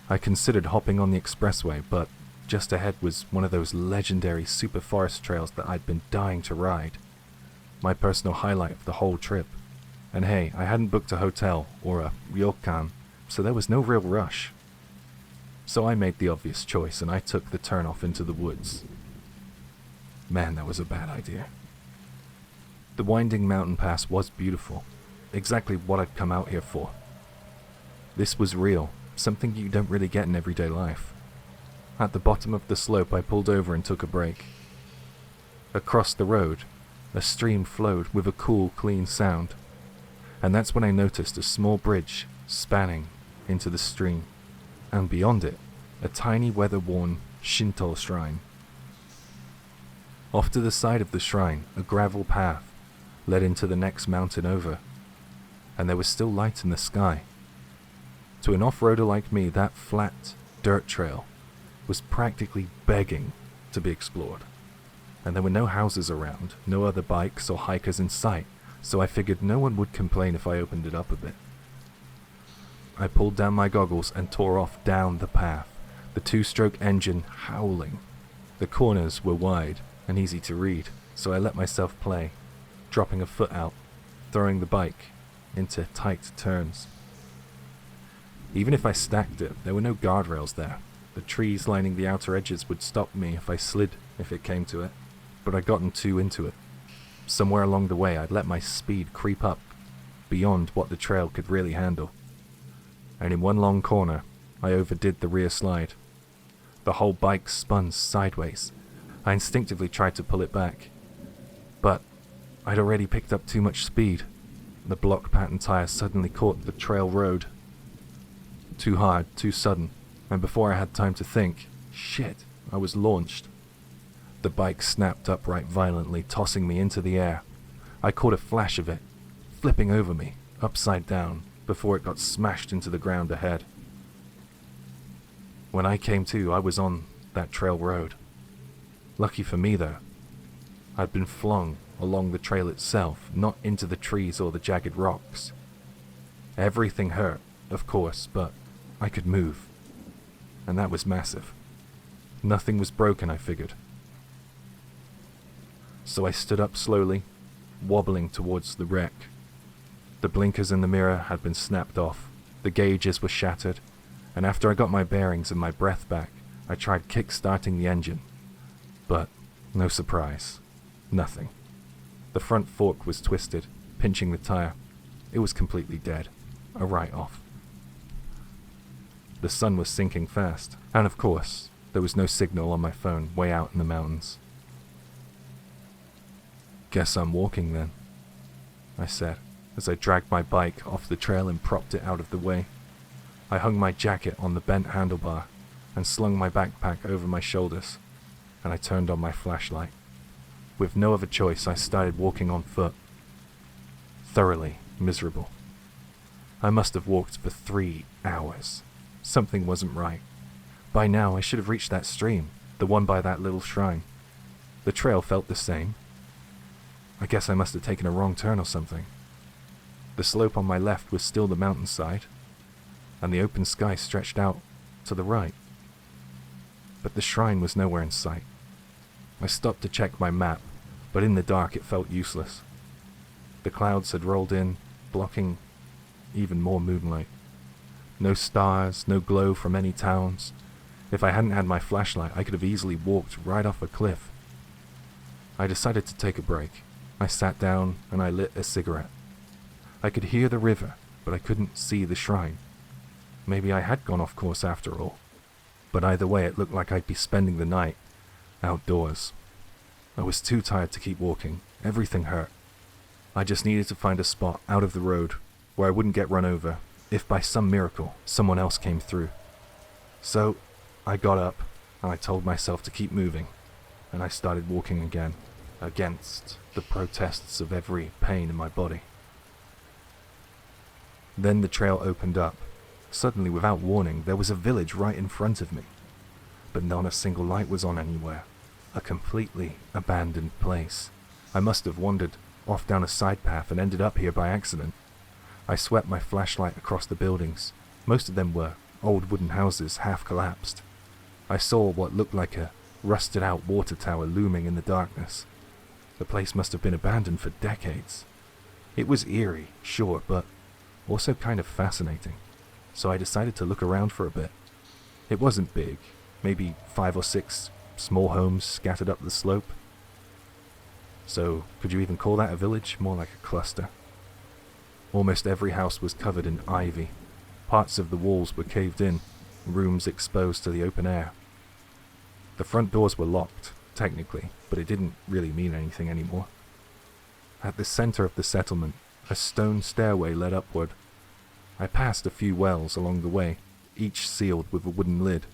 I considered hopping on the expressway, but just ahead was one of those legendary super forest trails that I'd been dying to ride. My personal highlight of the whole trip. And hey, I hadn't booked a hotel or a ryokan, so there was no real rush. So I made the obvious choice and I took the turn off into the woods. Man, that was a bad idea. The winding mountain pass was beautiful, exactly what I'd come out here for. This was real, something you don't really get in everyday life. At the bottom of the slope, I pulled over and took a break. Across the road, a stream flowed with a cool, clean sound, and that's when I noticed a small bridge spanning into the stream, and beyond it, a tiny weather-worn Shinto shrine. Off to the side of the shrine, a gravel path led into the next mountain over, and there was still light in the sky. To an off-roader like me, that flat dirt trail was practically begging to be explored. And there were no houses around, no other bikes or hikers in sight, so I figured no one would complain if I opened it up a bit. I pulled down my goggles and tore off down the path, the two-stroke engine howling. The corners were wide and easy to read, so I let myself play, dropping a foot out, throwing the bike into tight turns. Even if I stacked it, there were no guardrails there. The trees lining the outer edges would stop me if I slid, if it came to it, but I'd gotten too into it. Somewhere along the way, I'd let my speed creep up beyond what the trail could really handle. And in one long corner, I overdid the rear slide. The whole bike spun sideways. I instinctively tried to pull it back, but I'd already picked up too much speed. The block pattern tire suddenly caught the trail road. Too hard, too sudden, and before I had time to think, shit, I was launched. The bike snapped upright violently, tossing me into the air. I caught a flash of it, flipping over me, upside down, before it got smashed into the ground ahead. When I came to, I was on that trail road. Lucky for me, though, I'd been flung along the trail itself, not into the trees or the jagged rocks. Everything hurt, of course, but I could move, and that was massive. Nothing was broken, I figured. So I stood up slowly, wobbling towards the wreck. The blinkers in the mirror had been snapped off, the gauges were shattered, and after I got my bearings and my breath back, I tried kick-starting the engine. But no surprise. Nothing. The front fork was twisted, pinching the tire. It was completely dead. A write-off. The sun was sinking fast, and of course, there was no signal on my phone way out in the mountains. Guess I'm walking then, I said, as I dragged my bike off the trail and propped it out of the way. I hung my jacket on the bent handlebar and slung my backpack over my shoulders, and I turned on my flashlight. With no other choice, I started walking on foot. Thoroughly miserable. I must have walked for 3 hours. Something wasn't right. By now, I should have reached that stream, the one by that little shrine. The trail felt the same. I guess I must have taken a wrong turn or something. The slope on my left was still the mountainside, and the open sky stretched out to the right. But the shrine was nowhere in sight. I stopped to check my map, but in the dark it felt useless. The clouds had rolled in, blocking even more moonlight. No stars, no glow from any towns. If I hadn't had my flashlight, I could have easily walked right off a cliff. I decided to take a break. I sat down and I lit a cigarette. I could hear the river, but I couldn't see the shrine. Maybe I had gone off course after all. But either way, it looked like I'd be spending the night outdoors. I was too tired to keep walking. Everything hurt. I just needed to find a spot out of the road where I wouldn't get run over if by some miracle someone else came through. So I got up and I told myself to keep moving, and I started walking again, against the protests of every pain in my body. Then the trail opened up. Suddenly, without warning, there was a village right in front of me, but not a single light was on anywhere. A completely abandoned place. I must have wandered off down a side path and ended up here by accident. I swept my flashlight across the buildings. Most of them were old wooden houses, half collapsed. I saw what looked like a rusted-out water tower looming in the darkness. The place must have been abandoned for decades. It was eerie, sure, but also kind of fascinating, so I decided to look around for a bit. It wasn't big, maybe 5 or 6 small homes scattered up the slope. So, could you even call that a village? More like a cluster. Almost every house was covered in ivy, Parts of the walls were caved in, rooms exposed to the open air. The front doors were locked, technically, but it didn't really mean anything anymore. At the center of the settlement, a stone stairway led upward. I passed a few wells along the way, each sealed with a wooden lid.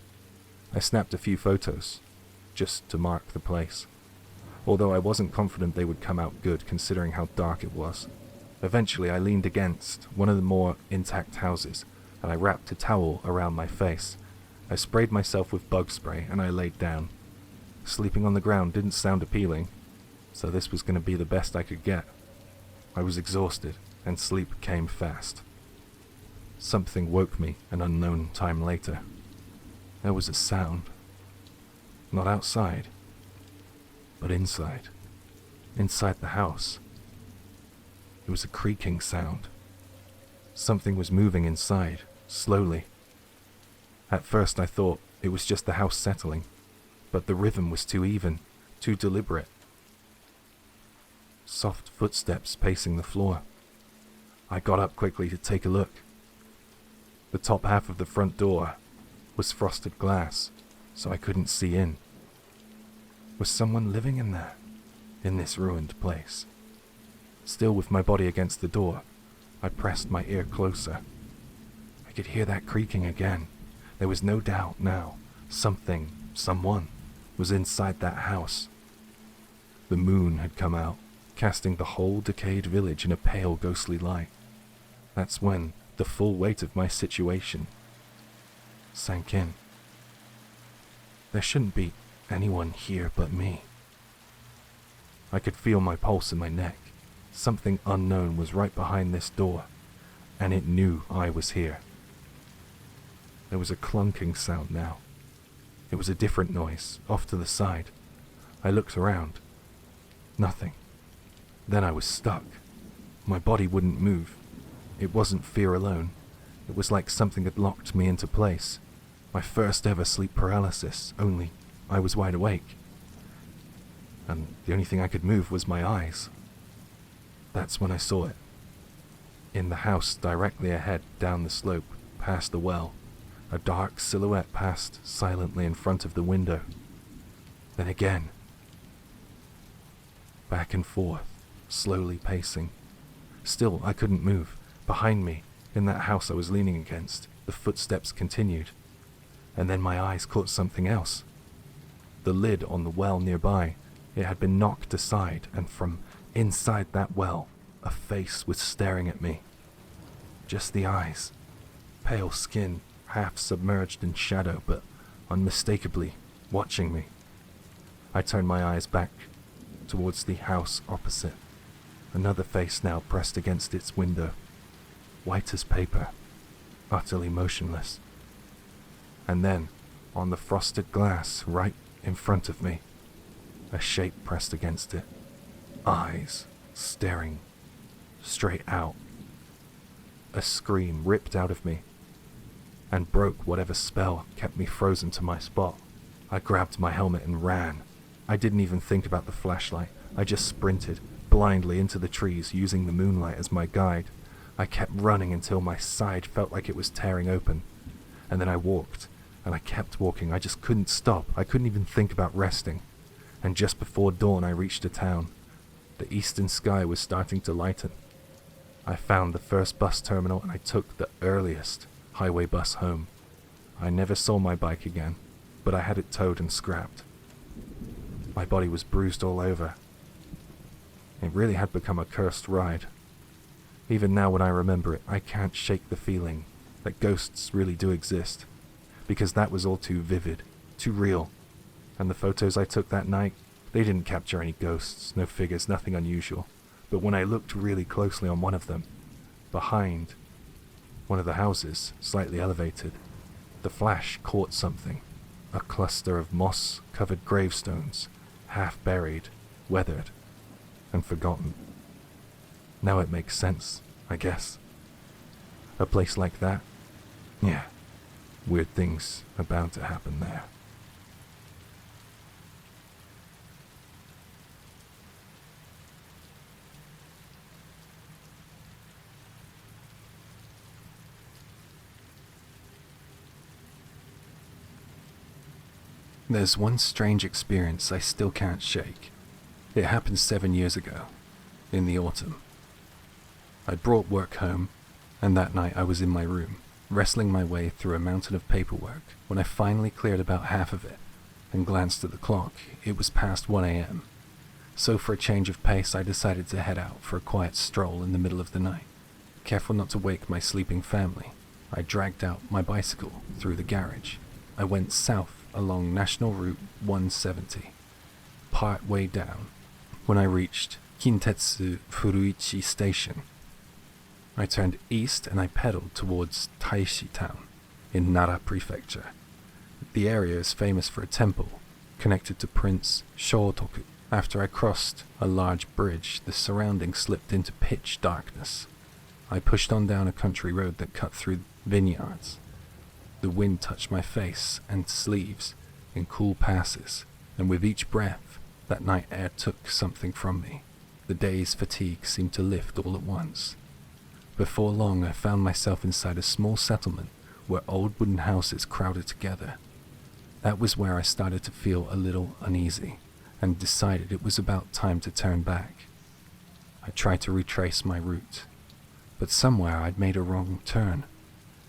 I snapped a few photos, just to mark the place, although I wasn't confident they would come out good considering how dark it was. Eventually I leaned against one of the more intact houses, and I wrapped a towel around my face. I sprayed myself with bug spray, and I laid down. Sleeping on the ground didn't sound appealing, so this was going to be the best I could get. I was exhausted, and sleep came fast. Something woke me an unknown time later. There was a sound. Not outside, but inside. Inside the house. It was a creaking sound. Something was moving inside, slowly. At first I thought it was just the house settling, but the rhythm was too even, too deliberate. Soft footsteps pacing the floor. I got up quickly to take a look. The top half of the front door was frosted glass, so I couldn't see in. Was someone living in there, in this ruined place? Still with my body against the door, I pressed my ear closer. I could hear that creaking again. There was no doubt now. Someone, was inside that house. The moon had come out, casting the whole decayed village in a pale, ghostly light. That's when the full weight of my situation sank in. There shouldn't be anyone here but me. I could feel my pulse in my neck. Something unknown was right behind this door, and it knew I was here. There was a clunking sound now. It was a different noise, off to the side. I looked around. Nothing. Then I was stuck. My body wouldn't move. It wasn't fear alone. It was like something had locked me into place. My first ever sleep paralysis, only I was wide awake. And the only thing I could move was my eyes. That's when I saw it. In the house directly ahead, down the slope, past the well, a dark silhouette passed silently in front of the window. Then again. Back and forth, slowly pacing. Still, I couldn't move. Behind me, in that house I was leaning against, the footsteps continued. And then my eyes caught something else. The lid on the well nearby. It had been knocked aside, and from inside that well, a face was staring at me. Just the eyes. Pale skin, half submerged in shadow, but unmistakably watching me. I turned my eyes back towards the house opposite. Another face now pressed against its window. White as paper, utterly motionless. And then, on the frosted glass right in front of me, a shape pressed against it. Eyes staring straight out. A scream ripped out of me and broke whatever spell kept me frozen to my spot. I grabbed my helmet and ran. I didn't even think about the flashlight. I just sprinted blindly into the trees, using the moonlight as my guide. I kept running until my side felt like it was tearing open. And then I walked, and I kept walking. I just couldn't stop. I couldn't even think about resting. And just before dawn I reached a town. The eastern sky was starting to lighten. I found the first bus terminal and I took the earliest highway bus home. I never saw my bike again, but I had it towed and scrapped. My body was bruised all over. It really had become a cursed ride. Even now when I remember it, I can't shake the feeling that ghosts really do exist, because that was all too vivid, too real. And the photos I took that night, they didn't capture any ghosts, no figures, nothing unusual. But when I looked really closely on one of them, behind one of the houses, slightly elevated, the flash caught something. A cluster of moss-covered gravestones, half buried, weathered, and forgotten. Now it makes sense, I guess. A place like that? Yeah, weird things are bound to happen there. There's one strange experience I still can't shake. It happened 7 years ago, in the autumn. I brought work home, and that night I was in my room, wrestling my way through a mountain of paperwork. When I finally cleared about half of it and glanced at the clock, it was past 1 a.m. So for a change of pace, I decided to head out for a quiet stroll in the middle of the night. Careful not to wake my sleeping family, I dragged out my bicycle through the garage. I went south along National Route 170. Part way down, when I reached Kintetsu Furuichi Station, I turned east and I pedaled towards Taishi Town in Nara Prefecture. The area is famous for a temple connected to Prince Shotoku. After I crossed a large bridge, the surroundings slipped into pitch darkness. I pushed on down a country road that cut through vineyards. The wind touched my face and sleeves in cool passes, and with each breath, that night air took something from me. The day's fatigue seemed to lift all at once. Before long, I found myself inside a small settlement where old wooden houses crowded together. That was where I started to feel a little uneasy, and decided it was about time to turn back. I tried to retrace my route, but somewhere I'd made a wrong turn.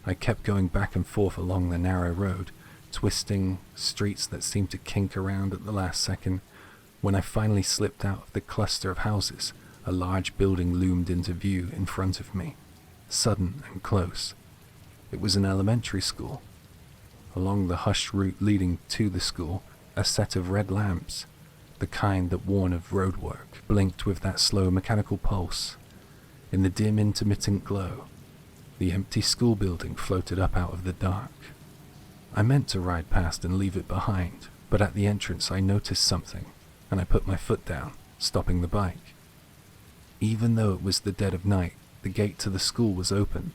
I kept going back and forth along the narrow road, twisting streets that seemed to kink around at the last second. When I finally slipped out of the cluster of houses, a large building loomed into view in front of me, sudden and close. It was an elementary school. Along the hushed route leading to the school, a set of red lamps, the kind that warn of road work, blinked with that slow mechanical pulse. In the dim intermittent glow, the empty school building floated up out of the dark. I meant to ride past and leave it behind, but at the entrance I noticed something, and I put my foot down, stopping the bike. Even though it was the dead of night, the gate to the school was open.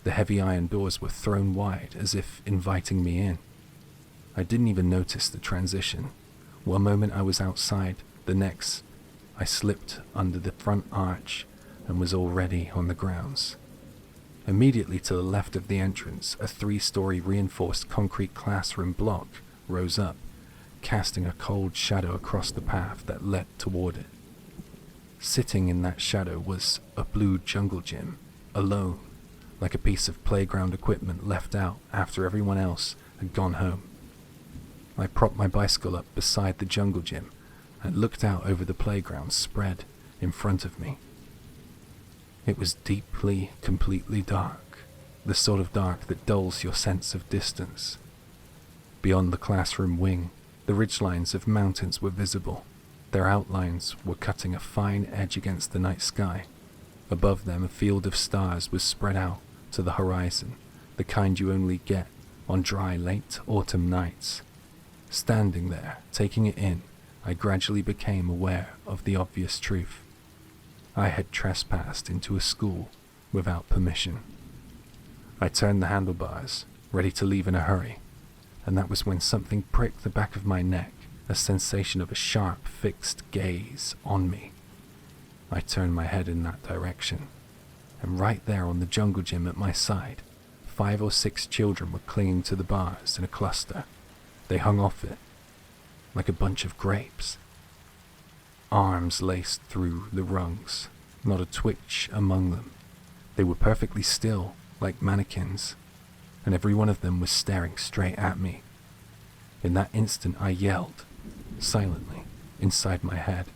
The heavy iron doors were thrown wide as if inviting me in. I didn't even notice the transition. One moment I was outside, the next I slipped under the front arch and was already on the grounds. Immediately to the left of the entrance, a 3-story reinforced concrete classroom block rose up, casting a cold shadow across the path that led toward it. Sitting in that shadow was a blue jungle gym, alone, like a piece of playground equipment left out after everyone else had gone home. I propped my bicycle up beside the jungle gym and looked out over the playground spread in front of me. It was deeply, completely dark, the sort of dark that dulls your sense of distance. Beyond the classroom wing, the ridgelines of mountains were visible. Their outlines were cutting a fine edge against the night sky. Above them, a field of stars was spread out to the horizon, the kind you only get on dry late autumn nights. Standing there, taking it in, I gradually became aware of the obvious truth. I had trespassed into a school without permission. I turned the handlebars, ready to leave in a hurry, and that was when something pricked the back of my neck, a sensation of a sharp, fixed gaze on me. I turned my head in that direction, and right there on the jungle gym at my side, 5 or 6 children were clinging to the bars in a cluster. They hung off it, like a bunch of grapes. Arms laced through the rungs, not a twitch among them. They were perfectly still, like mannequins, and every one of them was staring straight at me. In that instant I yelled, silently, inside my head,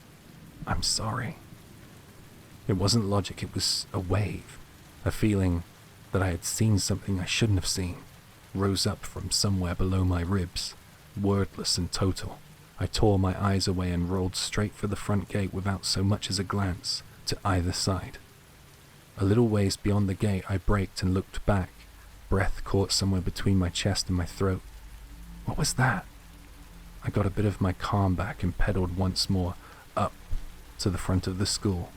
"I'm sorry." It wasn't logic, it was a wave. A feeling that I had seen something I shouldn't have seen rose up from somewhere below my ribs. Wordless and total, I tore my eyes away and rolled straight for the front gate without so much as a glance to either side. A little ways beyond the gate, I braked and looked back, breath caught somewhere between my chest and my throat. What was that? I got a bit of my calm back and pedaled once more up to the front of the school.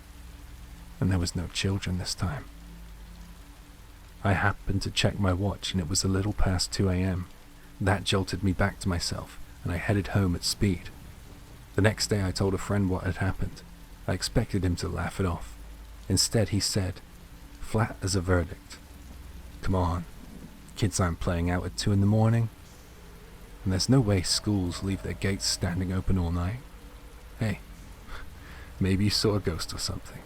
And there was no children this time. I happened to check my watch and it was a little past 2 a.m. That jolted me back to myself, and I headed home at speed. The next day I told a friend what had happened. I expected him to laugh it off. Instead he said, flat as a verdict, "Come on, kids aren't playing out at 2 in the morning." and there's no way schools leave their gates standing open all night. Hey, maybe you saw a ghost or something.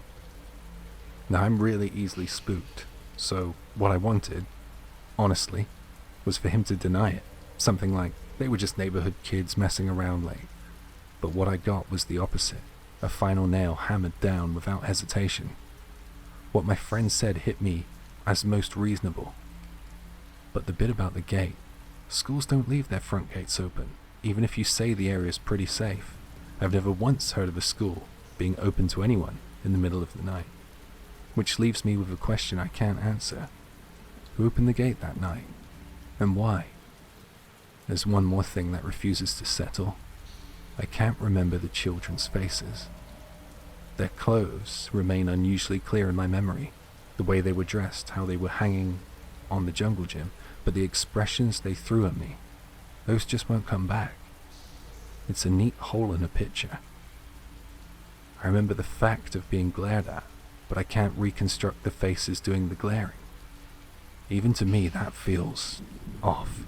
Now, I'm really easily spooked, so what I wanted, honestly, was for him to deny it. Something like, they were just neighborhood kids messing around late. But what I got was the opposite, a final nail hammered down without hesitation. What my friend said hit me as most reasonable. But the bit about the gate, schools don't leave their front gates open, even if you say the area is pretty safe. I've never once heard of a school being open to anyone in the middle of the night. Which leaves me with a question I can't answer. Who opened the gate that night? And why? There's one more thing that refuses to settle. I can't remember the children's faces. Their clothes remain unusually clear in my memory. The way they were dressed, how they were hanging on the jungle gym, but the expressions they threw at me, those just won't come back. It's a neat hole in a picture. I remember the fact of being glared at, but I can't reconstruct the faces doing the glaring. Even to me, that feels off.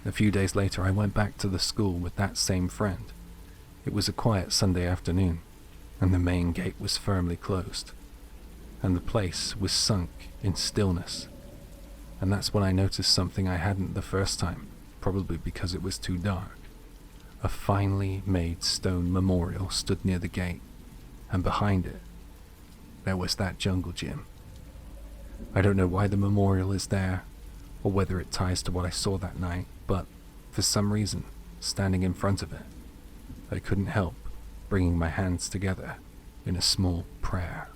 A few days later, I went back to the school with that same friend. It was a quiet Sunday afternoon, and the main gate was firmly closed, and the place was sunk in stillness. And that's when I noticed something I hadn't the first time, probably because it was too dark. A finely made stone memorial stood near the gate, and behind it, there was that jungle gym. I don't know why the memorial is there, or whether it ties to what I saw that night, but for some reason, standing in front of it, I couldn't help bringing my hands together in a small prayer.